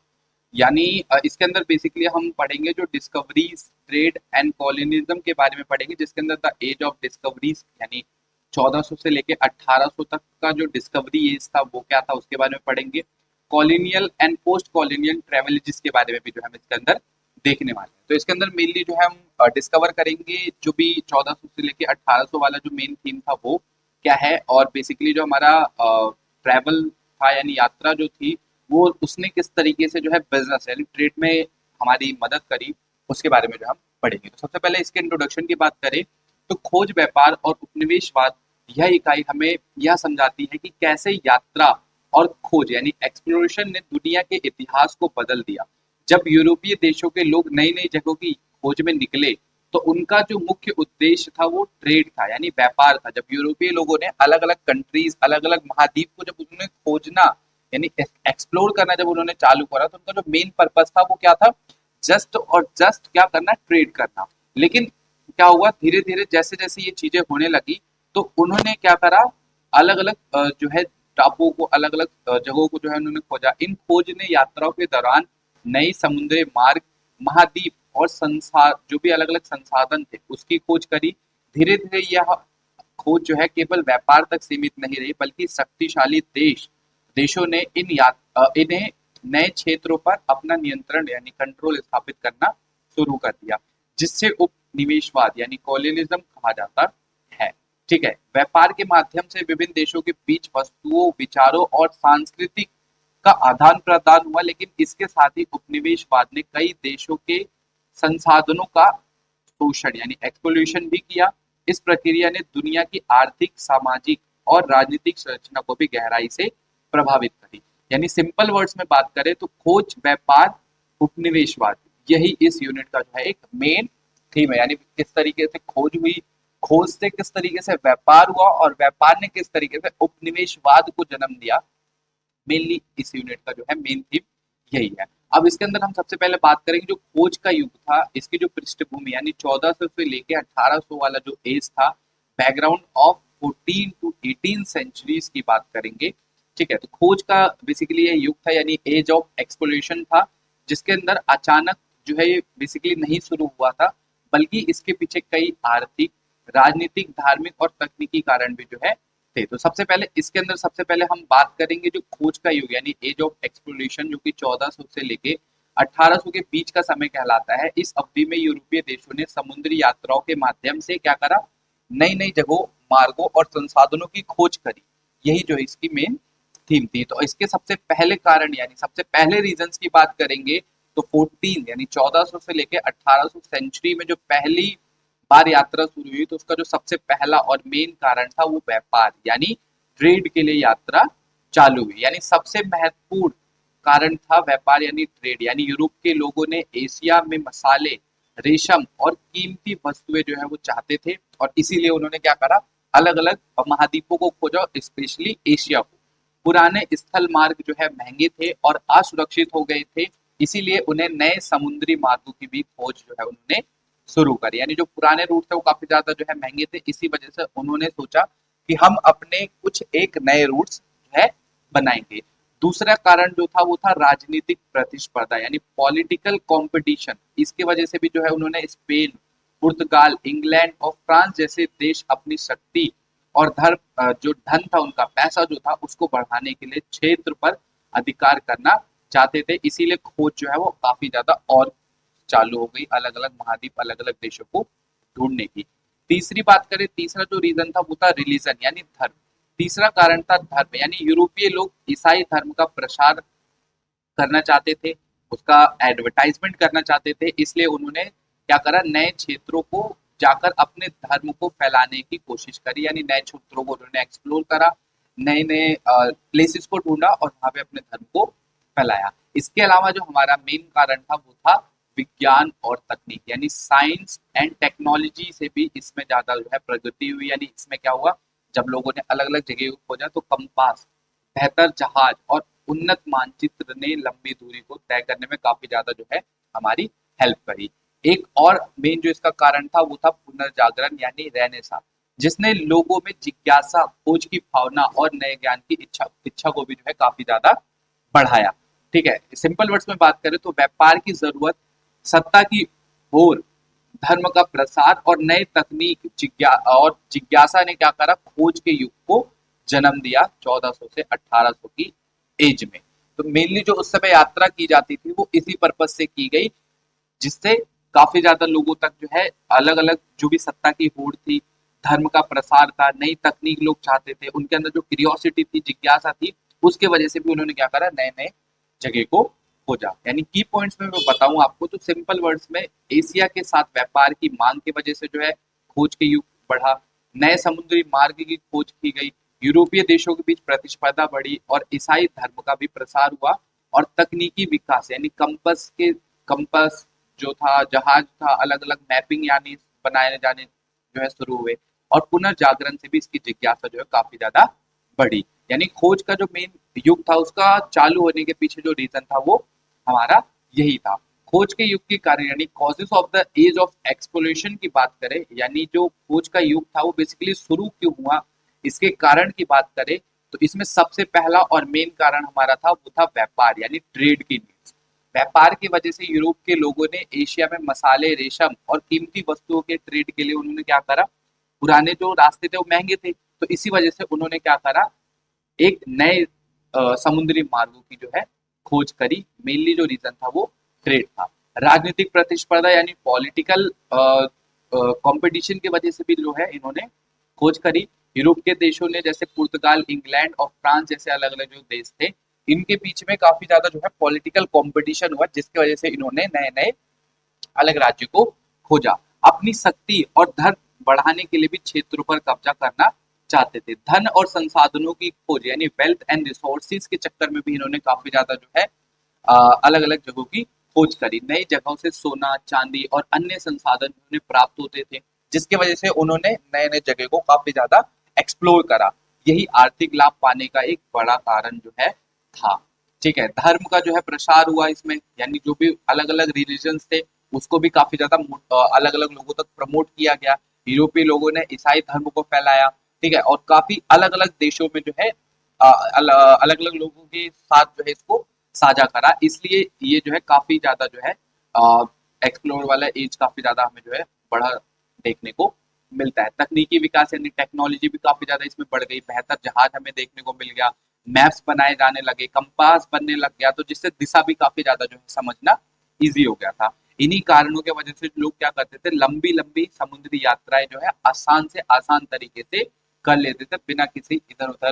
यानी इसके अंदर बेसिकली हम पढ़ेंगे जो डिस्कवरीज, ट्रेड एंड कॉलोनिज्म के बारे में पढ़ेंगे, जिसके अंदर द एज ऑफ डिस्कवरीज यानी 1400 से लेके 1800 तक का जो डिस्कवरी एज था वो क्या था उसके बारे में पढ़ेंगे। कॉलोनियल एंड पोस्ट कॉलोनियल ट्रेवलेजेस के बारे में भी जो हम इसके अंदर देखने वाले हैं। तो इसके अंदर मेनली जो है हम डिस्कवर करेंगे जो भी 1400 से लेके 1800 वाला जो मेन थीम था वो क्या है, और बेसिकली जो हमारा ट्रैवल था यानी यात्रा जो थी वो उसने किस तरीके से जो है बिजनेस यानी ट्रेड में हमारी मदद करी, उसके बारे में जो हम पढ़ेंगे। तो सबसे पहले इसके इंट्रोडक्शन की बात करें तो खोज, व्यापार और उपनिवेशवाद यह इकाई हमें यह समझाती है कि कैसे यात्रा और खोज यानी एक्सप्लोरेशन ने दुनिया के इतिहास को बदल दिया। जब यूरोपीय देशों के लोग नई नई जगहों की खोज में निकले तो उनका जो मुख्य उद्देश्य था वो ट्रेड था यानी व्यापार था। जब यूरोपीय लोगों ने अलग अलग कंट्रीज, अलग अलग महाद्वीप को जब उन्होंने खोजना यानी एक्सप्लोर करना जब उन्होंने चालू करा, तो उनका जो मेन पर्पस था वो क्या था, जस्ट और जस्ट क्या करना, ट्रेड करना। लेकिन क्या हुआ, धीरे धीरे जैसे जैसे ये चीजें होने लगी तो उन्होंने क्या करा, अलग अलग जो है टापुओं को, अलग अलग जगहों को जो है उन्होंने खोजा। इन खोज ने यात्राओं के दौरान नई समुद्री मार्ग, महाद्वीप और संसार जो भी अलग अलग संसाधन थे उसकी खोज करी। धीरे धीरे यह खोज जो है केवल व्यापार तक सीमित नहीं रही, बल्कि शक्तिशाली देशों ने इन्हें नए क्षेत्रों पर अपना नियंत्रण यानी कंट्रोल स्थापित करना शुरू कर दिया, जिससे उपनिवेशवाद यानी कॉलोनिज्म कहा जाता है। ठीक है, व्यापार के माध्यम से विभिन्न देशों के बीच वस्तुओं, विचारों और सांस्कृतिक का आदान प्रदान हुआ, लेकिन इसके साथ ही उपनिवेशवाद ने कई देशों के संसाधनों का शोषण यानी एक्सप्लॉयटेशन भी किया। इस प्रक्रिया ने दुनिया की आर्थिक, सामाजिक और राजनीतिक संरचना को भी गहराई से प्रभावित करी। यानी सिंपल वर्ड्स में बात करें तो खोज, व्यापार, उपनिवेशवाद यही इस यूनिट का जो है एक मेन थीम है। यानी किस तरीके से खोज हुई, खोज से किस तरीके से व्यापार हुआ, और व्यापार ने किस तरीके से उपनिवेशवाद को जन्म दिया। मेनली इस यूनिट का जो है मेन थीम यही है। अब इसके अंदर हम सबसे पहले बात करेंगे जो खोज का युग था, इसकी जो पृष्ठभूमि यानी 1400 से लेके 1800 वाला जो एज था, बैकग्राउंड ऑफ 14 टू 18 सेंचुरीज की बात करेंगे। ठीक है, तो खोज का बेसिकली ये युग था यानी एज ऑफ एक्सप्लोरेशन था, जिसके अंदर अचानक जो है ये बेसिकली नहीं शुरू हुआ था, बल्कि इसके पीछे कई आर्थिक, राजनीतिक, धार्मिक और तकनीकी कारण भी जो है थे। तो सबसे पहले इसके अंदर सबसे पहले हम बात करेंगे जो खोज का युग यानी एज ऑफ एक्सप्लोरेशन, जो कि 1400 से लेके 1800 के बीच का समय कहलाता है। इस अवधि में यूरोपीय देशों ने समुद्री यात्राओं के माध्यम से क्या करा, नई नई जगहों, मार्गों और संसाधनों की खोज करी। यही जो है इसकी मेन थीम थी। तो इसके सबसे पहले कारण यानी सबसे पहले रीजंस की बात करेंगे तो 14 यानी 1400 से लेके 1800 सेंचुरी में जो पहली बार यात्रा शुरू हुई तो उसका जो सबसे पहला और मेन कारण था वो व्यापार यानी ट्रेड के लिए यात्रा चालू हुई। यानी सबसे महत्वपूर्ण कारण था व्यापार यानी ट्रेड। यानी यूरोप के लोगों ने एशिया में मसाले, रेशम और कीमती वस्तुएं जो है वो चाहते थे, और इसीलिए उन्होंने क्या करा, अलग अलग महाद्वीपों को खोजा, स्पेशली एशिया को। पुराने स्थल मार्ग जो है महंगे थे और असुरक्षित हो गए थे, इसीलिए उन्हें नए समुद्री मार्गों की भी खोज जो है उन्होंने शुरू करी। यानी जो पुराने रूट थे वो काफी ज्यादा जो है महंगे थे, इसी वजह से उन्होंने सोचा कि हम अपने कुछ एक नए रूट्स जो है बनाएंगे। दूसरा कारण जो था वो था राजनीतिक प्रतिस्पर्धा यानी पॉलिटिकल कंपटीशन। इसके वजह से भी जो है उन्होंने स्पेन, पुर्तगाल, इंग्लैंड और फ्रांस जैसे देश अपनी शक्ति और जो धन था, उनका पैसा जो था उसको बढ़ाने के लिए क्षेत्र पर अधिकार करना चाहते थे। इसीलिए खोज जो है वो काफी ज्यादा और चालू हो गई, अलग अलग महाद्वीप, अलग अलग देशों को ढूंढने की। तीसरी बात करें, तीसरा जो रीजन था वो था रिलीजन यानी धर्म। तीसरा कारण था धर्म, यानी यूरोपीय लोग ईसाई धर्म का प्रसार करना चाहते थे, उसका एडवर्टाइजमेंट करना चाहते थे। इसलिए उन्होंने क्या करा, नए क्षेत्रों को जाकर अपने धर्म को फैलाने की कोशिश करी, यानी नए क्षेत्रों को उन्होंने एक्सप्लोर करा, नए नए प्लेसेस को ढूंढा और वहां पे अपने धर्म को फैलाया। इसके अलावा जो हमारा मेन कारण था वो था विज्ञान और तकनीक, यानी साइंस एंड टेक्नोलॉजी से भी इसमें ज्यादा जो है प्रगति हुई। यानी इसमें क्या हुआ, जब लोगों ने अलग अलग जगह को खोजा तो कंपास, बेहतर जहाज और उन्नत मानचित्र ने लंबी दूरी को तय करने में काफी ज्यादा जो है हमारी हेल्प करी। एक और मेन जो इसका कारण था वो था पुनर्जागरण यानी रेनेसा, जिसने लोगों में जिज्ञासा, खोज की भावना और नए ज्ञान की इच्छा को भी जो है काफी ज्यादा बढ़ाया। ठीक है, सिंपल वर्ड्स में बात करें तो व्यापार की जरूरत, सत्ता की होड़, धर्म का प्रसार और नए तकनीक जिज्ञासा ने क्या करा, खोज के युग को जन्म दिया 1400 से 1800 की एज में। तो मेनली जो उस समय यात्रा की जाती थी वो इसी पर्पज से की गई, जिससे काफी ज्यादा लोगों तक जो है अलग अलग जो भी सत्ता की होड़ थी, धर्म का प्रसार था, नई तकनीक लोग चाहते थे, उनके अंदर जो क्यूरियोसिटी थी, जिज्ञासा थी, उसके वजह से भी उन्होंने क्या करा, नए नए जगह को खोजा। यानी की पॉइंट्स में मैं बताऊं आपको तो सिंपल वर्ड्स में, एशिया के साथ व्यापार की मांग की वजह से जो है खोज के युग बढ़ा, नए समुद्री मार्ग की खोज की गई, यूरोपीय देशों के बीच प्रतिस्पर्धा बढ़ी और ईसाई धर्म का भी प्रसार हुआ, और तकनीकी विकास यानी कंपस जो था, जहाज था, अलग अलग मैपिंग यानी बनाए जाने जो है शुरू हुए, और पुनर्जागरण से भी इसकी जिज्ञासा जो है काफी ज्यादा बढ़ी। यानी खोज का जो मेन युग था उसका चालू होने के पीछे जो रीजन था वो हमारा यही था। खोज के युग के कारण यानी causes of the age of exploration की बात करें, यानी जो खोज का युग था वो बेसिकली शुरू क्यों हुआ, इसके कारण की बात करें तो इसमें सबसे पहला और मेन कारण हमारा था वो था व्यापार यानी ट्रेड की नीड्स। व्यापार की वजह से यूरोप के लोगों ने एशिया में मसाले, रेशम और कीमती वस्तुओं के ट्रेड के लिए उन्होंने क्या करा, पुराने जो रास्ते थे वो महंगे थे, तो इसी वजह से उन्होंने क्या करा, एक नए समुद्री मार्गों की जो है खोज करी। मेनली जो रीजन था वो ट्रेड था। राजनीतिक प्रतिस्पर्धा यानी पॉलिटिकल कंपटीशन की वजह से भी जो है इन्होंने खोज करी। यूरोप के देशों ने जैसे पुर्तगाल, इंग्लैंड और फ्रांस जैसे अलग अलग जो देश थे, इनके बीच में काफी ज्यादा जो है पॉलिटिकल कंपटीशन हुआ, जिसकी वजह से इन्होंने नए नए अलग राज्य को खोजा। अपनी शक्ति और धन बढ़ाने के लिए भी क्षेत्रों पर कब्जा करना चाहते थे। धन और संसाधनों की खोज यानी वेल्थ एंड रिसोर्सेज के चक्कर में भी इन्होंने काफी ज्यादा जो है अलग अलग जगहों की खोज करी। नई जगहों से सोना, चांदी और अन्य संसाधन उन्हें प्राप्त होते थे, जिसकी वजह से उन्होंने नए नए जगह को काफी ज्यादा एक्सप्लोर करा। यही आर्थिक लाभ पाने का एक बड़ा कारण जो है था। ठीक है, धर्म का जो है प्रसार हुआ इसमें, यानी जो भी अलग अलग रिलीजन थे उसको भी काफी ज्यादा अलग अलग लोगों तक प्रमोट किया गया। यूरोपीय लोगों ने ईसाई धर्म को फैलाया। ठीक है, और काफी अलग अलग देशों में जो है अलग अलग लोगों के साथ जो है इसको साझा करा। इसलिए ये जो है काफी ज्यादा जो है एक्सप्लोर वाला एज काफी ज्यादा हमें जो है बढ़ा देखने को मिलता है। तकनीकी विकास यानी टेक्नोलॉजी भी काफी ज्यादा इसमें बढ़ गई, बेहतर जहाज हमें देखने को मिल गया, मैप्स बनाए जाने लगे, कंपास बनने लग गया, तो जिससे दिशा भी काफी ज्यादा जो है समझना इजी हो गया था। इन्हीं कारणों की वजह से लोग क्या करते थे, लंबी लंबी समुद्री यात्राएं जो है आसान से आसान तरीके से कर लेते थे, बिना किसी इधर उधर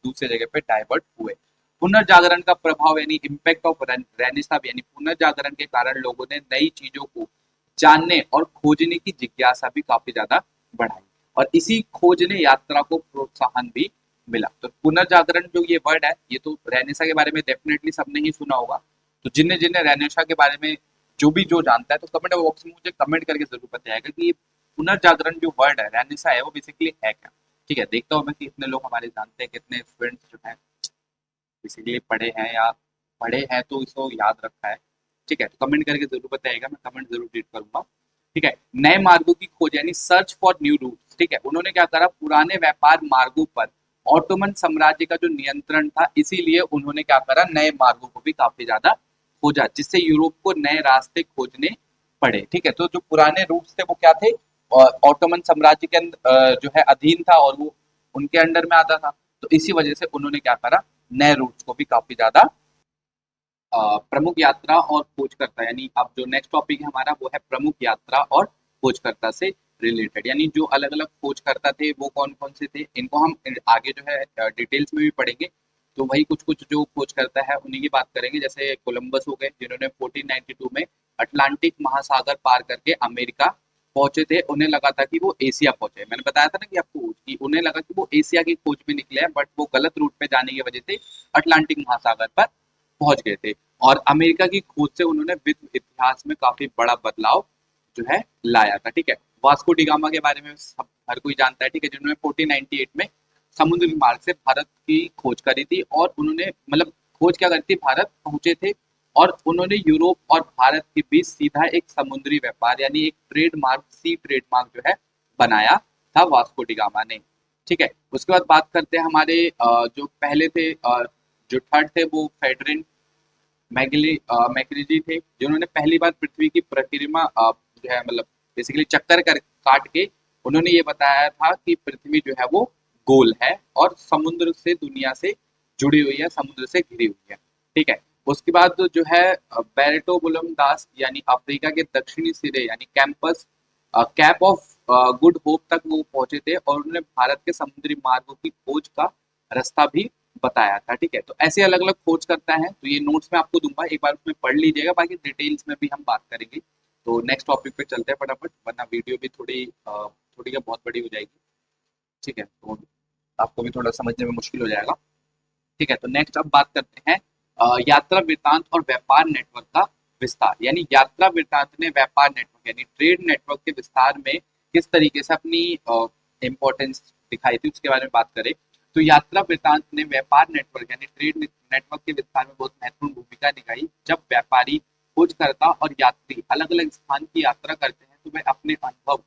दूसरे जगह पे डाइवर्ट हुए। पुनर्जागरण का प्रभाव यानी इम्पैक्ट ऑफ रेनेसां यानी पुनर्जागरण के कारण लोगों ने नई चीजों को जानने और खोजने की जिज्ञासा भी काफी ज्यादा बढ़ाई, और इसी खोज ने यात्रा को प्रोत्साहन भी मिला। तो पुनर्जागरण जो ये वर्ड है, ये तो रेनेसा के बारे में डेफिनेटली सबने ही सुना होगा। तो जिन्हें जिन्हें रेनेसा के बारे में जो जानता है तो कमेंट बॉक्स में मुझे कमेंट करके जरूर बताएगा कि ये पुनर्जागरण जो वर्ड है, रेनेसा है, वो बेसिकली है क्या। ठीक है, देखता हूँ मैं कि कितने लोग हमारे जानते हैं, कितने स्टूडेंट्स जो हैं बेसिकली पढ़े हैं या पढ़े हैं तो इसको याद रखा है। ठीक है, तो कमेंट करके जरूर बताइएगा, मैं कमेंट जरूर रीड करूंगा। ठीक है, नए मार्गों की खोज यानी सर्च फॉर न्यू रूट्स। ठीक है, उन्होंने क्या करा, पुराने व्यापार मार्गों पर ऑटोमन साम्राज्य का जो नियंत्रण था, इसीलिए उन्होंने क्या करा, नए मार्गों को भी काफी ज्यादा खोजा, जिससे यूरोप को नए रास्ते खोजने पड़े। ठीक है, तो जो पुराने रूट्स थे वो क्या थे, ऑटोमन साम्राज्य के जो है अधीन था और वो उनके अंडर में आता था। तो इसी वजह से उन्होंने क्या करा, नए रूट्स को भी काफी ज्यादा प्रमुख यात्रा और खोजकर्ता, यानी अब जो नेक्स्ट टॉपिक है हमारा वो है प्रमुख यात्रा और खोजकर्ता से रिलेटेड, यानी जो अलग अलग खोजकर्ता थे वो कौन कौन से थे, इनको हम आगे जो है डिटेल्स में भी पढ़ेंगे। तो वही कुछ कुछ जो खोजकर्ता है उन्हीं की बात करेंगे, जैसे कोलंबस हो गए, जिन्होंने 1492 में अटलांटिक महासागर पार करके अमेरिका पहुंचे थे। उन्हें लगा था कि वो एशिया पहुंचे, मैंने बताया था ना कि आपको कि उन्हें लगा कि वो एशिया की खोज में निकले हैं, बट वो गलत रूट पे जाने की वजह से अटलांटिक महासागर पर पहुंच गए थे। और अमेरिका की खोज से उन्होंने विश्व इतिहास में काफी बड़ा बदलाव जो है लाया था। ठीक है, वास्को डी गामा के बारे में सब हर कोई जानता है। ठीक है, जिन्होंने 1498 में समुद्री मार्ग से भारत की खोज करी थी, और उन्होंने मतलब खोज क्या करी थी, भारत पहुंचे थे और उन्होंने यूरोप और भारत के बीच सीधा एक समुद्री व्यापार यानी एक ट्रेड मार्ग, सी ट्रेड मार्ग जो है बनाया था वास्को डी गामा ने। ठीक है, उसके बाद बात करते हैं हमारे जो पहले थे, जो थर्ड थे वो फेडरिन मैकेनिजी थे, जिन्होंने पहली बार पृथ्वी की परिक्रमा जो है मतलब बेसिकली चक्कर कर काट के उन्होंने ये बताया था कि पृथ्वी जो है वो गोल है और समुद्र से दुनिया से जुड़ी हुई है, समुद्र से घिरी हुई है। ठीक है, उसके बाद जो है बेरेटो बुलम दास यानी अफ्रीका के दक्षिणी सिरे यानी campus cap of good hope तक वो पहुंचे थे, और उन्होंने भारत के समुद्री मार्गों की खोज का रास्ता भी बताया था। ठीक है, तो ऐसे अलग अलग खोज करता है, तो ये नोट्स में आपको दूंगा, एक बार उसमें पढ़ लीजिएगा, बाकी डिटेल्स में भी हम बात करेंगे। तो नेक्स्ट टॉपिक पे चलते हैं फटाफट, वरना वीडियो भी थोड़ी क्या बहुत बड़ी हो जाएगी। ठीक है, तो आपको भी थोड़ा समझने में मुश्किल हो जाएगा। ठीक है, तो नेक्स्ट अब बात करते हैं यात्रा वृत्तांत और व्यापार नेटवर्क का विस्तार, यानी यात्रा वृत्तांत ने व्यापार नेटवर्क यानी ट्रेड नेटवर्क के विस्तार में किस तरीके से अपनी इम्पोर्टेंस दिखाई थी, उसके बारे में बात करें। तो यात्रा वृत्तांत ने व्यापार नेटवर्क यानी ट्रेड नेटवर्क के विस्तार में बहुत महत्वपूर्ण भूमिका निभाई। जब व्यापारी, खोजकर्ता और यात्री अलग अलग स्थान की यात्रा करते हैं, तो वे अपने अनुभव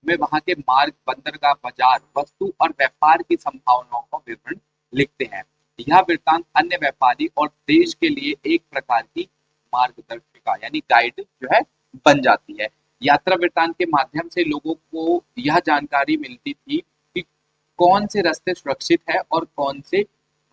में वहां के मार्ग, बंदरगाह, बाजार, वस्तु और व्यापार की संभावनाओं का विवरण लिखते हैं। यह वृत्तांत अन्य व्यापारी और देश के लिए एक प्रकार की मार्गदर्शिका यानी गाइड जो है बन जाती है। यात्रा वृत्तांत के माध्यम से लोगों को यह जानकारी मिलती थी कि कौन से रास्ते सुरक्षित है और कौन से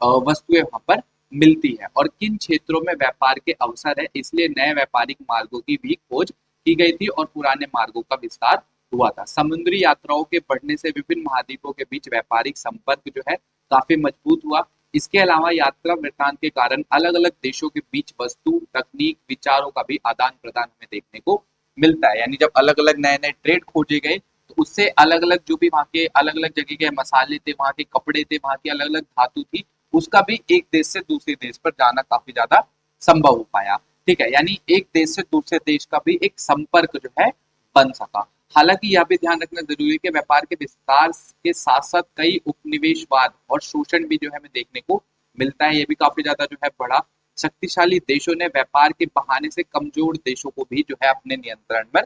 वस्तुएं वहां पर मिलती है और किन क्षेत्रों में व्यापार के अवसर है। इसलिए नए व्यापारिक मार्गों की भी खोज की गई थी और पुराने मार्गों का विस्तार हुआ था। समुद्री यात्राओं के बढ़ने से विभिन्न महाद्वीपों के बीच व्यापारिक संपर्क जो है काफी मजबूत हुआ। इसके अलावा यात्रा वृत्तांत के कारण अलग अलग देशों के बीच वस्तु, तकनीक, विचारों का भी आदान प्रदान हमें देखने को मिलता है। यानी जब अलग अलग नए नए ट्रेड खोजे गए, तो उससे अलग अलग जो भी वहाँ के अलग अलग जगह के मसाले थे, वहाँ के कपड़े थे, वहाँ की अलग अलग धातु थी, उसका भी एक देश से दूसरे देश पर जाना काफी ज्यादा संभव हो पाया। ठीक है, यानी एक देश से दूसरे देश का भी एक संपर्क जो है बन सका। हालांकि यह भी ध्यान रखना जरूरी है कि व्यापार के विस्तार के साथ साथ कई उपनिवेशवाद और शोषण भी जो है हमें देखने को मिलता है। ये भी काफी ज्यादा जो है बड़ा। शक्तिशाली देशों ने व्यापार के बहाने से कमजोर देशों को भी जो है अपने नियंत्रण में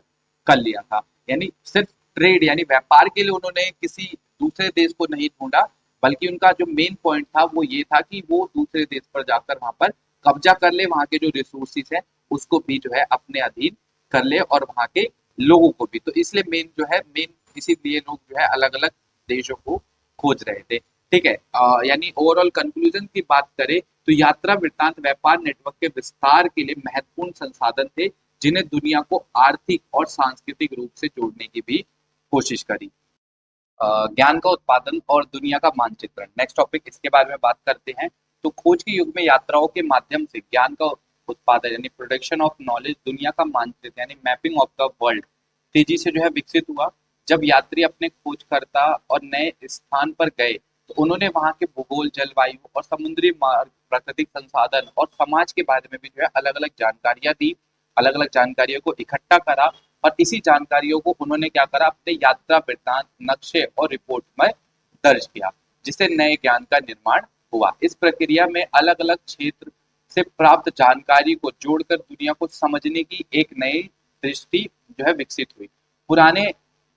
कर लिया था। यानी सिर्फ ट्रेड यानी व्यापार के लिए उन्होंने किसी दूसरे देश को नहीं ढूंढा, बल्कि उनका जो मेन पॉइंट था वो ये था कि वो दूसरे देश पर जाकर वहां पर कब्जा कर ले, वहां के जो रिसोर्सेज है उसको भी जो है अपने अधीन कर ले और वहां के लोगों को भी। तो इसलिए मेन इसीलिए लोग जो है अलग अलग देशों को खोज रहे थे। ठीक है, यानी ओवरऑल कंक्लूजन की बात करें तो यात्रा वृत्तांत व्यापार नेटवर्क के विस्तार के लिए महत्वपूर्ण संसाधन थे, जिन्हें दुनिया को आर्थिक और सांस्कृतिक रूप से जोड़ने की भी कोशिश करी। ज्ञान का उत्पादन और दुनिया का मानचित्रण, नेक्स्ट टॉपिक, इसके बारे में बात करते हैं। तो खोज के युग में यात्राओं के माध्यम से ज्ञान का उत्पादन यानी प्रोडक्शन ऑफ नॉलेज, दुनिया का मानचित्र यानी मैपिंग ऑफ द वर्ल्ड तेजी से जो है विकसित हुआ। जब यात्री अपने खोजकर्ता और नए स्थान पर गए, तो उन्होंने वहां के भूगोल, जलवायु और समुद्री मार्ग, प्राकृतिक संसाधन और समाज के बारे में भी जो है अलग अलग जानकारियां दी, अलग अलग जानकारियों को इकट्ठा करा, और इसी जानकारियों को उन्होंने क्या करा, अपने यात्रा वृत्तांत, नक्शे और रिपोर्ट में दर्ज किया, जिससे नए ज्ञान का निर्माण हुआ। इस प्रक्रिया में अलग अलग क्षेत्र से प्राप्त जानकारी को जोड़कर दुनिया को समझने की एक नई दृष्टि जो है विकसित हुई। पुराने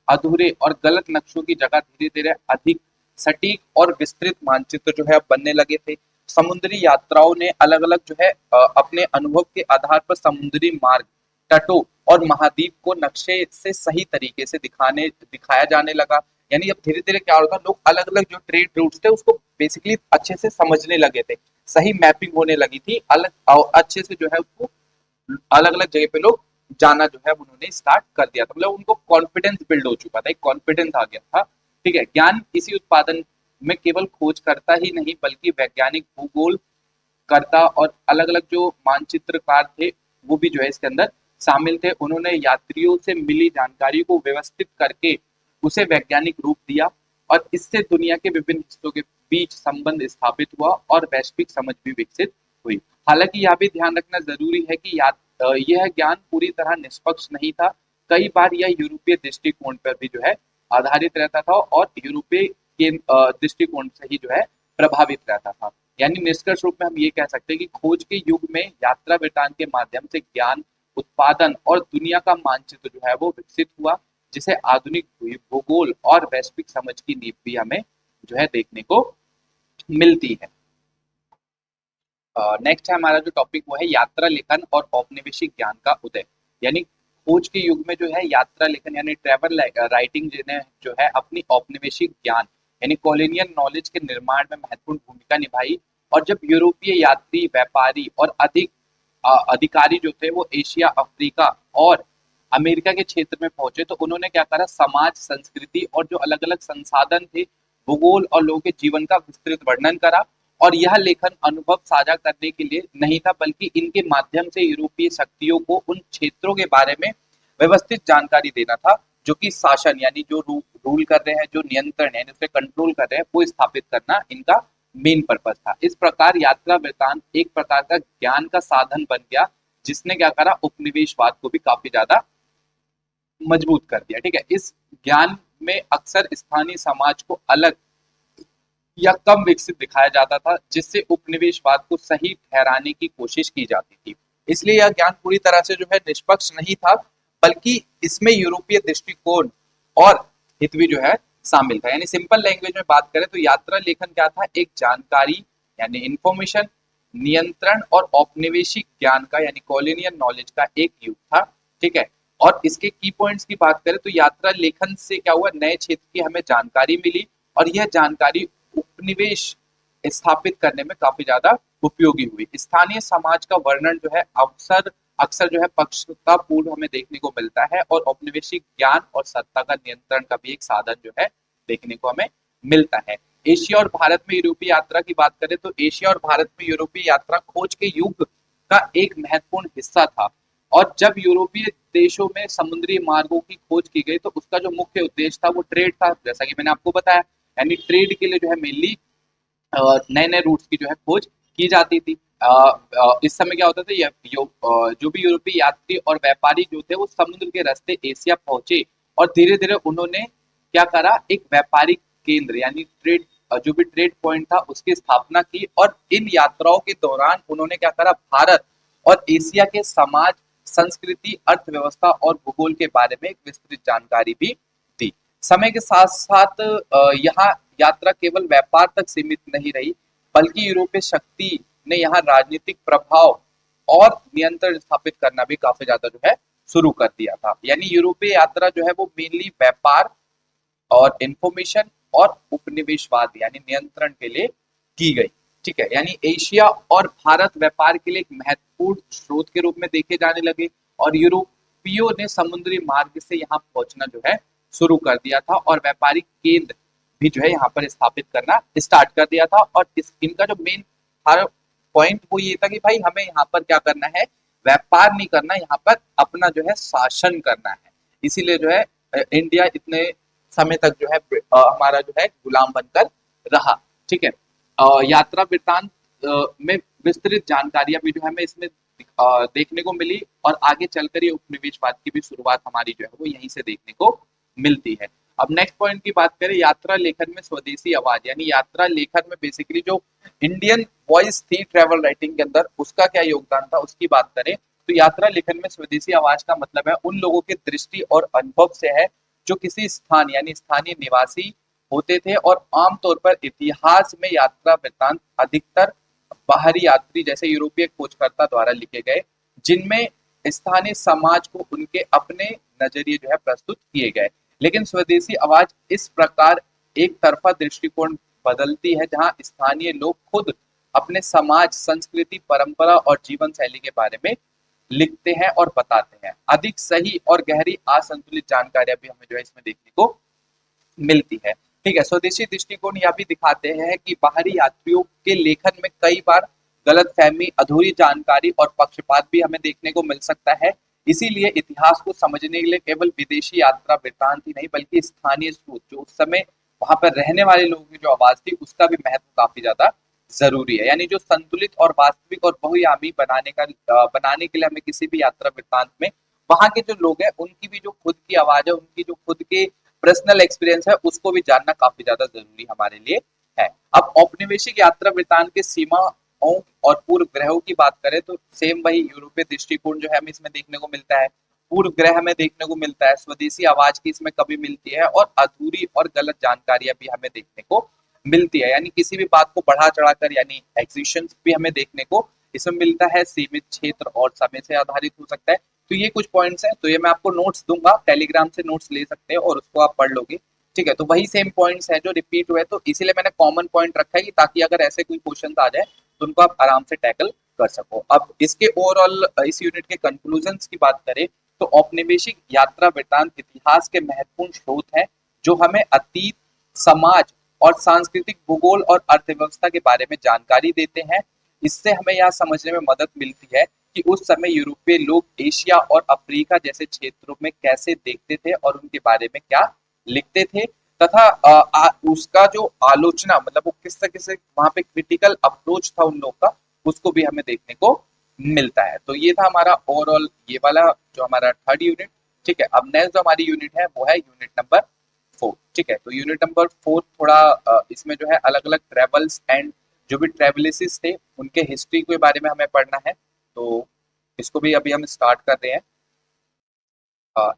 अधूरे और गलत नक्शों की जगह धीरे धीरे अधिक सटीक और विस्तृत मानचित्र जो है अब बनने लगे थे। समुद्री यात्राओं ने अलग अलग जो है अपने अनुभव के आधार पर समुद्री मार्ग, तटों और महाद्वीप को नक्शे से सही तरीके से दिखाया जाने लगा। यानी अब धीरे धीरे क्या होता, लोग अलग अलग जो ट्रेड रूट्स थे उसको बेसिकली अच्छे से समझने लगे थे, सही मैपिंग होने लगी थी, अलग और अच्छे से जो है उसको अलग अलग जगह पे लोग जाना जो है उन्होंने स्टार्ट कर दिया था। मतलब उनको कॉन्फिडेंस बिल्ड हो चुका था, एक कॉन्फिडेंस आ गया था। ठीक है, ज्ञान इसी उत्पादन में केवल खोज करता ही नहीं बल्कि वैज्ञानिक, भूगोल करता और अलग अलग जो मानचित्रकार थे वो भी जो है इसके अंदर शामिल थे। उन्होंने यात्रियों से मिली जानकारी को व्यवस्थित करके उसे वैज्ञानिक रूप दिया और इससे दुनिया के विभिन्न हिस्सों के बीच संबंध स्थापित हुआ और वैश्विक समझ भी विकसित हुई। हालांकि यह भी ध्यान रखना जरूरी है कि यह ज्ञान पूरी तरह निष्पक्ष नहीं था। कई बार यह यूरोपीय दृष्टिकोण पर भी जो है आधारित रहता था और यूरोपीय के दृष्टिकोण से ही जो है प्रभावित रहता था। यानी निष्कर्ष रूप में हम ये कह सकते हैं कि खोज के युग में यात्रा वृत्तांत के माध्यम से ज्ञान उत्पादन और दुनिया का मानचित्र जो है वो विकसित हुआ, जिसे आधुनिक भूगोल और वैश्विक समझ की नींव भी हमें जो है देखने को मिलती है। नेक्स्ट है हमारा जो टॉपिक वो है यात्रा लेखन और औपनिवेशिक ज्ञान का उदय। यानी खोज के युग में जो है यात्रा लेखन यानी ट्रैवल राइटिंग जिन्हें जो है अपनी औपनिवेशिक ज्ञान यानी कॉलोनियल नॉलेज के निर्माण में महत्वपूर्ण भूमिका निभाई। और जब यूरोपीय यात्री, व्यापारी और अधिकारी जो थे वो एशिया, अफ्रीका और अमेरिका के क्षेत्र में पहुंचे तो उन्होंने क्या करा, समाज, संस्कृति और जो अलग अलग संसाधन थे, भूगोल और लोगों के जीवन का विस्तृत वर्णन करा। और यह लेखन अनुभव साझा करने के लिए नहीं था बल्कि इनके माध्यम से यूरोपीय शक्तियों को उन क्षेत्रों के बारे में व्यवस्थित जानकारी देना था जो कि शासन यानी जो रूल कर रहे हैं, जो नियंत्रण है, उसे कंट्रोल कर रहे हैं, वो स्थापित करना इनका मेन पर्पस था। इस प्रकार यात्रा वृत्तांत एक प्रकार का ज्ञान का साधन बन गया जिसने क्या करा, उपनिवेशवाद को भी काफी ज्यादा मजबूत कर दिया। ठीक है, इस ज्ञान में अक्सर स्थानीय समाज को अलग या कम विकसित दिखाया जाता था जिससे उपनिवेशवाद को सही ठहराने की कोशिश की जाती थी। इसलिए यह ज्ञान पूरी तरह से जो है निष्पक्ष नहीं था बल्कि इसमें यूरोपीय दृष्टिकोण और हित भी जो है शामिल था। यानी सिंपल लैंग्वेज में बात करें तो यात्रा लेखन क्या था, एक जानकारी यानी इंफॉर्मेशन, नियंत्रण और औपनिवेशिक ज्ञान का यानी कॉलोनियल नॉलेज का एक युग था। ठीक है, और इसके की पॉइंट्स की बात करें तो यात्रा लेखन से क्या हुआ, नए क्षेत्र की हमें जानकारी मिली और यह जानकारी उपनिवेश स्थापित करने में काफी ज्यादा उपयोगी हुई। स्थानीय समाज का वर्णन जो है अक्सर अक्सर जो है पक्षतापूर्ण हमें देखने को मिलता है और औपनिवेशिक ज्ञान और सत्ता का नियंत्रण का भी एक साधन जो है देखने को हमें मिलता है। एशिया और भारत में यूरोपीय यात्रा की बात करें तो एशिया और भारत में यूरोपीय यात्रा खोज के युग का एक महत्वपूर्ण हिस्सा था। और जब यूरोपीय देशों में समुद्री मार्गों की खोज की गई तो उसका जो मुख्य उद्देश्य था वो ट्रेड था, जैसा कि मैंने आपको बताया। यानी ट्रेड के लिए जो है मेनली नए नए रूट्स की जो है खोज की जाती थी। इस समय क्या होता था, जो भी यूरोपीय यात्री और व्यापारी जो थे वो समुद्र के रास्ते एशिया पहुंचे और धीरे धीरे उन्होंने क्या करा, एक व्यापारिक केंद्र यानी ट्रेड जो भी ट्रेड पॉइंट था उसकी स्थापना की। और इन यात्राओं के दौरान उन्होंने क्या करा, भारत और एशिया के समाज, संस्कृति, अर्थव्यवस्था और भूगोल के बारे में एक विस्तृत जानकारी भी दी। समय के साथ साथ यहाँ यात्रा केवल व्यापार तक सीमित नहीं रही बल्कि यूरोपीय शक्ति ने यहाँ राजनीतिक प्रभाव और नियंत्रण स्थापित करना भी काफी ज्यादा जो है शुरू कर दिया था। यानी यूरोपीय यात्रा जो है वो मेनली व्यापार और इंफॉर्मेशन और उपनिवेशवाद यानी नियंत्रण के लिए की गई। ठीक है, यानी एशिया और भारत व्यापार के लिए एक महत्वपूर्ण स्रोत के रूप में देखे जाने लगे और यूरोपियों ने समुद्री मार्ग से यहाँ पहुंचना जो है शुरू कर दिया था और व्यापारिक केंद्र भी जो है यहाँ पर स्थापित करना स्टार्ट कर दिया था। और इनका जो मेन हर पॉइंट वो ये था कि भाई हमें यहाँ पर क्या करना है, व्यापार नहीं करना, यहाँ पर अपना जो है शासन करना है। इसीलिए जो है इंडिया इतने समय तक जो है हमारा जो है गुलाम बनकर रहा। ठीक है, यात्रा वृत्तांत में विस्तृत जानकारियां भी जो है हमें इसमें देखने को मिली और आगे चलकर ये उपनिवेशवाद की भी शुरुआत हमारी जो है वो यहीं से देखने को मिलती है। अब नेक्स्ट पॉइंट की बात करें, यात्रा लेखन में स्वदेशी आवाज, यानी यात्रा लेखन में बेसिकली जो इंडियन वॉइस थी ट्रेवल राइटिंग के अंदर, उसका क्या योगदान था उसकी बात करें तो यात्रा लेखन में स्वदेशी आवाज का मतलब है उन लोगों के दृष्टि और अनुभव से है जो किसी स्थान यानी स्थानीय निवासी होते थे, और आमतौर पर इतिहास में यात्रा वृत्तांत अधिकतर बाहरी यात्री जैसे यूरोपीय खोजकर्ता द्वारा लिखे गए, जिनमें स्थानीय समाज को उनके अपने नजरिए जो है प्रस्तुत किए गए। लेकिन स्वदेशी आवाज इस प्रकार एक तरफा दृष्टिकोण बदलती है जहां स्थानीय लोग खुद अपने समाज, संस्कृति, परंपरा और जीवन शैली के बारे में लिखते हैं और बताते हैं। अधिक सही और गहरी असंतुलित जानकारियां भी हमें जो है इसमें देखने को मिलती है। ठीक है, स्वदेशी दृष्टिकोण यह भी दिखाते हैं कि बाहरी यात्रियों के लेखन में कई बार गलतफहमी, अधूरी जानकारी और पक्षपात भी हमें देखने को मिल सकता है। इसीलिए इतिहास को समझने के लिए केवल विदेशी यात्रा वृत्तांत ही नहीं बल्कि स्थानीय स्रोत जो उस समय वहां पर रहने वाले लोगों की जो आवाज थी उसका भी महत्व काफी ज्यादा जरूरी है। यानी जो संतुलित और वास्तविक और बहुआयामी बनाने के लिए हमें किसी भी यात्रा वृत्तांत में वहां के जो लोग हैं उनकी भी जो खुद की आवाज है, उनकी जो खुद के पर्सनल एक्सपीरियंस है उसको भी जानना काफी ज्यादा जरूरी हमारे लिए है। अब औपनिवेशिक यात्रा वृत्तांत की सीमाओं और पूर्व ग्रहों की बात करें तो सेम वही यूरोपीय दृष्टिकोण जो है हमें इसमें देखने को मिलता है, पूर्व ग्रह हमें देखने को मिलता है, स्वदेशी आवाज की इसमें कमी मिलती है और अधूरी और गलत जानकारियां भी हमें देखने को मिलती है। यानी किसी भी बात को बढ़ा चढ़ाकर यानी एग्जीशन भी हमें देखने को इसमें मिलता है, सीमित क्षेत्र और समय से आधारित हो सकता है। तो ये कुछ पॉइंट्स हैं, तो ये मैं आपको नोट्स दूंगा, टेलीग्राम से नोट्स ले सकते हैं और उसको आप पढ़ लोगे। ठीक है, तो वही सेम पॉइंट्स हैं जो रिपीट हुए, तो इसीलिए मैंने कॉमन पॉइंट रखा है कि ताकि अगर ऐसे कोई क्वेश्चन आ जाए तो उनको आप आराम से टैकल कर सको। अब इसके ओवरऑल इस यूनिट के कंक्लूजन्स की बात करें तो औपनिवेशिक यात्रा वृत्तांत इतिहास के महत्वपूर्ण स्रोत हैं जो हमें अतीत, समाज और सांस्कृतिक, भूगोल और अर्थव्यवस्था के बारे में जानकारी देते हैं। इससे हमें यह समझने में मदद मिलती है कि उस समय यूरोपीय लोग एशिया और अफ्रीका जैसे क्षेत्रों में कैसे देखते थे और उनके बारे में क्या लिखते थे, तथा उसका जो आलोचना मतलब वो किस तरह से वहां पे क्रिटिकल अप्रोच था उन लोग का, उसको भी हमें देखने को मिलता है। तो ये था हमारा ओवरऑल ये वाला जो हमारा थर्ड यूनिट। ठीक है, अब नेक्स्ट जो हमारी यूनिट है वो है यूनिट नंबर 4। ठीक है, तो यूनिट नंबर 4 थोड़ा इसमें जो है अलग अलग ट्रेवल्स एंड जो भी ट्रेवलिसिस थे उनके हिस्ट्री के बारे में हमें पढ़ना है, तो इसको भी अभी हम स्टार्ट कर रहे हैं।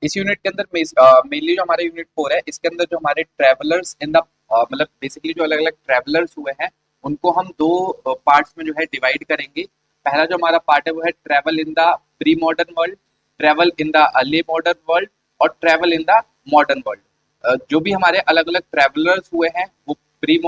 इस यूनिट के अंदर मेनली जो हमारा यूनिट 4 है इसके अंदर जो हमारे ट्रेवलर्स इन द मतलब बेसिकली जो अलग अलग ट्रेवलर्स हुए हैं उनको हम दो पार्ट्स में जो है डिवाइड करेंगे। पहला जो हमारा पार्ट है वो है travel in the pre modern world, travel in the early modern world और travel in the modern world. जो भी हमारे अलग अलग ट्रेवलर्स हुए हैं वो प्री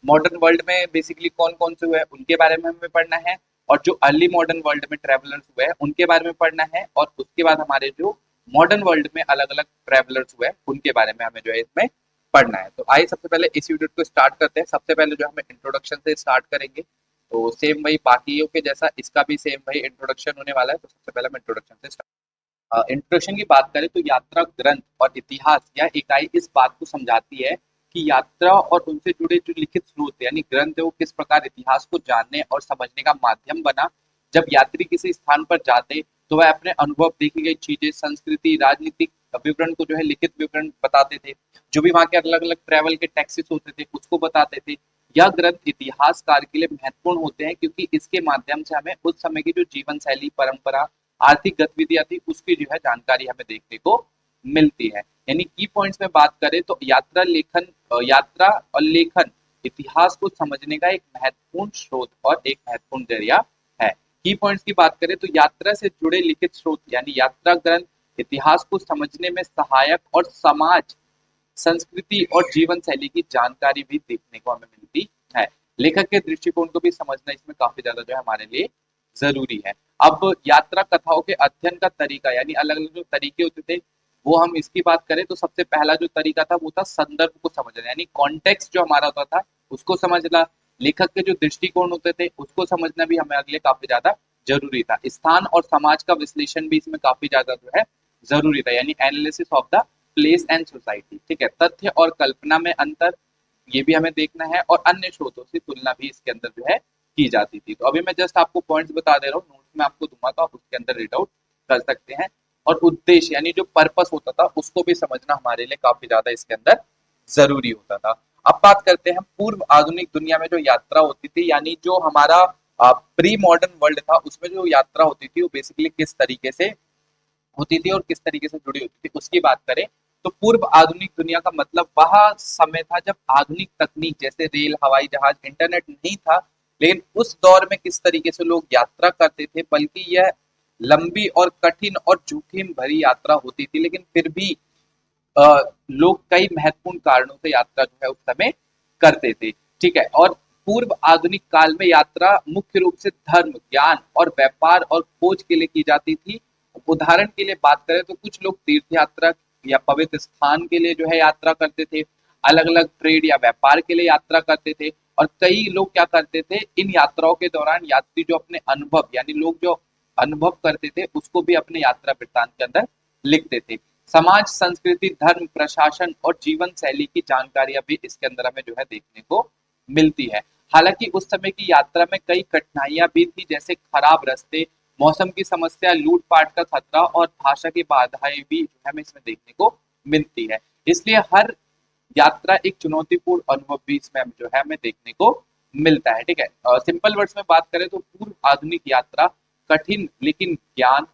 मॉडर्न वर्ल्ड में बेसिकली कौन कौन से हुए हैं उनके बारे में हमें पढ़ना है, और जो अर्ली मॉडर्न वर्ल्ड में ट्रेवलर्स हुए हैं उनके बारे में पढ़ना है, और उसके बाद हमारे जो मॉडर्न वर्ल्ड में अलग अलग ट्रेवलर्स हुए हैं उनके बारे में हमें जो है इसमें पढ़ना है। तो आइए सबसे पहले इस यूनिट को स्टार्ट करते हैं। सबसे पहले जो हमें इंट्रोडक्शन से स्टार्ट करेंगे, तो सेम वही बाकियों के जैसा इसका भी सेम वही इंट्रोडक्शन होने वाला है। तो सबसे पहले हम इंट्रोडक्शन से स्टार्ट इंट्रोडक्शन की बात करें तो यात्रा ग्रंथ और इतिहास या इकाई इस बात को समझाती है कि यात्रा और उनसे जुड़े जो लिखित स्रोत यानी ग्रंथ है वो किस प्रकार इतिहास को जानने और समझने का माध्यम बना। जब यात्री किसी स्थान पर जाते तो वह अपने अनुभव, देखी गई चीजें, संस्कृति, राजनीतिक विवरण को जो है लिखित विवरण बताते थे। जो भी वहाँ के अलग अलग ट्रैवल के टैक्सेस होते थे उसको बताते थे। यह ग्रंथ इतिहासकार के लिए महत्वपूर्ण होते हैं क्योंकि इसके माध्यम से हमें उस समय की जो जीवन शैली, परंपरा, आर्थिक गतिविधियां थी उसकी जो है जानकारी हमें देखने को मिलती है। यानी की पॉइंट्स में बात करें तो यात्रा और लेखन इतिहास को समझने का एक महत्वपूर्ण स्रोत और एक महत्वपूर्ण जरिया है। की पॉइंट्स की बात करें तो यात्रा से जुड़े लिखित स्रोत यानी यात्रा ग्रंथ इतिहास को समझने में सहायक और समाज, संस्कृति और जीवन शैली की जानकारी भी देखने को हमें मिलती है। लेखक के दृष्टिकोण को भी समझना इसमें काफी ज्यादा जो है हमारे लिए जरूरी है। अब यात्रा कथाओं के अध्ययन का तरीका यानी अलग अलग जो तरीके होते थे वो हम इसकी बात करें तो सबसे पहला जो तरीका था वो था संदर्भ को समझना, यानी कॉन्टेक्स्ट जो हमारा होता था उसको समझना। लेखक के जो दृष्टिकोण होते थे उसको समझना भी हमारे लिए काफी ज्यादा जरूरी था। स्थान और समाज का विश्लेषण भी इसमें काफी ज्यादा जो है जरूरी था, यानी analysis of the place and society. ठीक है, तथ्य और कल्पना में अंतर ये भी हमें देखना है, और अन्य स्रोतों से तुलना भी इसके अंदर जो है की जाती थी। तो अभी मैं जस्ट आपको पॉइंट्स बता दे रहा हूँ, नोट्स में आपको दूंगा तो आप उसके अंदर रीड आउट कर सकते हैं। और उद्देश्य यानी जो पर्पस होता था उसको भी समझना हमारे लिए काफी ज्यादा इसके अंदर जरूरी होता था। अब बात करते हैं पूर्व आधुनिक दुनिया में जो यात्रा होती थी, यानी जो हमारा प्री मॉडर्न वर्ल्ड था उसमें जो यात्रा होती थी वो बेसिकली किस तरीके से होती थी और किस तरीके से जुड़ी होती थी उसकी बात करें तो पूर्व आधुनिक दुनिया का मतलब वह समय था जब आधुनिक तकनीक जैसे रेल, हवाई जहाज, इंटरनेट नहीं था। लेकिन उस दौर में किस तरीके से लोग यात्रा करते थे, बल्कि यह लंबी और कठिन और जोखिम भरी यात्रा होती थी, लेकिन फिर भी लोग कई महत्वपूर्ण कारणों से यात्रा जो है उस समय करते थे। ठीक है, और पूर्व आधुनिक काल में यात्रा मुख्य रूप से धर्म, ज्ञान और व्यापार और खोज के लिए की जाती थी। उदाहरण के लिए बात करें तो कुछ लोग तीर्थ यात्रा या पवित्र स्थान के लिए जो है यात्रा करते थे, अलग अलग ट्रेड या व्यापार के लिए यात्रा करते थे, और कई लोग क्या करते थे, इन यात्राओं के दौरान यात्री जो अपने अनुभव यानी लोग जो अनुभव करते थे उसको भी अपने यात्रा वृत्तांत के अंदर लिखते थे। समाज, संस्कृति, धर्म, प्रशासन और जीवन शैली की जानकारियां भी इसके अंदर हमें जो है देखने को मिलती है। हालांकि उस समय की यात्रा में कई कठिनाइयां भी थी, जैसे खराब रास्ते, मौसम की समस्या, लूटपाट का खतरा और भाषा की बाधाएं भी जो है हमें इसमें देखने को मिलती है। इसलिए हर यात्रा एक चुनौतीपूर्ण अनुभव भी इसमें जो है हमें देखने को मिलता है। ठीक है, सिंपल वर्ड्स में बात करें तो पूर्व आधुनिक यात्रा कठिन लेकिन ज्ञान,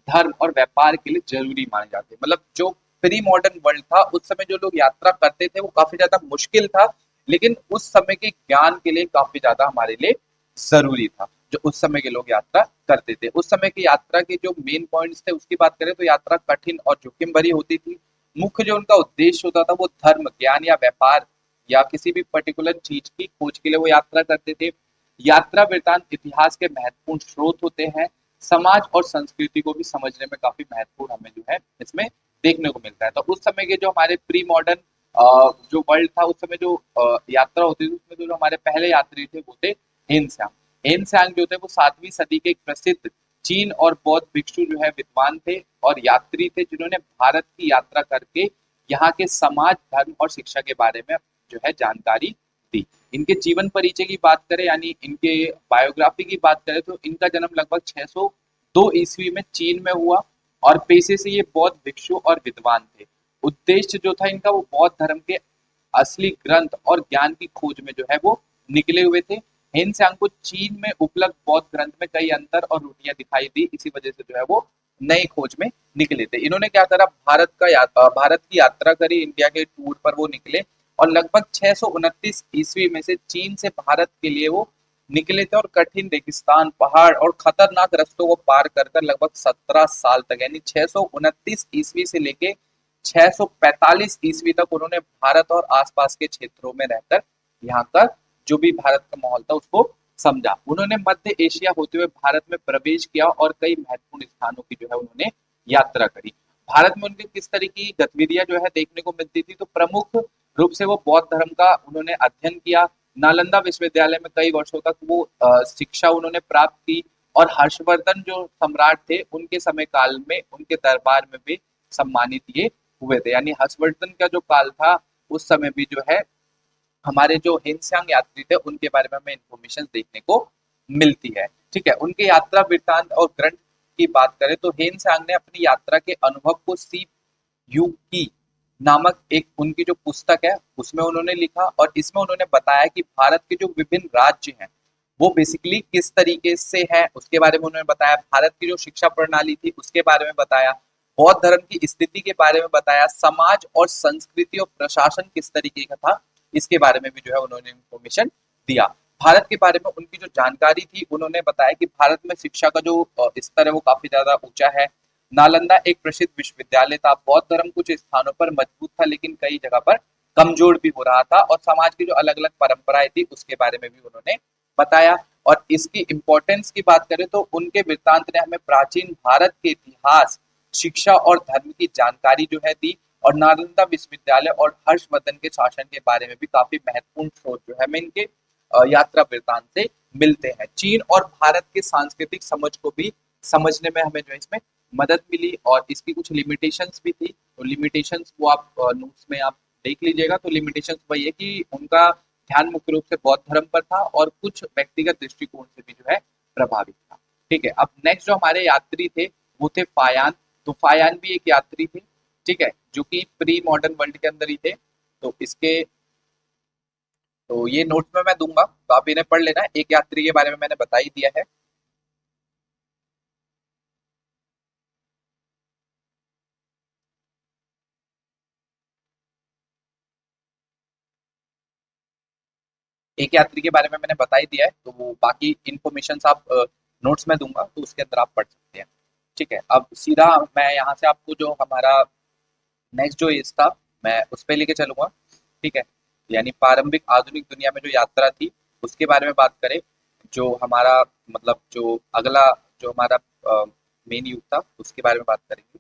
धर्म और व्यापार के लिए जरूरी माने जाते हैं। मतलब जो प्री मॉडर्न वर्ल्ड था उस समय जो लोग यात्रा करते थे वो काफी ज्यादा मुश्किल था, लेकिन उस समय के ज्ञान के लिए काफी ज्यादा हमारे लिए जरूरी था जो उस समय के लोग यात्रा करते थे। उस समय की यात्रा के जो मेन पॉइंट्स थे उसकी बात करें तो यात्रा कठिन और जोखिम भरी होती थी। मुख्य जो उनका उद्देश्य होता था वो धर्म, ज्ञान या व्यापार या किसी भी पर्टिकुलर चीज की खोज के लिए वो यात्रा करते थे। यात्रा वृतांत इतिहास के महत्वपूर्ण स्रोत होते हैं, समाज और संस्कृति को भी समझने में काफी महत्वपूर्ण हमें जो है इसमें देखने को मिलता है। तो उस समय के जो हमारे प्री मॉडर्न जो वर्ल्ड था उस समय जो यात्रा होती थी उसमें जो हमारे पहले यात्री थे वो थे हेनसांग। हेनसांग जो थे वो 7वीं सदी के एक प्रसिद्ध चीन और बौद्ध भिक्षु जो है विद्वान थे और यात्री थे, जिन्होंने भारत की यात्रा करके यहाँ के समाज, धर्म और शिक्षा के बारे में जो है जानकारी दी। इनके जीवन परिचय की बात करें यानी इनके बायोग्राफी की बात करें तो इनका जन्म लगभग 602 ईस्वी में चीन में हुआ और पेशे से ये बौद्ध भिक्षु और विद्वान थे। उद्देश्य जो था इनका वो बौद्ध धर्म के असली ग्रंथ और ज्ञान की खोज में जो है वो निकले हुए थे। हेनसांग को चीन में उपलब्ध बौद्ध ग्रंथ में कई अंतर और त्रुटियां दिखाई दी, इसी वजह से जो है वो नई खोज में निकले थे। इन्होंने क्या करा, भारत की यात्रा करी, इंडिया के टूर पर वो निकले और लगभग 629 ईस्वी में से चीन से भारत के लिए वो निकले थे और कठिन रेगिस्तान, पहाड़ और खतरनाक रास्तों को पार कर कर लगभग 17 साल तक यानी 629 ईस्वी से लेके 645 ईस्वी तक उन्होंने भारत और आसपास के क्षेत्रों में रहकर यहाँ का जो भी भारत का माहौल था उसको समझा। उन्होंने मध्य एशिया होते हुए भारत में प्रवेश किया और कई महत्वपूर्ण स्थानों की जो है उन्होंने यात्रा करी। भारत में उनके किस तरह की गतिविधियां जो है देखने को मिलती थी, तो प्रमुख रूप से वो बौद्ध धर्म का उन्होंने अध्ययन किया। नालंदा विश्वविद्यालय में कई वर्षों तक वो शिक्षा उन्होंने प्राप्त की और हर्षवर्धन जो सम्राट थे उनके समय काल में उनके दरबार में भी सम्मानित ये हुए थे। यानी हर्षवर्धन का जो काल था उस समय भी जो है हमारे जो हेनसांग यात्री थे उनके बारे में हमें इंफॉर्मेशन देखने को मिलती है। ठीक है, उनके यात्रा वृत्तांत और ग्रंथ की बात करें तो हेनसांग ने अपनी यात्रा के अनुभव को सी यू की नामक एक उनकी जो पुस्तक है उसमें उन्होंने लिखा और इसमें उन्होंने बताया कि भारत के जो विभिन्न राज्य हैं वो बेसिकली किस तरीके से है उसके बारे में उन्होंने बताया। भारत की जो शिक्षा प्रणाली थी उसके बारे में बताया, बौद्ध धर्म की स्थिति के बारे में बताया, समाज और संस्कृति और प्रशासन किस तरीके का था इसके बारे में भी जो है उन्होंने इंफॉर्मेशन दिया। भारत के बारे में उनकी जो जानकारी थी उन्होंने बताया कि भारत में शिक्षा का जो स्तर है वो काफी ज्यादा ऊंचा है। नालंदा एक प्रसिद्ध विश्वविद्यालय था, बौद्ध धर्म कुछ स्थानों पर मजबूत था लेकिन कई जगह पर कमजोर भी हो रहा था और समाज की जो अलग अलग परंपराएं थी उसके बारे में भी उन्होंने बताया। और इसकी इंपॉर्टेंस की बात करें तो उनके वृत्तांत ने हमें प्राचीन भारत के इतिहास, शिक्षा और धर्म की जानकारी जो है दी और नालंदा विश्वविद्यालय और हर्षवर्धन के शासन के बारे में भी काफी महत्वपूर्ण स्रोत जो है हमें इनके यात्रा वृत्तांत से मिलते हैं। चीन और भारत के सांस्कृतिक समझ को भी समझने में हमें जो है इसमें मदद मिली और इसकी कुछ लिमिटेशंस भी थी। तो लिमिटेशंस को आप नोट्स में आप देख लीजिएगा। तो लिमिटेशंस वही है कि उनका ध्यान मुख्य रूप से बौद्ध धर्म पर था और कुछ व्यक्तिगत दृष्टिकोण से भी जो है प्रभावित था। ठीक है, अब नेक्स्ट जो हमारे यात्री थे वो थे फायान। तो फायान भी एक यात्री थे, ठीक है, जो कि प्री मॉडर्न वर्ल्ड के अंदर ही थे। तो इसके तो ये नोट्स में मैं दूंगा, तो आप इन्हें पढ़ लेना। एक यात्री के बारे में मैंने बता ही दिया है। एक यात्री के बारे में मैंने बता ही दिया है, तो वो बाकी इन्फॉर्मेशन आप नोट्स में दूंगा, तो उसके अंदर आप पढ़ सकते हैं। ठीक है, अब सीधा मैं यहाँ से आपको जो हमारा नेक्स्ट जो एज था, मैं उस पर लेके चलूंगा। ठीक है, यानी प्रारंभिक आधुनिक दुनिया में जो यात्रा थी उसके बारे में बात करें। जो हमारा मतलब जो अगला जो हमारा मेन युग था उसके बारे में बात करेंगे।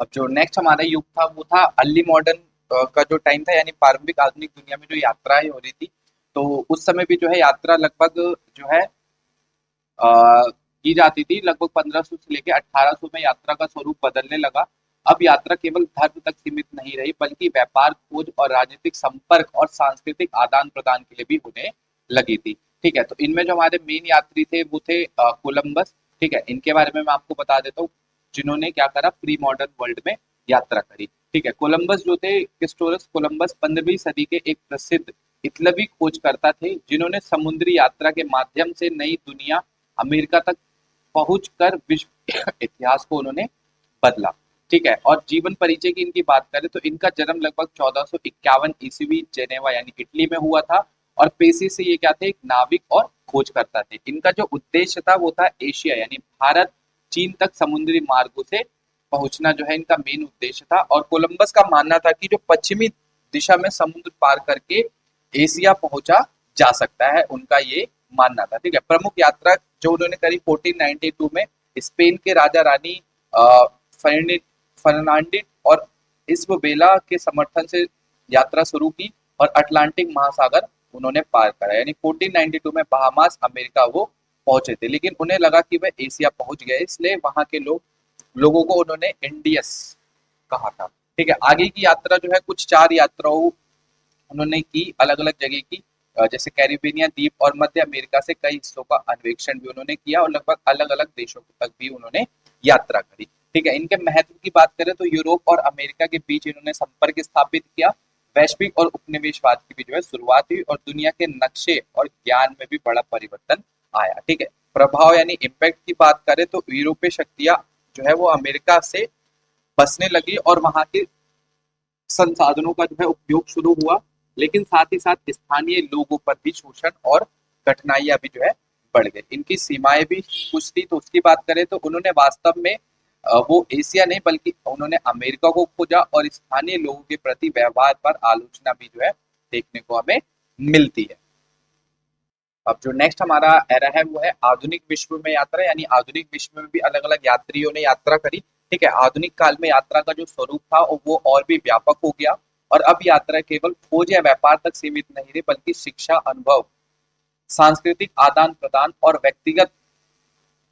अब जो नेक्स्ट हमारा युग था वो था अर्ली मॉडर्न का जो टाइम था, यानी प्रारंभिक आधुनिक दुनिया में जो यात्राएं हो रही थी। तो उस समय भी जो है यात्रा लगभग जो है अ, की जाती थी। लगभग 1500 से लेकर 1800 में यात्रा का स्वरूप बदलने लगा। अब यात्रा केवल धर्म तक सीमित नहीं रही, बल्कि व्यापार, खोज और राजनीतिक संपर्क और सांस्कृतिक आदान प्रदान के लिए भी होने लगी थी। ठीक है, तो इनमें जो हमारे मेन यात्री थे वो थे कोलंबस। ठीक है, इनके बारे में मैं आपको बता देता हूँ, जिन्होंने क्या करा, प्री मॉडर्न वर्ल्ड में यात्रा करी। ठीक है, कोलंबस जो थे, क्रिस्टोफर कोलंबस 15वीं सदी के एक प्रसिद्ध इतालवी खोजकर्ता थे, जिन्होंने समुद्री यात्रा के माध्यम से नई दुनिया, अमेरिका तक पहुंचकर विश्व इतिहास को उन्होंने बदला। ठीक है, और जीवन परिचय की इनकी बात करें तो इनका जन्म लगभग 1451 ईस्वी जेनेवा यानी इटली में हुआ था। और पेशे से ये क्या थे, एक नाविक और खोजकर्ता थे। इनका जो उद्देश्य था वो था एशिया यानी भारत, चीन तक समुद्री मार्गों से पहुंचना जो है इनका मेन उद्देश्य था। और कोलंबस का मानना था कि जो पश्चिमी दिशा में समुद्र पार करके एशिया पहुंचा जा सकता है, उनका ये मानना था। ठीक है, प्रमुख यात्रा जो उन्होंने करी 1492 में स्पेन के राजा रानी फर्नांडिस और इस्बेला के समर्थन से यात्रा शुरू की और अटलांटिक महासागर उन्होंने पार करा। यानी 1492 में बहामास अमेरिका वो पहुंचे थे, लेकिन उन्हें लगा कि वह एशिया पहुंच गए, इसलिए वहां के लोगों को उन्होंने इंडियस कहा था। ठीक है, आगे की यात्रा जो है कुछ 4 यात्राओं उन्होंने की, अलग अलग जगह की, जैसे कैरिबियन द्वीप और मध्य अमेरिका से कई हिस्सों का अन्वेषण भी उन्होंने किया और लगभग अलग अलग देशों तक भी उन्होंने यात्रा करी। ठीक है, इनके महत्व की बात करें तो यूरोप और अमेरिका के बीच इन्होंने संपर्क स्थापित किया, वैश्विक और उपनिवेशवाद की भी जो है शुरुआत हुई और दुनिया के नक्शे और ज्ञान में भी बड़ा परिवर्तन आया। ठीक है, प्रभाव यानी इम्पैक्ट की बात करें तो यूरोपीय शक्तियां जो है वो अमेरिका से बसने लगी और वहां के संसाधनों का जो है उपयोग शुरू हुआ, लेकिन साथ ही साथ स्थानीय लोगों पर भी शोषण और कठिनाइयां भी जो है बढ़ गई। इनकी सीमाएं भी कुछ थी, तो उसकी बात करें तो उन्होंने वास्तव में वो एशिया नहीं बल्कि उन्होंने अमेरिका को खोजा और स्थानीय लोगों के प्रति व्यवहार पर आलोचना भी जो है देखने को हमें मिलती है। अब जो नेक्स्ट हमारा एरा है वो है आधुनिक विश्व में यात्रा, यानी आधुनिक विश्व में भी अलग अलग यात्रियों ने यात्रा करी। ठीक है, आधुनिक काल में यात्रा का जो स्वरूप था वो और भी व्यापक हो गया और अब यात्रा केवल खोज या व्यापार तक सीमित नहीं रही, बल्कि शिक्षा, अनुभव, सांस्कृतिक आदान प्रदान और व्यक्तिगत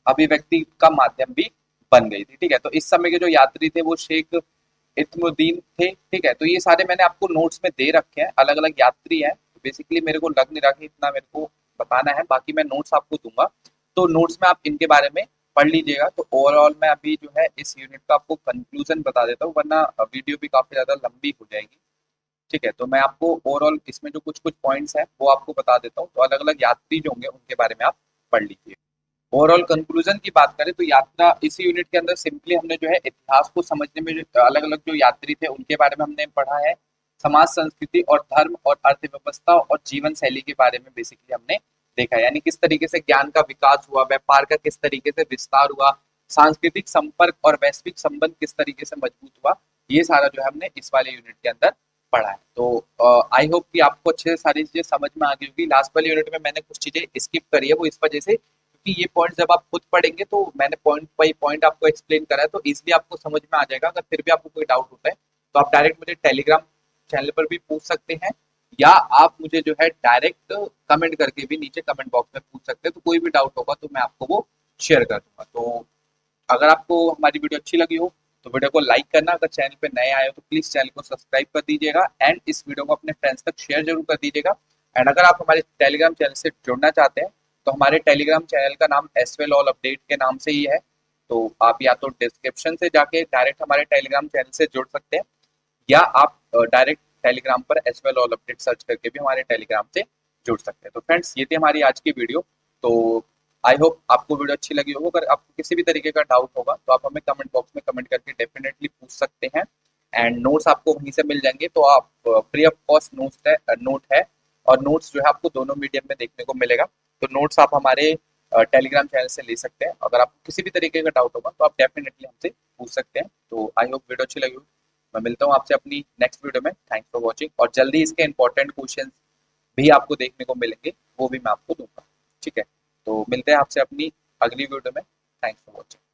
अभिव्यक्ति का माध्यम भी बन गई थी। ठीक है, तो इस समय के जो यात्री थे वो शेख इत्मुद्दीन थे। ठीक है, तो ये सारे मैंने आपको नोट्स में दे रखे हैं, अलग अलग यात्री हैं। तो बेसिकली मेरे को लग नहीं रहा कि इतना मेरे को बताना है, बाकी मैं नोट्स आपको दूंगा, तो नोट्स में आप इनके बारे में पढ़ लीजिएगा। तो ओवरऑल मैं अभी जो है इस यूनिट का आपको कंक्लूजन बता देता हूँ, वरना वीडियो भी काफी ज्यादा लंबी हो जाएगी। ठीक है, तो मैं आपको ओवरऑल इसमें जो कुछ कुछ पॉइंट्स हैं वो आपको बता देता हूँ, तो अलग अलग यात्री जो होंगे उनके बारे में आप पढ़ लीजिए। ओवरऑल कंक्लूजन की बात करें तो यात्रा इसी यूनिट के अंदर सिंपली हमने जो है इतिहास को समझने में अलग अलग जो यात्री थे उनके बारे में हमने पढ़ा है, समाज, संस्कृति और धर्म और अर्थव्यवस्था और जीवन शैली के बारे में बेसिकली हमने देखा है, यानी किस तरीके से ज्ञान का विकास हुआ, व्यापार का किस तरीके से विस्तार हुआ, सांस्कृतिक संपर्क और वैश्विक संबंध किस तरीके से मजबूत हुआ, ये सारा जो है हमने इस वाले यूनिट के अंदर पढ़ा है। तो आई होप कि आपको अच्छे से सारी चीजें समझ में आ गई होगी। लास्ट वाले यूनिट में मैंने कुछ चीजें स्किप करी है, वो इस वजह से क्योंकि ये पॉइंट जब आप खुद पढ़ेंगे तो मैंने पॉइंट बाई पॉइंट आपको एक्सप्लेन करा है, तो इजिली आपको समझ में आ जाएगा। अगर फिर भी आपको कोई डाउट होता है तो आप डायरेक्ट मुझे टेलीग्राम चैनल पर भी पूछ सकते हैं, या आप मुझे जो है डायरेक्ट कमेंट करके भी नीचे कमेंट बॉक्स में पूछ सकते हैं। तो कोई भी डाउट होगा तो मैं आपको वो शेयर कर दूंगा। तो अगर आपको हमारी वीडियो अच्छी लगी हो तो वीडियो को लाइक करना, अगर चैनल पे नए आए हो तो प्लीज चैनल को सब्सक्राइब कर दीजिएगा एंड इस वीडियो को अपने फ्रेंड्स तक शेयर जरूर कर दीजिएगा। एंड अगर आप हमारे टेलीग्राम चैनल से जुड़ना चाहते हैं तो हमारे टेलीग्राम चैनल का नाम एसवेल ऑल अपडेट के नाम से ही है। तो आप या तो डिस्क्रिप्शन से जाके डायरेक्ट हमारे टेलीग्राम चैनल से जुड़ सकते हैं, या आप डायरेक्ट टेलीग्राम पर as well all update search करके भी हमारे टेलीग्राम से जुड़ सकते हैं। तो फ्रेंड्स, ये थी हमारी आज की वीडियो। तो आई होप आपको वीडियो अच्छी लगी होगी। अगर आपको किसी भी तरीके का डाउट होगा तो आप हमें कमेंट बॉक्स में कमेंट करके डेफिनेटली पूछ सकते हैं, एंड नोट्स आपको वहीं से मिल जाएंगे। तो आप फ्री ऑफ कॉस्ट नोट है, और नोट्स जो है आपको दोनों मीडियम में देखने को मिलेगा। तो नोट्स आप हमारे टेलीग्राम चैनल से ले सकते हैं। अगर आपको किसी भी तरीके का डाउट होगा तो आप डेफिनेटली हमसे पूछ सकते हैं। तो आई होप वीडियो अच्छी लगी होगी। मैं मिलता हूँ आपसे अपनी नेक्स्ट वीडियो में। थैंक्स फॉर वॉचिंग, और जल्दी इसके इंपॉर्टेंट क्वेश्चन भी आपको देखने को मिलेंगे, वो भी मैं आपको दूंगा। ठीक है, तो मिलते हैं आपसे अपनी अगली वीडियो में। Thanks for watching.